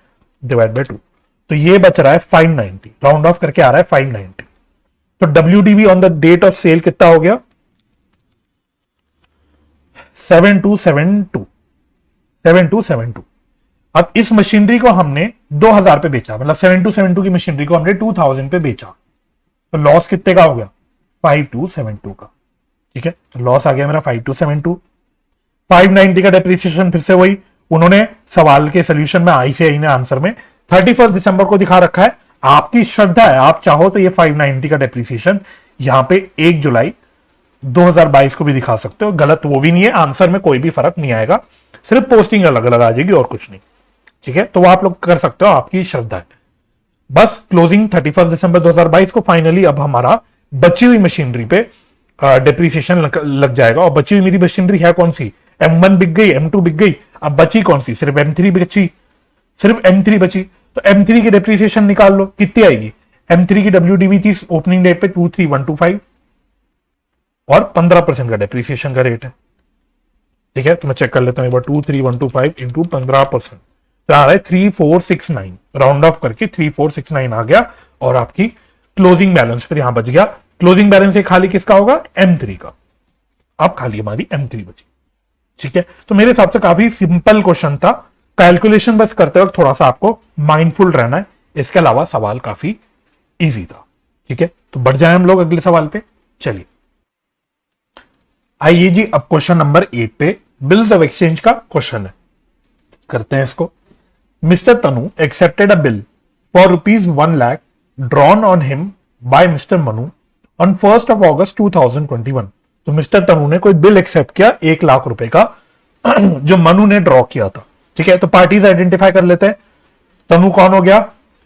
डिवाइड बाय 2, तो ये बच रहा है 590, राउंड ऑफ करके आ रहा है 590। तो WDV on the date of sale कितना हो गया, 7272। 7272। अब इस मशीनरी को हमने 2000 पे बेचा, मतलब 7272 की मशीनरी को हमने 2000 पे बेचा, तो लॉस कितने का हो गया, 5272 का। ठीक है, तो लॉस आ गया मेरा 5272। 590 का डेप्रिसिएशन फिर से वही उन्होंने सवाल के सोल्यूशन में ICAI ने आंसर में 31 दिसंबर को दिखा रखा है। आपकी श्रद्धा है, आप चाहो तो ये 590 का डेप्रिसिएशन यहां पे 1 जुलाई 2022 को भी दिखा सकते हो, गलत वो भी नहीं है, आंसर में कोई भी फर्क नहीं आएगा, सिर्फ पोस्टिंग अलग अलग आ जाएगी और कुछ नहीं। ठीक है, तो वो आप लोग कर सकते हो, आपकी श्रद्धा है। बस क्लोजिंग 31 दिसंबर 2022 को फाइनली अब हमारा बची हुई मशीनरी पे डेप्रिसिएशन लग जाएगा। और बची हुई मेरी मशीनरी है कौन सी, M1 बिक गई, M2 बिक गई, अब बची कौन सी, सिर्फ M3 बची, सिर्फ M3 बची। तो M3 की डेप्रिसिएशन निकाल लो कितनी आएगी। M3 की WDV थी ओपनिंग डेट पे 23125 और 15% का डेप्रिसिएशन का रेट है। ठीक है, तो मैं चेक कर लेता हूं एक बार, 23125 इंटू 15%, तो आ रहा है 3469, राउंड ऑफ करके 3469 आ गया। और आपकी क्लोजिंग बैलेंस फिर यहां बच गया, क्लोजिंग बैलेंस खाली किसका होगा, M3 का। अब खाली हमारी M3 बची। ठीक है, तो मेरे हिसाब से काफी सिंपल क्वेश्चन था, कैलकुलेशन बस करते वक्त थोड़ा सा आपको माइंडफुल रहना है, इसके अलावा सवाल काफी इजी था। ठीक है, तो बढ़ जाए हम लोग अगले सवाल पे। चलिए आइए जी, अब क्वेश्चन नंबर 8 पे बिल्स ऑफ एक्सचेंज का क्वेश्चन है, करते हैं इसको। Mister Tanu accepted a bill for ₹1 lakh drawn on him by mister Manu on 1st of August 2021। तो मिस्टर तनु ने कोई बिल एक्सेप्ट किया 1 लाख रुपए का जो मनु ने ड्रॉ किया था। ठीक है, तो पार्टीज आइडेंटिफाई कर लेते हैं। तनु कौन हो गया,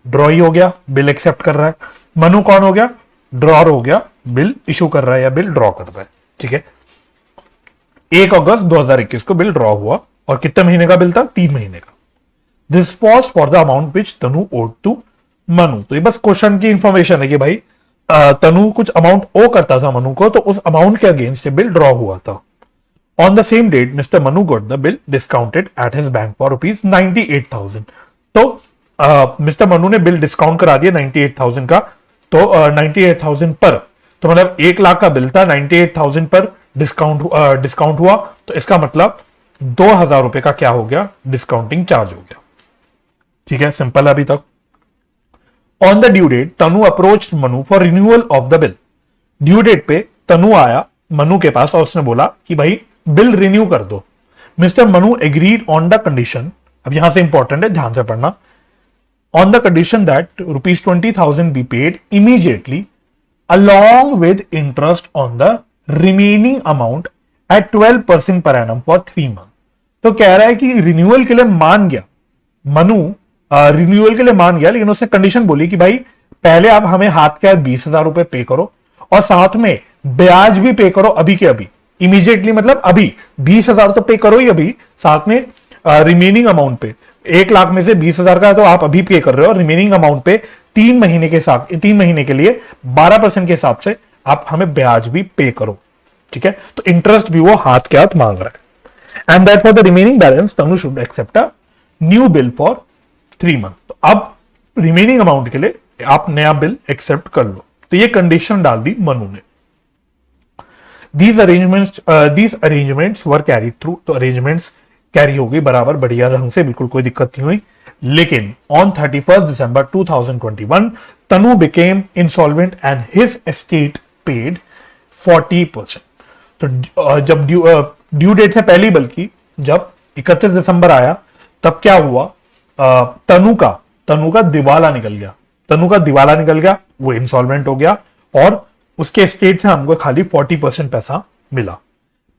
ड्रॉई हो गया, बिल एक्सेप्ट कर रहा है। मनु कौन हो गया, ड्रॉर हो गया, बिल इशू कर रहा है या बिल ड्रॉ कर रहा है। ठीक है, 1 अगस्त 2021 को बिल ड्रॉ हुआ और कितने महीने का बिल था, 3 महीने का। This was for the amount which Tanu owed to Manu. तो ये बस क्वेश्चन की इंफॉर्मेशन है कि भाई तनु कुछ अमाउंट ओ करता था मनु को, तो उस अमाउंट के अगेंस्ट से बिल ड्रॉ हुआ था। On the same date mister Manu got the bill discounted at his bank for ₹98,000। तो मिस्टर मनु ने बिल डिस्काउंट करा दिया 98,000 का, तो 98,000 पर, तो मतलब 1 लाख का बिल था, 98,000 पर डिस्काउंट हुआ, तो इसका मतलब 2,000 रुपए का क्या हो गया, डिस्काउंटिंग चार्ज हो गया। ठीक है, सिंपल है अभी तक। On the due date Tanu approach Manu for renewal of the bill. Due date पे तनु आया मनु के पास और उसने बोला कि भाई बिल रिन्यू कर दो। Mister Manu agreed on the condition, अब यहां से इंपॉर्टेंट है, ध्यान से पढ़ना, on the condition that ₹20,000 be paid immediately along with interest on the remaining amount at 12% per annum for 3 months। तो कह रहा है कि रिन्यूअल के लिए मान गया मनु, रिन्यूअल के लिए मान गया, लेकिन उसने कंडीशन बोली कि भाई पहले आप हमें हाथ के 20,000 रुपए पे करो और साथ में ब्याज भी पे करो अभी के अभी, इमीडिएटली, मतलब अभी 20,000 तो पे करो ही अभी, साथ में रिमेनिंग अमाउंट पे 1 लाख में से 20,000 का तो आप अभी पे कर रहे हो, रिमेनिंग अमाउंट पे 3 महीने के साथ, 3 महीने के लिए 12% के हिसाब से आप हमें ब्याज भी पे करो। ठीक है, तो इंटरेस्ट भी वो हाथ के हाथ मांग रहा है। And that for the remaining balance Tanu should accept a new bill for 3 month. तो अब रिमेनिंग अमाउंट के लिए आप नया बिल एक्सेप्ट कर लो, तो ये कंडीशन डाल दी मनु ने। These arrangements were carry through, तो अरेंजमेंट्स कैरी हो गई बराबर बढ़िया ढंग से, बिल्कुल कोई दिक्कत नहीं हुई। लेकिन on 31 December 2021 Tanu became insolvent and his estate paid 40%। तो जब ड्यू डेट से पहले, बल्कि जब 31 दिसंबर आया तब क्या हुआ, तनु का दिवाला निकल गया, वो इंसॉल्वेंट हो गया और उसके एस्टेट से हमको खाली 40% पैसा मिला।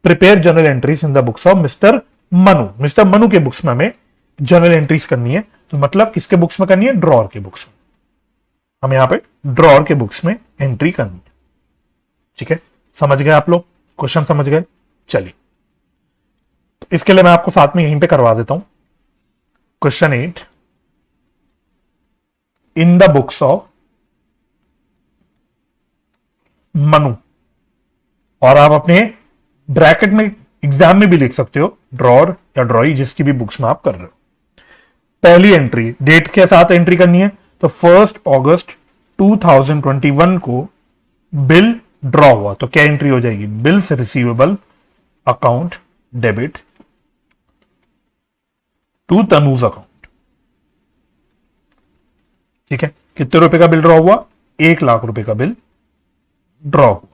Prepare journal entries in the books of mister Manu के बुक्स में हमें जर्नल एंट्रीज करनी है। तो मतलब किसके बुक्स में करनी है, ड्रॉर के बुक्स में, हम यहां पे ड्रॉर के बुक्स में एंट्री करनी है। ठीक है, समझ गए आप लोग, क्वेश्चन समझ गए। चलिए तो इसके लिए मैं आपको साथ में यहीं पे करवा देता हूं। Question 8, in the books of Manu, और आप अपने ब्रैकेट में एग्जाम में भी लिख सकते हो ड्रॉर या ड्रॉई, जिसकी भी बुक्स में आप कर रहे हो। पहली एंट्री डेट के साथ एंट्री करनी है, तो 1 अगस्त 2021 को बिल ड्रॉ हुआ, तो क्या एंट्री हो जाएगी, bills receivable account debit to Tanu's account. ठीक है, कितने रुपए का बिल ड्रॉ हुआ, 1 लाख रुपए का बिल ड्रॉ हुआ।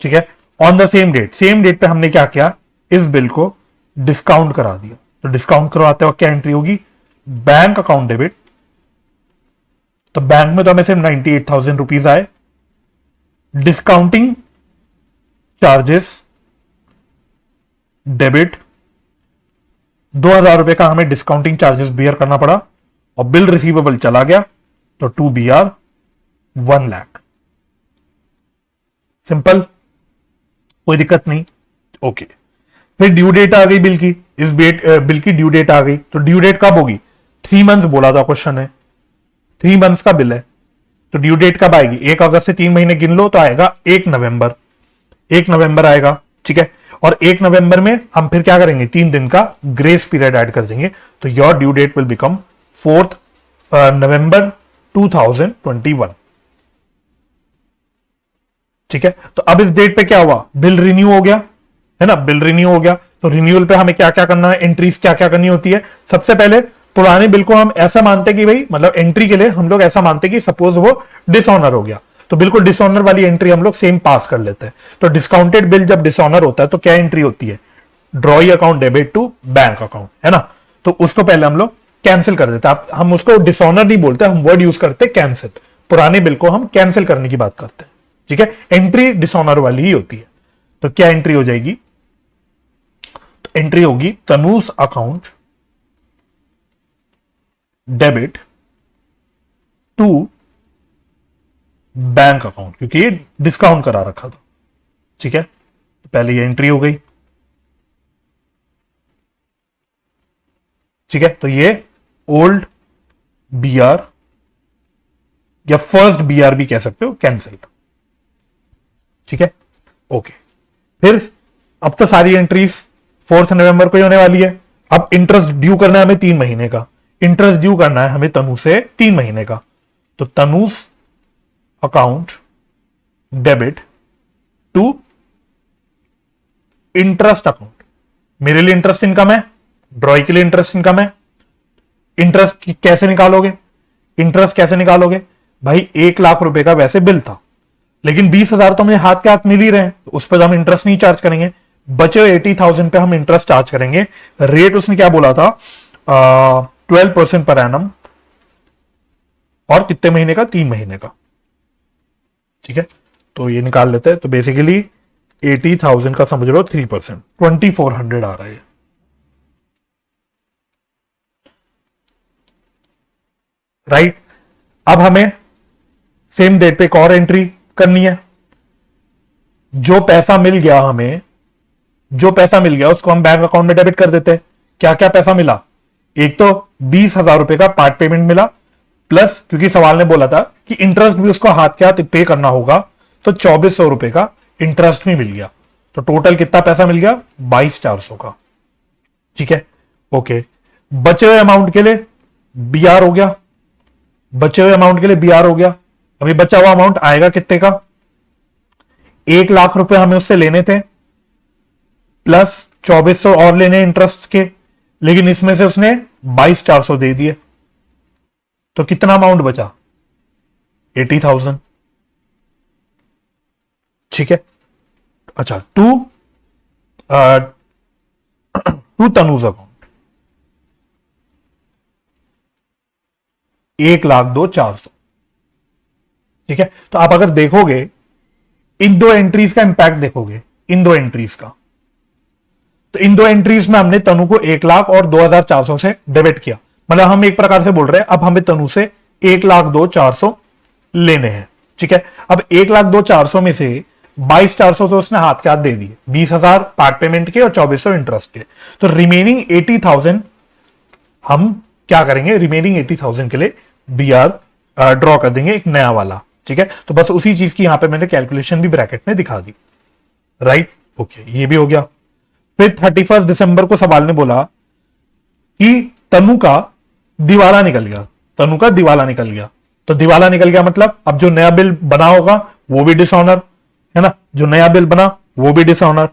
ठीक है, ऑन द सेम डेट पे हमने क्या किया, इस बिल को डिस्काउंट करा दिया। तो डिस्काउंट करवाते वक्त क्या एंट्री होगी, बैंक अकाउंट डेबिट, तो बैंक में तो हमें सिर्फ 98,000 रुपीज आए, डिस्काउंटिंग चार्जेस डेबिट 2,000 रुपए का हमें डिस्काउंटिंग चार्जेस बियर करना पड़ा, और बिल रिसीवेबल चला गया, तो 2BR 1 लाख। सिंपल, कोई दिक्कत नहीं। ओके, फिर ड्यू डेट आ गई बिल की, बिल की ड्यू डेट आ गई, तो ड्यू डेट कब होगी, 3 मंथ बोला था क्वेश्चन है, 3 मंथ्स का बिल है, तो ड्यू डेट कब आएगी, 1 अगस्त से 3 महीने गिन लो, तो आएगा 1 नवंबर आएगा। ठीक है, और 1 नवंबर में हम फिर क्या करेंगे, 3 दिन का ग्रेस पीरियड ऐड कर देंगे, तो your due date will become 4 November 2021। ठीक है, तो अब इस डेट पे क्या हुआ, बिल रिन्यू हो गया, है ना, बिल रिन्यू हो गया, तो रिन्यूअल पे हमें क्या क्या करना है, एंट्रीज क्या क्या करनी होती है। सबसे पहले पुराने बिल को हम ऐसा मानते हैं कि भाई, मतलब एंट्री के लिए हम लोग ऐसा मानते हैं कि सपोज वो डिसऑनर हो गया, तो बिल्कुल डिसऑनर वाली एंट्री हम लोग सेम पास कर लेते हैं। तो डिस्काउंटेड बिल जब डिसऑनर होता है तो क्या एंट्री होती है, drawee account debit to bank account, है ना, तो उसको पहले हम लोग कैंसिल कर देते हैं। हम उसको डिसऑनर नहीं बोलते, हम वर्ड यूज करते हैं कैंसिल, पुराने बिल को हम कैंसिल करने की बात करते हैं। ठीक है, एंट्री डिसऑनर वाली ही होती है, तो क्या एंट्री हो जाएगी, तो एंट्री होगी Tanuj account debit to bank account, क्योंकि ये डिस्काउंट करा रखा था। ठीक है, तो पहले ये एंट्री हो गई। ठीक है, तो ये ओल्ड BR या फर्स्ट BR भी कह सकते हो, कैंसिल। ठीक है, ओके, फिर अब तो सारी एंट्रीज 4 नवंबर को ही होने वाली है। अब इंटरेस्ट ड्यू करना है हमें 3 महीने का, इंटरेस्ट ड्यू करना है हमें तनु से 3 महीने का, तो Tanuj account debit to interest account. मेरे लिए इंटरेस्ट इनकम है, ड्रॉई के लिए इंटरेस्ट इनकम है। इंटरेस्ट कैसे निकालोगे भाई, 1 लाख रुपए का वैसे बिल था, लेकिन 20,000 तो हमें हाथ के हाथ मिल ही रहे हैं, तो उस पर हम इंटरेस्ट नहीं चार्ज करेंगे, बचे हुए 80,000 पे हम इंटरेस्ट चार्ज करेंगे। रेट उसने क्या बोला था, 12% पर एनम, और कितने महीने का, 3 महीने का। ठीक है, तो ये निकाल लेते हैं, तो बेसिकली 80,000 का समझ लो 3%, 2400 आ रहा है। राइट, अब हमें सेम डेट पे एक और एंट्री करनी है। जो पैसा मिल गया उसको हम बैंक अकाउंट में डेबिट कर देते हैं। क्या क्या पैसा मिला, एक तो 20,000 रुपए का पार्ट पेमेंट मिला, प्लस क्योंकि सवाल ने बोला था कि इंटरेस्ट भी उसको हाथ के हाथ पे करना होगा, तो 2400 रुपए का इंटरेस्ट भी मिल गया। तो टोटल कितना पैसा मिल गया, 22,400 का। ठीक है, ओके, बचे हुए अमाउंट के लिए बीआर हो गया। अभी बचा हुआ अमाउंट आएगा कितने का, 1 लाख रुपए हमें उससे लेने थे, प्लस 2400 और लेने इंटरेस्ट के, लेकिन इसमें से उसने 22,400 दे दिए, तो कितना अमाउंट बचा? 80,000। ठीक है, अच्छा, टू तनुज अकाउंट 1,02,400। ठीक है, तो आप अगर देखोगे इन दो एंट्रीज का इंपैक्ट देखोगे, इन दो एंट्रीज का, तो इन दो एंट्रीज में हमने तनु को 1 लाख और 2,400 से डेबिट किया। मतलब हम एक प्रकार से बोल रहे हैं अब हमें तनु से 1,02,400 लेने हैं। ठीक है, अब 1,02,400 में से 22,400 तो उसने हाथ के हाथ दे दिए, 20,000 पार्ट पेमेंट के और 2,400 इंटरेस्ट के। तो रिमेनिंग 80,000 हम क्या करेंगे? रिमेनिंग 80,000 के लिए BR ड्रॉ कर देंगे, एक नया वाला। ठीक है, तो बस उसी चीज की यहां पे मैंने कैलकुलेशन भी ब्रैकेट में दिखा दी। राइट, ओके, ये भी हो गया। फिर 31 दिसंबर को सवाल ने बोला कि तनु का दिवाला निकल गया, तनु का दिवाला निकल गया। तो दिवाला निकल गया मतलब अब जो नया बिल बना होगा वो भी डिसऑनर है ना, जो नया बिल बना वो भी डिसऑनर।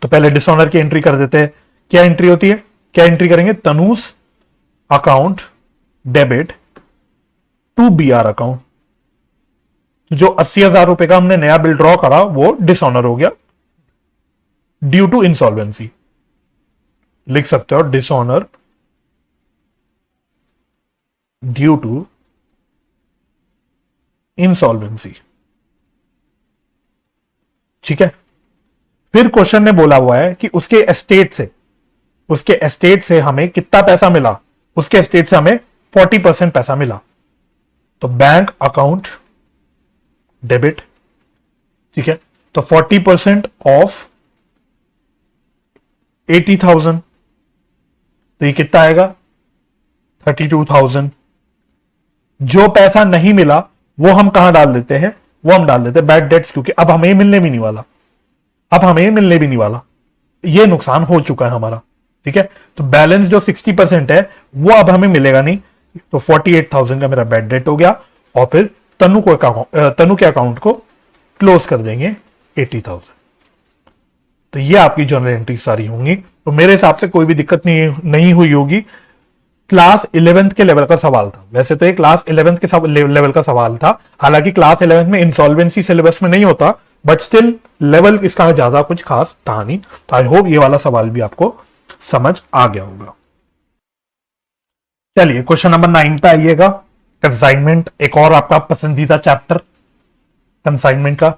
तो पहले डिसऑनर की एंट्री कर देते हैं। क्या एंट्री होती है? क्या एंट्री करेंगे? Tanuj account debit to BR account. जो 80,000 रुपए का हमने नया बिल ड्रॉ करा वो डिसऑनर हो गया ड्यू टू इंसॉल्वेंसी। लिख सकते हो डिसऑनर ड्यू टू इंसॉल्वेंसी। ठीक है, फिर क्वेश्चन ने बोला हुआ है कि उसके एस्टेट से हमें कितना पैसा मिला? उसके एस्टेट से हमें 40% पैसा मिला। तो बैंक अकाउंट डेबिट, ठीक है, तो 40% ऑफ 80,000, तो ये कितना आएगा? 32,000। जो पैसा नहीं मिला वो हम कहां डाल देते हैं? वो हम डाल देते हैं बैड डेट्स, क्योंकि अब हमें मिलने भी नहीं वाला, अब हमें मिलने भी नहीं वाला, ये नुकसान हो चुका है हमारा। ठीक है, तो बैलेंस जो 60% है वो अब हमें मिलेगा नहीं, तो 48,000 का मेरा बैड डेट हो गया। और फिर तनु के अकाउंट को क्लोज कर देंगे 80,000। तो ये आपकी जर्नल एंट्री सारी होंगी। तो मेरे हिसाब से कोई भी दिक्कत नहीं हुई होगी। क्लास 11th के लेवल का सवाल था, वैसे तो ये क्लास 11th के लेवल का सवाल था, हालांकि क्लास 11th में इंसॉल्वेंसी सिलेबस में नहीं होता, बट स्टिल लेवल इसका ज्यादा कुछ खास था नहीं। तो आई होप ये वाला सवाल भी आपको समझ आ गया होगा। चलिए क्वेश्चन नंबर 9 पे आइएगा। कंसाइनमेंट, एक और आपका पसंदीदा चैप्टर कंसाइनमेंट का।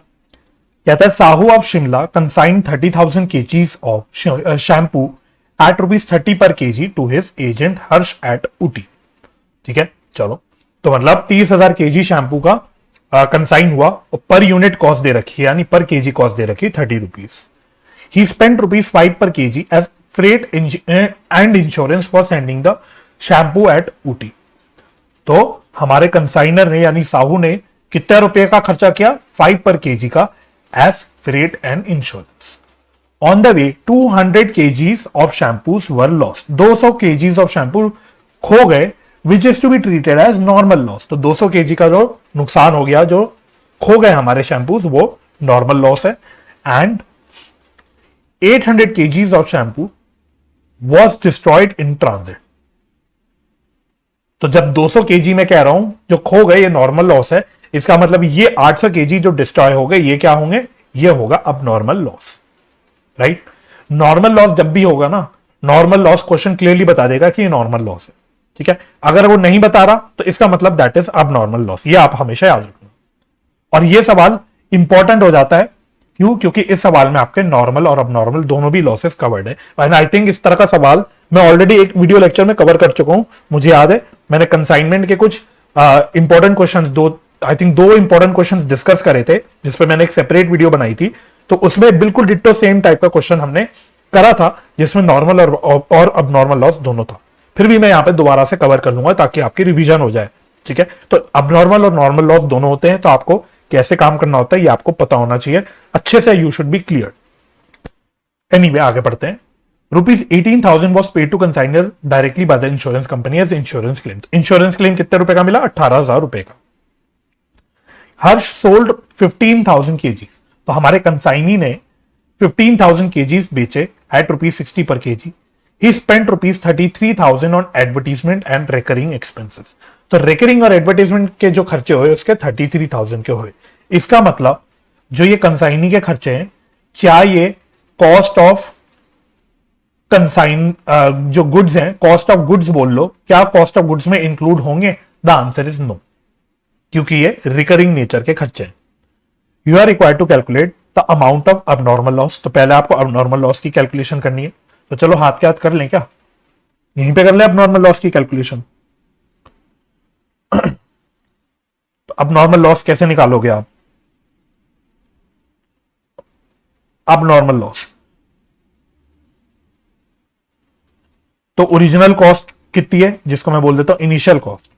कहता है Sahu of Shimla consign 30,000 kgs of shampoo at ₹30 per kg to his agent Harsh at Ooty. ठीक है, चलो, तो मतलब 30,000 kg शैम्पू का कंसाइन हुआ और पर यूनिट कॉस्ट दे रखी है, यानी पर केजी कॉस्ट दे रखी है 30 rupees. He spend ₹5 per kg as freight and insurance for sending the shampoo at Ooty. तो हमारे कंसाइनर ने यानी साहू ने कितने रुपए का खर्चा किया? 5 per kg का as freight and insurance. On the way 200 kgs of shampoos were lost. 200 kgs of shampoo खो गए, which is to be treated as normal loss. तो 200 kg का जो नुकसान हो गया, जो खो गए हमारे शैम्पूज, वो नॉर्मल लॉस है। And 800 kgs of shampoo was destroyed in transit. तो जब 200 kg में कह रहा हूं जो खो गए, ये नॉर्मल लॉस है, इसका मतलब ये 800 kg जो डिस्ट्रॉय हो गए, ये क्या होंगे? ये होगा अब normal loss. Right, normal loss जब भी होगा ना, नॉर्मल लॉस क्वेश्चन क्लियरली बता देगा कि ये नॉर्मल लॉस है। ठीक है, अगर वो नहीं बता रहा तो इसका मतलब दैट इज अब नॉर्मल लॉस। ये आप हमेशा याद रखना। और ये सवाल इंपॉर्टेंट हो जाता है, क्यों? क्योंकि इस सवाल में आपके नॉर्मल और अब नॉर्मल दोनों भी लॉसेस कवर्ड है। एंड आई थिंक इस तरह का सवाल मैं ऑलरेडी एक वीडियो लेक्चर में कवर कर चुका हूं, मुझे याद है। मैंने कंसाइनमेंट के कुछ इंपॉर्टेंट क्वेश्चंस, दो इंपॉर्टेंट क्वेश्चंस डिस्कस करे थे, जिसपे मैंने एक सेपरेट वीडियो बनाई थी। तो उसमें बिल्कुल डिट्टो सेम टाइप का क्वेश्चन हमने करा था, जिसमें नॉर्मल और अब नॉर्मल लॉस दोनों था। फिर भी मैं यहां पे दोबारा से कवर कर लूंगा ताकि आपकी रिवीजन हो जाए। ठीक है, तो अब नॉर्मल और नॉर्मल लॉस दोनों होते हैं, तो आपको कैसे काम करना होता है ये आपको पता होना चाहिए अच्छे से। You should be clear. Anyway, आगे बढ़ते हैं। ₹18,000 was paid to consignor directly by the insurance company as insurance claim. Insurance claim कितने रुपए का मिला? 18,000 रुपए का। हर्ष सोल्ड 15,000 केजी, तो हमारे कंसाइनी ने 15,000 केजीज बेचे एट ₹60 पर KG. He spent ₹33,000 on advertisement and recurring expenses. तो रिकरिंग और एडवर्टीजमेंट के जो खर्चे हुए उसके 33,000 के हुए. इसका मतलब जो ये कंसाइनी के खर्चे हैं, क्या ये कॉस्ट ऑफ कंसाइन जो गुड्स हैं, कॉस्ट ऑफ गुड्स बोल लो, क्या कॉस्ट ऑफ गुड्स में इंक्लूड होंगे? द आंसर इज नो, क्योंकि ये रिकरिंग नेचर के खर्चे हैं. You are required to calculate the amount of abnormal loss. तो पहले आपको अबनॉर्मल लॉस की कैलकुलेशन करनी है. तो चलो हाथ के हाथ कर लें क्या, यहीं पे कर लें अबनॉर्मल लॉस की कैलकुलेशन. तो अबनॉर्मल लॉस कैसे निकालोगे आप? अबनॉर्मल लॉस, तो ओरिजिनल कॉस्ट कितनी है, जिसको मैं बोल देता हूं इनिशियल कॉस्ट.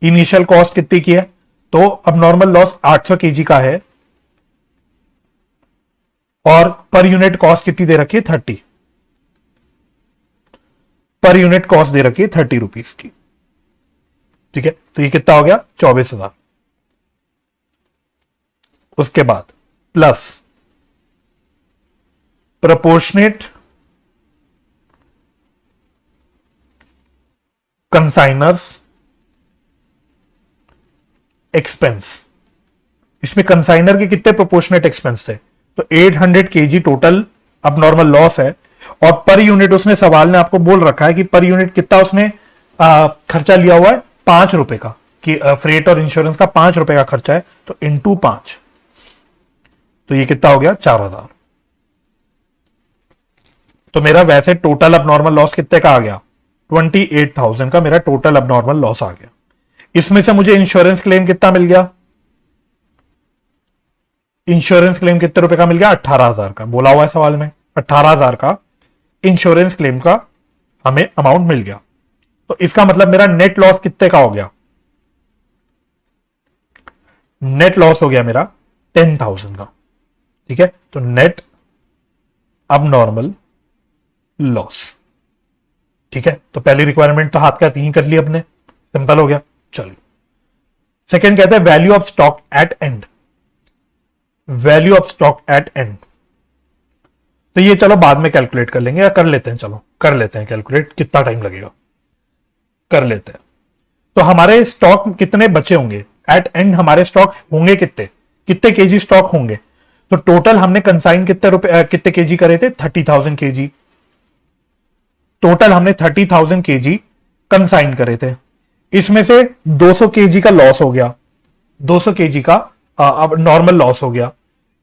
इनिशियल कॉस्ट कितनी की है? तो अबनॉर्मल लॉस 800 केजी का है और पर यूनिट कॉस्ट कितनी दे रखी है? 30. पर यूनिट कॉस्ट दे रखी है 30 रुपीज की. ठीक है, तो ये कितना हो गया? 24,000. उसके बाद प्लस प्रोपोर्शनेट कंसाइनर्स एक्सपेंस. इसमें कंसाइनर के कितने प्रोपोर्शनेट एक्सपेंस थे? तो 800 केजी टोटल अबनॉर्मल लॉस है. और पर यूनिट उसने सवाल ने आपको बोल रखा है कि पर यूनिट कितना उसने खर्चा लिया हुआ है? 5 रुपए का, कि फ्रेट और इंश्योरेंस का 5 रुपए का खर्चा है. तो इंटू 5, तो ये कितना हो गया? 4,000. तो मेरा वैसे टोटल अबनॉर्मल लॉस कितने का आ गया? 28,000 का मेरा टोटल अबनॉर्मल लॉस आ गया. इसमें से मुझे इंश्योरेंस क्लेम कितना मिल गया? इंश्योरेंस क्लेम कितने रुपए का मिल गया? 18,000 का. बोला हुआ है सवाल में 18,000 का इंश्योरेंस क्लेम का हमें अमाउंट मिल गया. तो इसका मतलब मेरा नेट लॉस कितने का हो गया? नेट लॉस हो गया मेरा 10,000 का. ठीक है, तो नेट अबनॉर्मल लॉस. ठीक है, तो पहली रिक्वायरमेंट तो हाथ का तीन कर ली अपने, सिंपल हो गया. चलिए सेकंड कहते हैं value of stock at and. Value of stock at and, तो ये चलो बाद में कैलकुलेट कर लेंगे, या कर लेते हैं, चलो कर लेते हैं कैलकुलेट, कितना टाइम लगेगा, कर लेते हैं. तो हमारे स्टॉक कितने बचे होंगे एट एंड? हमारे स्टॉक होंगे कितने, कितने केजी स्टॉक होंगे? तो टोटल हमने कंसाइन कितने केजी करे थे? 30,000 केजी. टोटल हमने 30,000 केजी कंसाइन करे थे. इसमें से 200 केजी का लॉस हो गया, 200 केजी का अब नॉर्मल लॉस हो गया.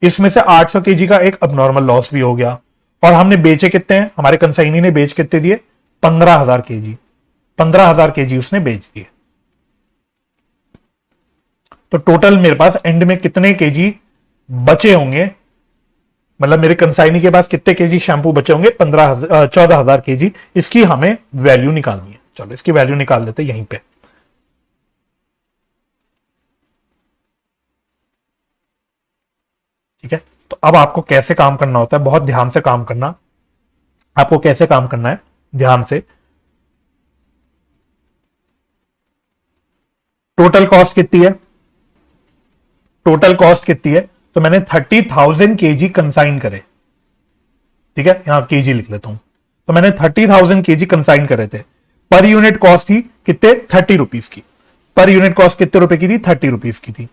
इसमें से 800 केजी का एक अब नॉर्मल लॉस भी हो गया. और हमने बेचे कितने हैं? हमारे कंसाइनी ने बेच कितने दिए? 15,000 केजी. 15,000 केजी उसने बेच दिए. तो टोटल मेरे पास एंड में कितने केजी बचे होंगे, मतलब मेरे कंसाइनी के पास कितने केजी शैंपू बचे होंगे? 14,000 केजी. इसकी हमें वैल्यू निकालनी है. चलो इसकी वैल्यू निकाल लेते यहीं पे. ठीक है, तो अब आपको कैसे काम करना होता है, बहुत ध्यान से काम करना. आपको कैसे काम करना है, ध्यान से. टोटल कॉस्ट कितनी है? टोटल कॉस्ट कितनी है? तो मैंने 30,000 केजी कंसाइन करे. ठीक है, यहां केजी लिख लेता हूं. तो मैंने 30,000 केजी कंसाइन करे थे. पर यूनिट कॉस्ट थी कितने? 30 रुपीज की. पर यूनिट कॉस्ट कितने रुपए की थी? 30 रुपीज की थी.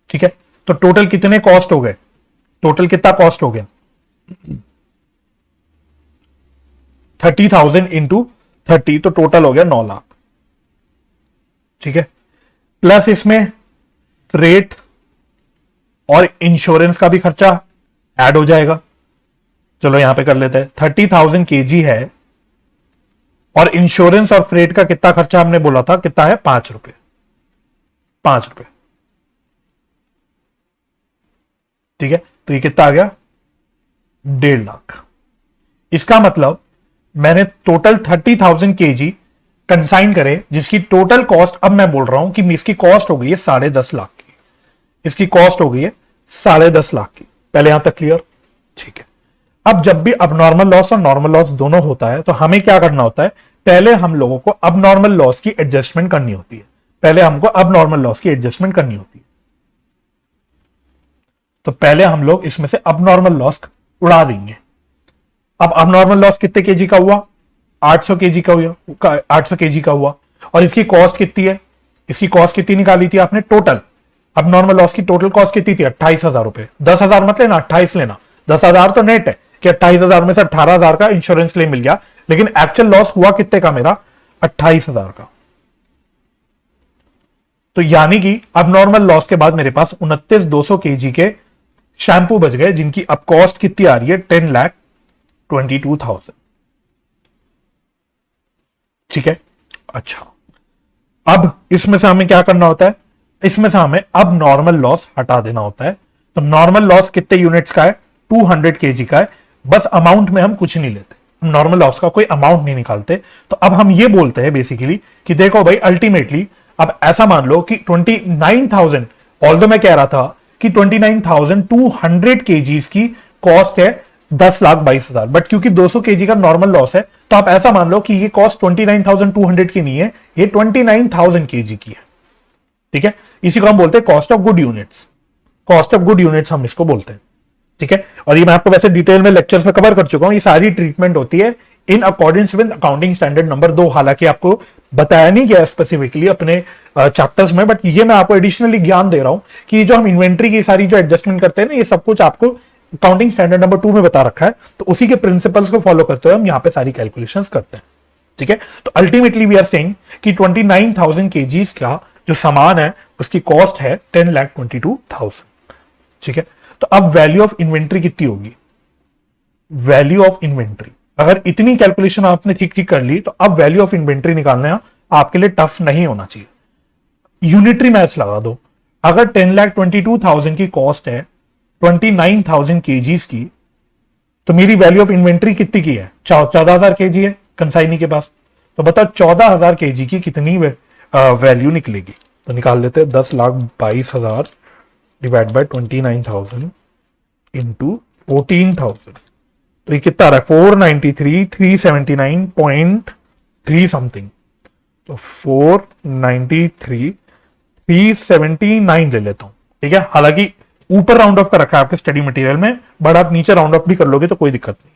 ठीक है, तो टोटल कितने कॉस्ट हो गए? टोटल कितना कॉस्ट हो गया? 30,000 इंटू 30, तो टोटल हो गया 9 लाख. ठीक है, प्लस इसमें फ्रेट और इंश्योरेंस का भी खर्चा ऐड हो जाएगा. चलो यहां पे कर लेते हैं. 30,000 केजी है और इंश्योरेंस और फ्रेट का कितना खर्चा हमने बोला था, कितना है? 5 रुपए. 5 रुपए. ठीक है, तो ये कितना आ गया? 1.5 लाख. इसका मतलब मैंने टोटल 30,000 केजी कंसाइन करे, जिसकी टोटल कॉस्ट, अब मैं बोल रहा हूं कि इसकी कॉस्ट हो गई है 10.5 लाख की. इसकी कॉस्ट हो गई है 10.5 लाख की. पहले यहां तक क्लियर? ठीक है. अब जब भी अबनॉर्मल लॉस और नॉर्मल लॉस दोनों होता है, तो हमें क्या करना होता है? पहले हम लोगों को अबनॉर्मल लॉस की एडजस्टमेंट करनी होती है. पहले हमको अबनॉर्मल लॉस की एडजस्टमेंट करनी होती है. तो पहले हम लोग इसमें से अबनॉर्मल लॉस उड़ा देंगे। अब अबनॉर्मल लॉस कितने केजी का हुआ? 800 केजी का हुआ, 800 केजी का हुआ। और इसकी कॉस्ट कितनी है? इसकी कॉस्ट कितनी निकाली थी आपने टोटल? अब नॉर्मल लॉस की टोटल कॉस्ट कितनी थी? 28,000 रुपए। 10,000 मत लेना, 28 लेना। 10,000 तो नेट है कि 28,000 में से 18,000 का इंश्योरेंस क्लेम मिल गया, लेकिन एक्चुअल लॉस हुआ कितने का मेरा? 28,000 का। तो यानी कि अब नॉर्मल लॉस के बाद मेरे पास 29,200 केजी के शैंपू बच गए, जिनकी अब कॉस्ट कितनी आ रही है? 10,22,000। ठीक है। अच्छा, अब इसमें से हमें क्या करना होता है? इसमें से हमें अब नॉर्मल लॉस हटा देना होता है। तो नॉर्मल लॉस कितने यूनिट्स का है? 200 केजी का है। बस अमाउंट में हम कुछ नहीं लेते, हम नॉर्मल लॉस का कोई अमाउंट नहीं निकालते। तो अब हम ये बोलते हैं बेसिकली कि देखो भाई, अल्टीमेटली अब ऐसा मान लो कि 29,000, ऑल्दो मैं कह रहा था कि 29,200 केजीज की कॉस्ट है 10,22,000, बट क्योंकि 200 केजी का नॉर्मल लॉस है, तो आप ऐसा मान लो कि ये कॉस्ट 29,200 की नहीं है, ये 29,000 केजी की है। ठीक है, इसी को हम बोलते हैं cost of good units. Cost of good units हम इसको बोलते हैं। ठीक है, और ये मैं आपको वैसे डिटेल में लेक्चर्स में कवर कर चुका हूं। ये सारी ट्रीटमेंट होती है in according with accounting standard number 2। हालांकि आपको बताया नहीं गया स्पेसिफिकली अपने चैप्टर्स में, बट ये मैं आपको एडिशनली ज्ञान दे रहा हूं कि जो हम इन्वेंट्री की सारी जो एडजस्टमेंट करते हैं ना, ये सब कुछ आपको अकाउंटिंग स्टैंडर्ड नंबर 2 में बता रखा है। तो उसी के प्रिंसिपल्स को फॉलो करते हुए हम यहाँ पे सारी कैलकुलेशंस करते हैं। ठीक है, तो अल्टीमेटली वी आर सेइंग कि 29,000 केजीज का जो सामान है उसकी कॉस्ट है 10,22,000। ठीक है, तो अब वैल्यू ऑफ इन्वेंट्री कितनी होगी? वैल्यू ऑफ इन्वेंट्री, अगर इतनी कैलकुलेशन आपने ठीक ठीक कर ली, तो अब वैल्यू ऑफ इन्वेंट्री निकालना आपके लिए टफ नहीं होना चाहिए। यूनिटरी मैथ्स लगा दो। अगर 10,22,000 की कॉस्ट है 29,000 केजीज की, तो मेरी वैल्यू ऑफ इन्वेंट्री कितनी की है? 14,000 केजी है कंसाइनी के पास। तो बताओ 14,000 केजी की कितनी वैल्यू निकलेगी? तो निकाल लेते हैं 10,22,000 डिवाइड बाय 29,000 इंटू 14,000। तो ये कितना आ रहा है? 493,379.3 समथिंग। तो 493,379 ले लेता हूं। ठीक है, हालांकि ऊपर राउंड ऑफ कर रखा है आपके स्टडी मटेरियल में, बट आप नीचे राउंड ऑफ भी कर लोगे तो कोई दिक्कत नहीं।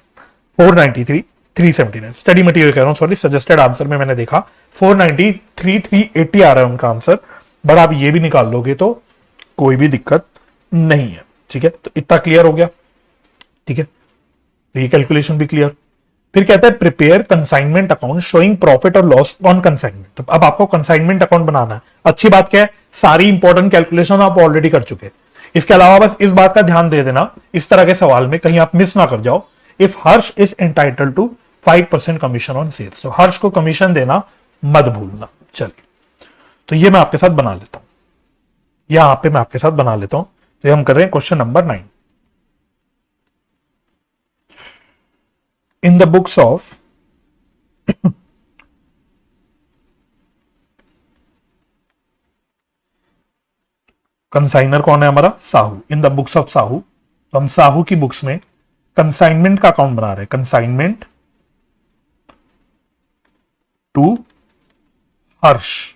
493,379 स्टडी मटेरियल कह रहा हूं, सॉरी, सजेस्टेड आंसर में मैंने देखा 493,380 आ रहा है उनका आंसर, बट आप ये भी निकाल लोगे तो कोई भी दिक्कत नहीं है। ठीक है, तो इतना क्लियर हो गया। ठीक है, तो ये कैलकुलेशन भी क्लियर। फिर कहता है prepare consignment account showing profit और लॉस ऑन कंसाइनमेंट। तो अब आपको कंसाइनमेंट अकाउंट बनाना है। अच्छी बात क्या है, सारी इंपॉर्टेंट कैलकुलेशन आप ऑलरेडी कर चुके हैं। इसके अलावा बस इस बात का ध्यान दे देना, इस तरह के सवाल में कहीं आप मिस ना कर जाओ। If Harsh is entitled to 5% commission on sales, तो हर्ष को कमीशन देना मत भूलना। चलिए, तो ये मैं आपके साथ बना लेता हूं, यहां पे मैं आपके साथ बना लेता हूं। तो हम कर रहे हैं question number 9 in the books of consignor कौन है हमारा? Sahu. In the books of Sahu, तो हम साहू की बुक्स में कंसाइनमेंट का अकाउंट बना रहे हैं। कंसाइनमेंट टू हर्ष।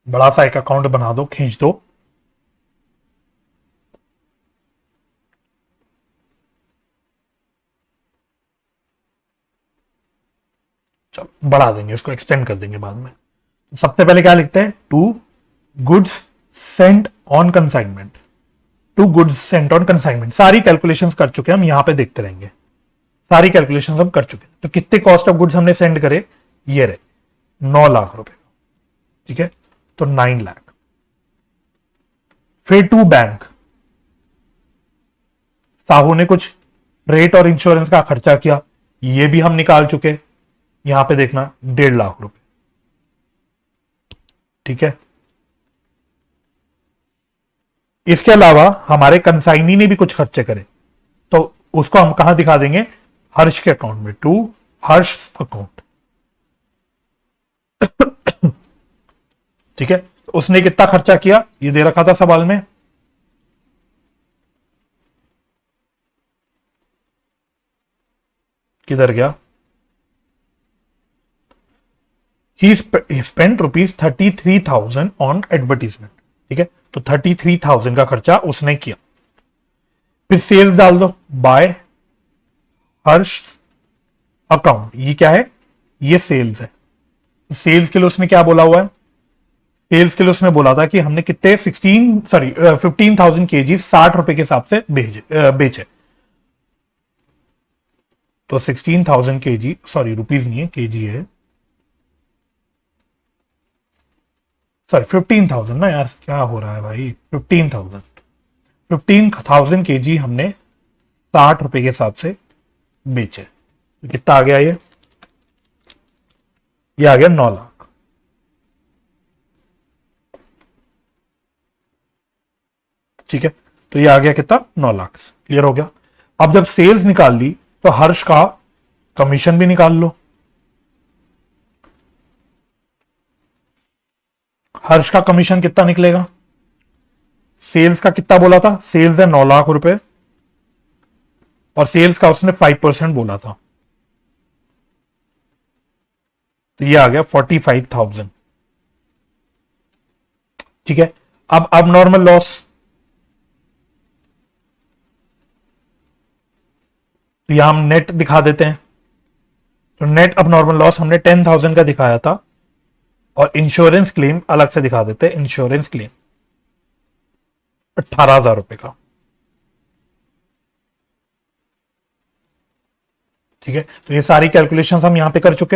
बड़ा सा एक अकाउंट बना दो, खींच दो। चलो बढ़ा देंगे, उसको एक्सटेंड कर देंगे बाद में। सबसे पहले क्या लिखते हैं? To goods sent on consignment. To goods sent on consignment, सारी कैलकुलेशंस कर चुके हैं हम, यहां पे देखते रहेंगे। सारी कैलकुलेशंस हम कर चुके हैं। तो कितने कॉस्ट ऑफ गुड्स हमने सेंड करे? ये रहे 9 लाख रुपए। ठीक है, तो 9 लाख। फिर टू बैंक, साहू ने कुछ रेट और इंश्योरेंस का खर्चा किया, ये भी हम निकाल चुके। यहां पे देखना 1.5 लाख रुपए। ठीक है, इसके अलावा हमारे कंसाइनी ने भी कुछ खर्चे करे, तो उसको हम कहां दिखा देंगे? हर्ष के अकाउंट में, टू हर्ष अकाउंट। ठीक है, तो उसने कितना खर्चा किया ये दे रखा था सवाल में। किधर गया? ही स्पेंड ₹33,000 ऑन एडवर्टीजमेंट। ठीक है, तो 33,000 का खर्चा उसने किया। फिर सेल्स डाल दो, बाय हर्ष अकाउंट। ये क्या है? ये सेल्स है। सेल्स के लिए उसने क्या बोला हुआ है? सेल्स के लिए उसने बोला था कि हमने कितने 15,000 केजी 60 रुपए के हिसाब से बेचे। तो 16,000 केजी, सॉरी रुपीज नहीं है, केजी है, सॉरी 15,000 ना यार, क्या हो रहा है भाई, 15,000 केजी हमने 60 रुपए के हिसाब से बेचे। तो कितना आ गया? ये आ गया 9 लाख। ठीक है, तो ये आ गया कितना? 9 लाख। क्लियर हो गया? अब जब सेल्स निकाल ली तो हर्ष का कमीशन भी निकाल लो। हर्ष का कमीशन कितना निकलेगा? सेल्स का कितना बोला था? सेल्स है 9 लाख रुपए और सेल्स का उसने 5% बोला था, तो ये आ गया 45,000। ठीक है, अब नॉर्मल लॉस, तो यहां हम नेट दिखा देते हैं। तो नेट अब नॉर्मल लॉस हमने 10,000 का दिखाया था और इंश्योरेंस क्लेम अलग से दिखा देते हैं। इंश्योरेंस क्लेम 18,000 रुपए का। ठीक है, तो ये सारी कैलकुलेशंस हम यहां पे कर चुके।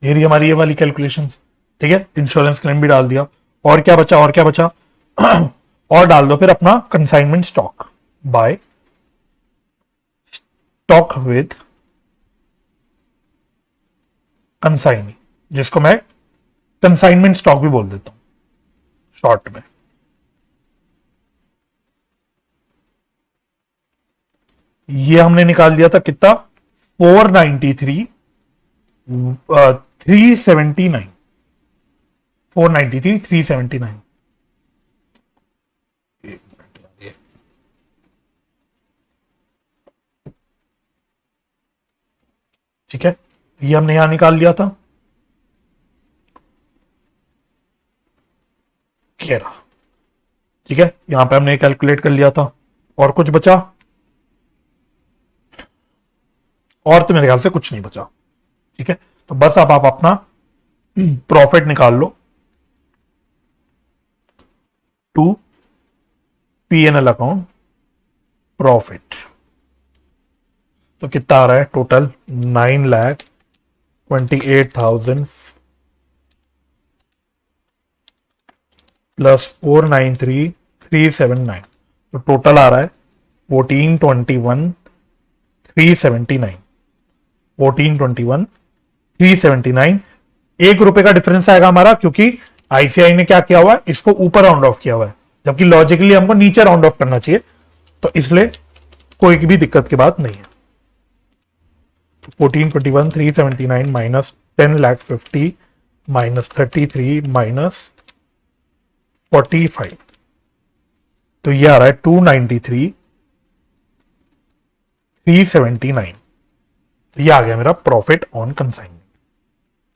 ये रही हमारी ये वाली कैलकुलेशन। ठीक है, इंश्योरेंस क्लेम भी डाल दिया। और क्या बचा? और क्या बचा? और डाल दो फिर अपना consignment stock, by stock with consignee, जिसको मैं कंसाइनमेंट स्टॉक भी बोल देता हूं शॉर्ट में। ये हमने निकाल दिया था कितना? 493 379, 493 379। ठीक है, ये हमने यहां निकाल लिया था। ठीक है, यहां पे हमने कैलकुलेट कर लिया था। और कुछ बचा? और तो मेरे ख्याल से कुछ नहीं बचा। ठीक है, तो बस अब आप अपना प्रॉफिट निकाल लो टू P&L अकाउंट प्रॉफिट। तो कितना आ रहा है टोटल? 9,28,000 प्लस 493,379, तो टोटल आ रहा है 1421,379। 1421,379। 1 रुपए का डिफरेंस आएगा हमारा, क्योंकि आईसीआई ने क्या किया हुआ है? इसको ऊपर राउंड ऑफ किया हुआ है, जबकि लॉजिकली हमको नीचे राउंड ऑफ करना चाहिए। तो इसलिए कोई भी दिक्कत की बात नहीं है। 1421,379 माइनस 10,50,000 माइनस 33 माइनस 45, तो ये आ रहा है 293,379। तो ये आ गया मेरा प्रॉफिट ऑन कंसाइनमेंट।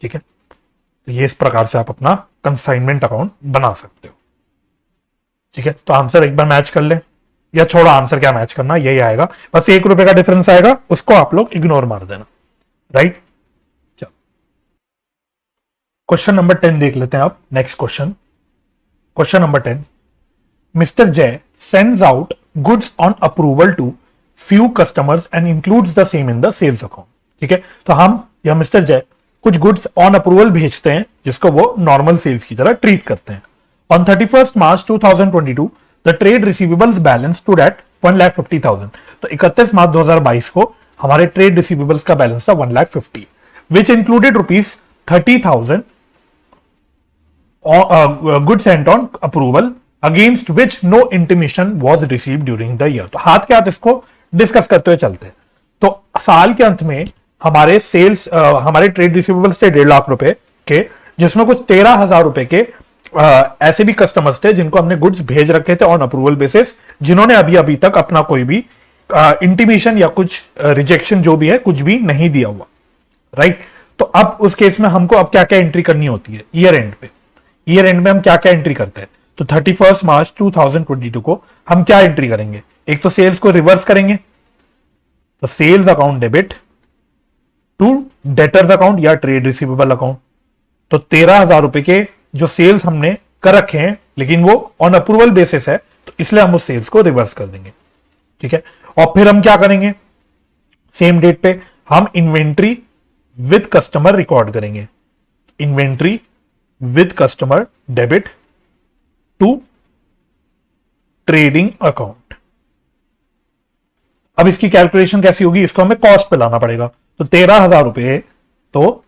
ठीक है, तो ये इस प्रकार से आप अपना कंसाइनमेंट अकाउंट बना सकते हो। ठीक है, तो आंसर एक बार मैच कर ले, या छोड़ो आंसर क्या मैच करना, यही आएगा। बस 1 रुपए का डिफरेंस आएगा, उसको आप लोग इग्नोर मार देना। राइट, चलो क्वेश्चन नंबर 10 देख लेते हैं आप। Next question number 10। Mister Jay sends out goods on approval to few customers and includes the same in the sales account. ठीक है, तो हम या मिस्टर जय कुछ गुड्स ऑन अप्रूवल भेजते हैं, जिसको वो नॉर्मल सेल्स की तरह ट्रीट करते हैं। On 31 March 2022 the trade receivables balance to date 1,50,000। तो 31 मार्च 2022 को हमारे ट्रेड रिसीवेबल्स का बैलेंस था 1,50,000, which included ₹30,000 good sent on approval against which no intimation was receive during the year. तो हाथ के हाथ इसको डिस्कस करते हुए चलते हैं। तो साल के अंत में हमारे सेल्स हमारे ट्रेड रिसीवेबल्स थे 1.5 लाख रुपए के, जिसमें कुछ 13,000 रुपए के ऐसे भी कस्टमर्स थे जिनको हमने गुड्स भेज रखे थे ऑन अप्रूवल बेसिस, जिन्होंने अभी अभी तक अपना कोई भी इंटीमेशन या कुछ रिजेक्शन जो भी है कुछ भी नहीं दिया हुआ, राइट। तो अब उस केस में हमको अब क्या क्या एंट्री करनी होती है ईयर एंड पे, ईयर एंड में हम क्या क्या एंट्री करते हैं। तो 31 मार्च 2022 को हम क्या एंट्री करेंगे, एक तो सेल्स को रिवर्स करेंगे, तो sales account debit to debtors account या ट्रेड रिसीवेबल अकाउंट। तो 13,000 रुपए के जो सेल्स हमने कर रखे हैं लेकिन वो ऑन अप्रूवल बेसिस है, तो इसलिए हम उस सेल्स को रिवर्स कर देंगे, ठीक है। और फिर हम क्या करेंगे, सेम डेट पे हम इन्वेंट्री विद कस्टमर रिकॉर्ड करेंगे, inventory with customer debit to trading account. अब इसकी कैलकुलेशन कैसी होगी, इसको हमें कॉस्ट पे लाना पड़ेगा। तो 13,000 रुपए तो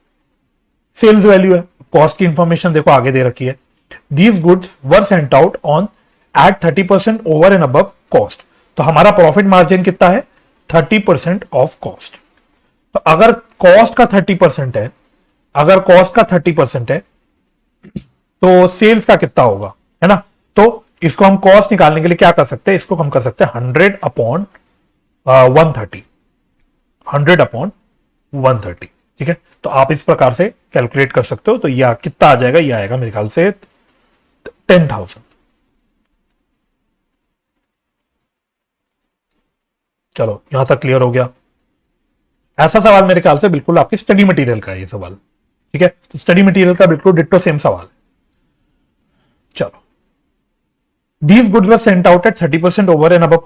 सेल्स वैल्यू है, कॉस्ट की इंफॉर्मेशन देखो आगे दे रखी है। These goods were sent out on at 30% over and above cost. तो हमारा प्रॉफिट मार्जिन कितना है, 30% ऑफ कॉस्ट। तो अगर कॉस्ट का 30% है, अगर कॉस्ट का 30% है तो सेल्स का कितना होगा, है ना। तो इसको हम कॉस्ट निकालने के लिए क्या कर सकते हैं, इसको हम कर सकते हैं 100 अपॉन 130, 100 अपॉन 130, ठीक है। तो आप इस प्रकार से कैलकुलेट कर सकते हो। तो यह कितना आ जाएगा, यह आएगा मेरे ख्याल से 10,000। चलो यहां तक क्लियर हो गया। ऐसा सवाल मेरे ख्याल से बिल्कुल आपके स्टडी मटेरियल का है ये सवाल, ठीक है। तो स्टडी मटेरियल का बिल्कुल डिट्टो सेम सवाल है। चलो, these goods were sent out at 30% over and above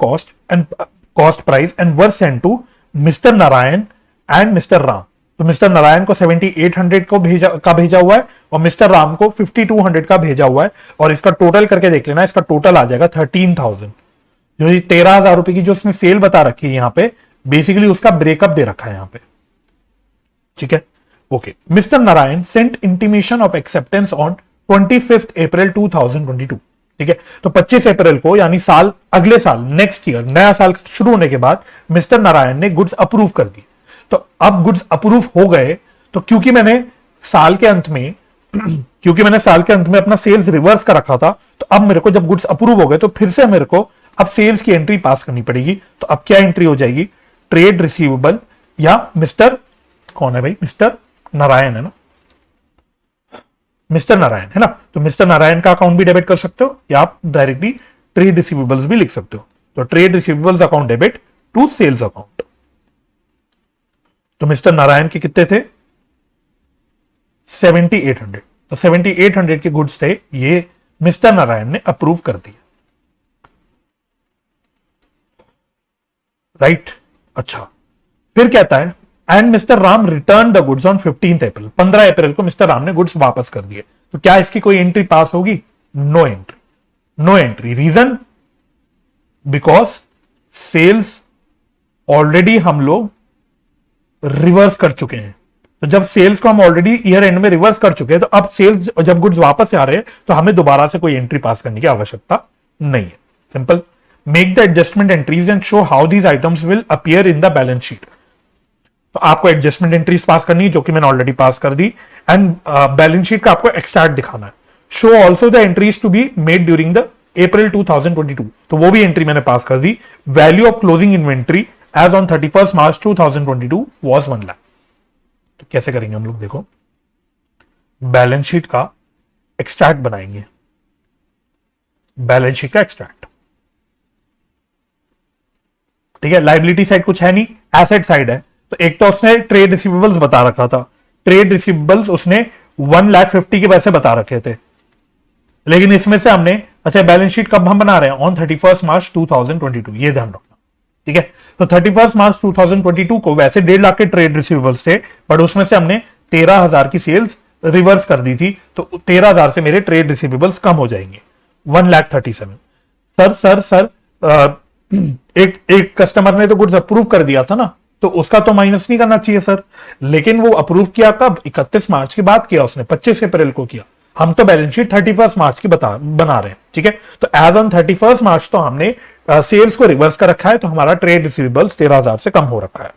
cost price and were sent to Mr. Narayan and Mr. Ram। तो मिस्टर नारायण को 7800 को भेजा हुआ है और मिस्टर राम को 5200 का भेजा हुआ है। और इसका टोटल करके देख लेना, इसका टोटल आ जाएगा 13,000। जो 13,000 रुपए की जो उसने सेल बता रखी है यहाँ पे, बेसिकली उसका ब्रेकअप दे रखा है यहाँ पे, ठीक है। Okay, mister Narayan sent intimation of acceptance on 25 April 2022, ठीक है। तो 25 अप्रैल को यानी साल, अगले साल, नेक्स्ट ईयर, नया साल शुरू होने के बाद मिस्टर नारायण ने गुड्स अप्रूव कर दी। तो अब गुड्स अप्रूव हो गए, तो क्योंकि मैंने साल के अंत में अपना सेल्स रिवर्स कर रखा था, तो अब मेरे को जब गुड्स अप्रूव हो गए तो फिर से मेरे को अब सेल्स की एंट्री पास करनी पड़ेगी। तो अब क्या एंट्री हो जाएगी, ट्रेड रिसीवेबल या मिस्टर, कौन है भाई, मिस्टर नारायण है ना, मिस्टर नारायण है ना। तो मिस्टर नारायण का अकाउंट भी डेबिट कर सकते हो या आप डायरेक्टली ट्रेड रिसीवेबल्स भी लिख सकते हो। तो trade receivables account debit to sales account. तो मिस्टर नारायण के कितने थे, 7800। तो 7800 के गुड्स थे, ये मिस्टर नारायण ने अप्रूव कर दिया, राइट। अच्छा, फिर कहता है and mister Ram return the goods on 15 अप्रैल। 15 अप्रैल को मिस्टर राम ने गुड्स वापस कर दिए। तो क्या इसकी कोई एंट्री पास होगी, no entry, no entry. Reason, because sales already हम लोग रिवर्स कर चुके हैं। तो जब सेल्स को हम ऑलरेडी ईयर एंड में रिवर्स कर चुके हैं, तो अब सेल्स जब गुड्स वापस आ रहे हैं तो हमें दोबारा से कोई एंट्री पास करने की आवश्यकता नहीं है। Simple, make the adjustment entries and show how these items will appear in the balance sheet. तो आपको एडजस्टमेंट एंट्रीज पास करनी है, जो कि मैंने ऑलरेडी पास कर दी। एंड बैलेंस शीट का आपको एक्सट्रैक्ट दिखाना है। Show also the entries to be made during the April 2022। तो वो भी एंट्री मैंने पास कर दी। Value of closing inventory as on 31 March 2022 was 1 lakh. तो कैसे करेंगे हम लोग, देखो बैलेंस शीट का एक्सट्रैक्ट बनाएंगे, बैलेंस शीट का एक्सट्रैक्ट, ठीक है। लाइबिलिटी साइड कुछ है नहीं, एसेट साइड है। तो एक तो उसने ट्रेड रिसीवेबल्स बता रखा था, ट्रेड रिसीवेबल्स उसने 1,50,000 के पैसे बता रखे थे, लेकिन इसमें से हमने, अच्छा बैलेंस शीट कब हम बना रहे हैं, ऑन 31 मार्च 2022, ये ध्यान रखना, ठीक है। तो 31 मार्च 2022 को वैसे 1.5 लाख के ट्रेड रिसीवेबल्स थे, बट उसमें से हमने 13,000 की सेल्स रिवर्स कर दी थी। तो 13,000 से मेरे ट्रेड रिसीवेबल्स कम हो जाएंगे, 1,37,000। सर एक कस्टमर ने तो गुड्स अप्रूव कर दिया था ना, तो उसका तो माइनस नहीं करना चाहिए सर। लेकिन वो अप्रूव किया कब, 31 मार्च की बात किया उसने, 25 अप्रैल को किया। हम तो बैलेंस शीट 31 मार्च की बना रहे हैं, ठीक है। तो एज ऑन 31 मार्च तो हमने सेल्स को रिवर्स कर रखा है, तो हमारा ट्रेड रिसीवेबल्स 13,000 से कम हो रखा है।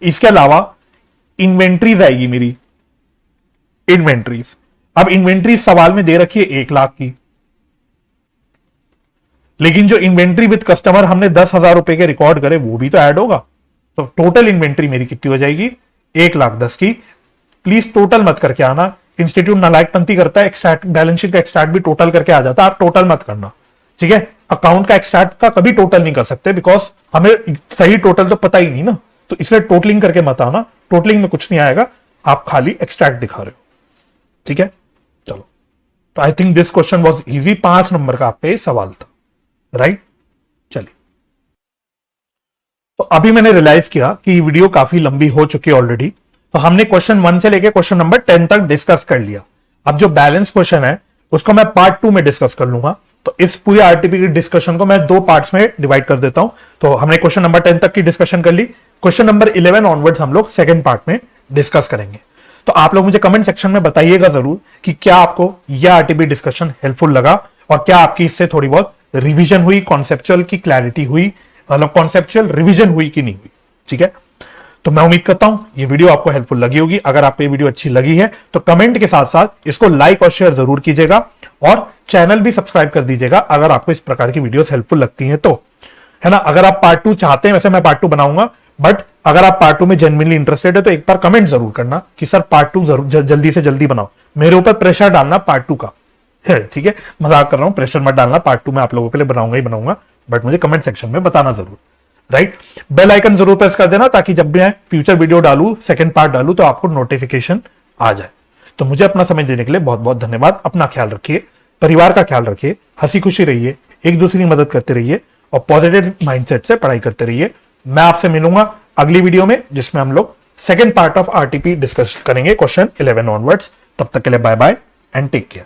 इसके अलावा इन्वेंट्रीज आएगी मेरी, इन्वेंट्रीज। अब इन्वेंट्रीज सवाल में दे रखी है 1 लाख की, लेकिन जो इन्वेंट्री विद कस्टमर हमने 10,000 रुपए के रिकॉर्ड करे वो भी तो ऐड होगा। तो टोटल इन्वेंट्री मेरी कितनी हो जाएगी, 1,10,000 की। प्लीज टोटल मत करके आना, इंस्टीट्यूट नालायकपंती करता है, एक्सट्रैक्ट बैलेंस शीट का एक्सट्रैक्ट भी टोटल करके आ जाता है, आप टोटल मत करना, ठीक है। अकाउंट का एक्सट्रैक्ट का कभी टोटल नहीं कर सकते, बिकॉज हमें सही टोटल तो पता ही नहीं ना, तो इसलिए टोटलिंग करके मत आना, टोटलिंग में कुछ नहीं आएगा, आप खाली एक्सट्रैक्ट दिखा रहे हो, ठीक है। चलो, तो I think this question was easy, 5 number का आप पे सवाल था, राइट। चलिए, तो अभी मैंने रियलाइज किया कि ये वीडियो काफी लंबी हो चुकी है ऑलरेडी, तो हमने क्वेश्चन 1 से लेके क्वेश्चन नंबर 10 तक डिस्कस कर लिया। अब जो बैलेंस क्वेश्चन है उसको मैं पार्ट 2 में डिस्कस कर लूंगा, तो इस पूरे आरटीपी की डिस्कशन को मैं 2 पार्ट्स में डिवाइड कर देता हूं। तो हमने क्वेश्चन नंबर 10 तक की डिस्कशन कर ली, क्वेश्चन नंबर 11 ऑनवर्ड्स हम लोग सेकंड पार्ट में डिस्कस करेंगे। तो आप लोग मुझे कमेंट सेक्शन में बताइएगा जरूर कि क्या आपको यह आरटीपी डिस्कशन हेल्पफुल लगा, और क्या आपकी इससे थोड़ी बहुत रिवीजन हुई, कॉन्सेप्चुअल की क्लैरिटी हुई, मतलब कॉन्सेप्चुअल रिवीजन हुई कि नहीं हुई, ठीक है। तो मैं उम्मीद करता हूं ये वीडियो आपको हेल्पफुल लगी होगी। अगर आपको ये वीडियो अच्छी लगी है तो कमेंट के साथ साथ इसको लाइक और शेयर जरूर कीजिएगा, और चैनल भी सब्सक्राइब कर दीजिएगा अगर आपको इस प्रकार की वीडियोस हेल्पफुल लगती हैं तो, है ना। अगर आप पार्ट 2 चाहते हैं, वैसे मैं पार्ट 2 बनाऊंगा, बट अगर आप पार्ट 2 में जेन्युइनली इंटरेस्टेड है तो एक बार कमेंट जरूर करना कि सर पार्ट 2 जरूर जल्दी से जल्दी बनाओ। मेरे ऊपर प्रेशर डालना पार्ट 2 का है, ठीक है, मजाक कर रहा हूं, प्रेशर मत डालना, पार्ट 2 में आप लोगों के लिए बनाऊंगा ही बनाऊंगा, बट मुझे कमेंट सेक्शन में बताना जरूर, राइट। बेल आइकन जरूर प्रेस कर देना ताकि जब मैं फ्यूचर वीडियो डालू, सेकंड पार्ट डालू, तो आपको नोटिफिकेशन आ जाए। तो मुझे अपना समय देने के लिए बहुत बहुत धन्यवाद। अपना ख्याल रखिए, परिवार का ख्याल रखिए, हंसी खुशी रहिए, एक दूसरे की मदद करते रहिए, और पॉजिटिव माइंडसेट से पढ़ाई करते रहिए। मैं आपसे मिलूंगा अगली वीडियो में, जिसमें हम लोग second part of RTP discuss करेंगे, क्वेश्चन 11 ऑनवर्ड्स। तब तक के लिए bye bye and take care.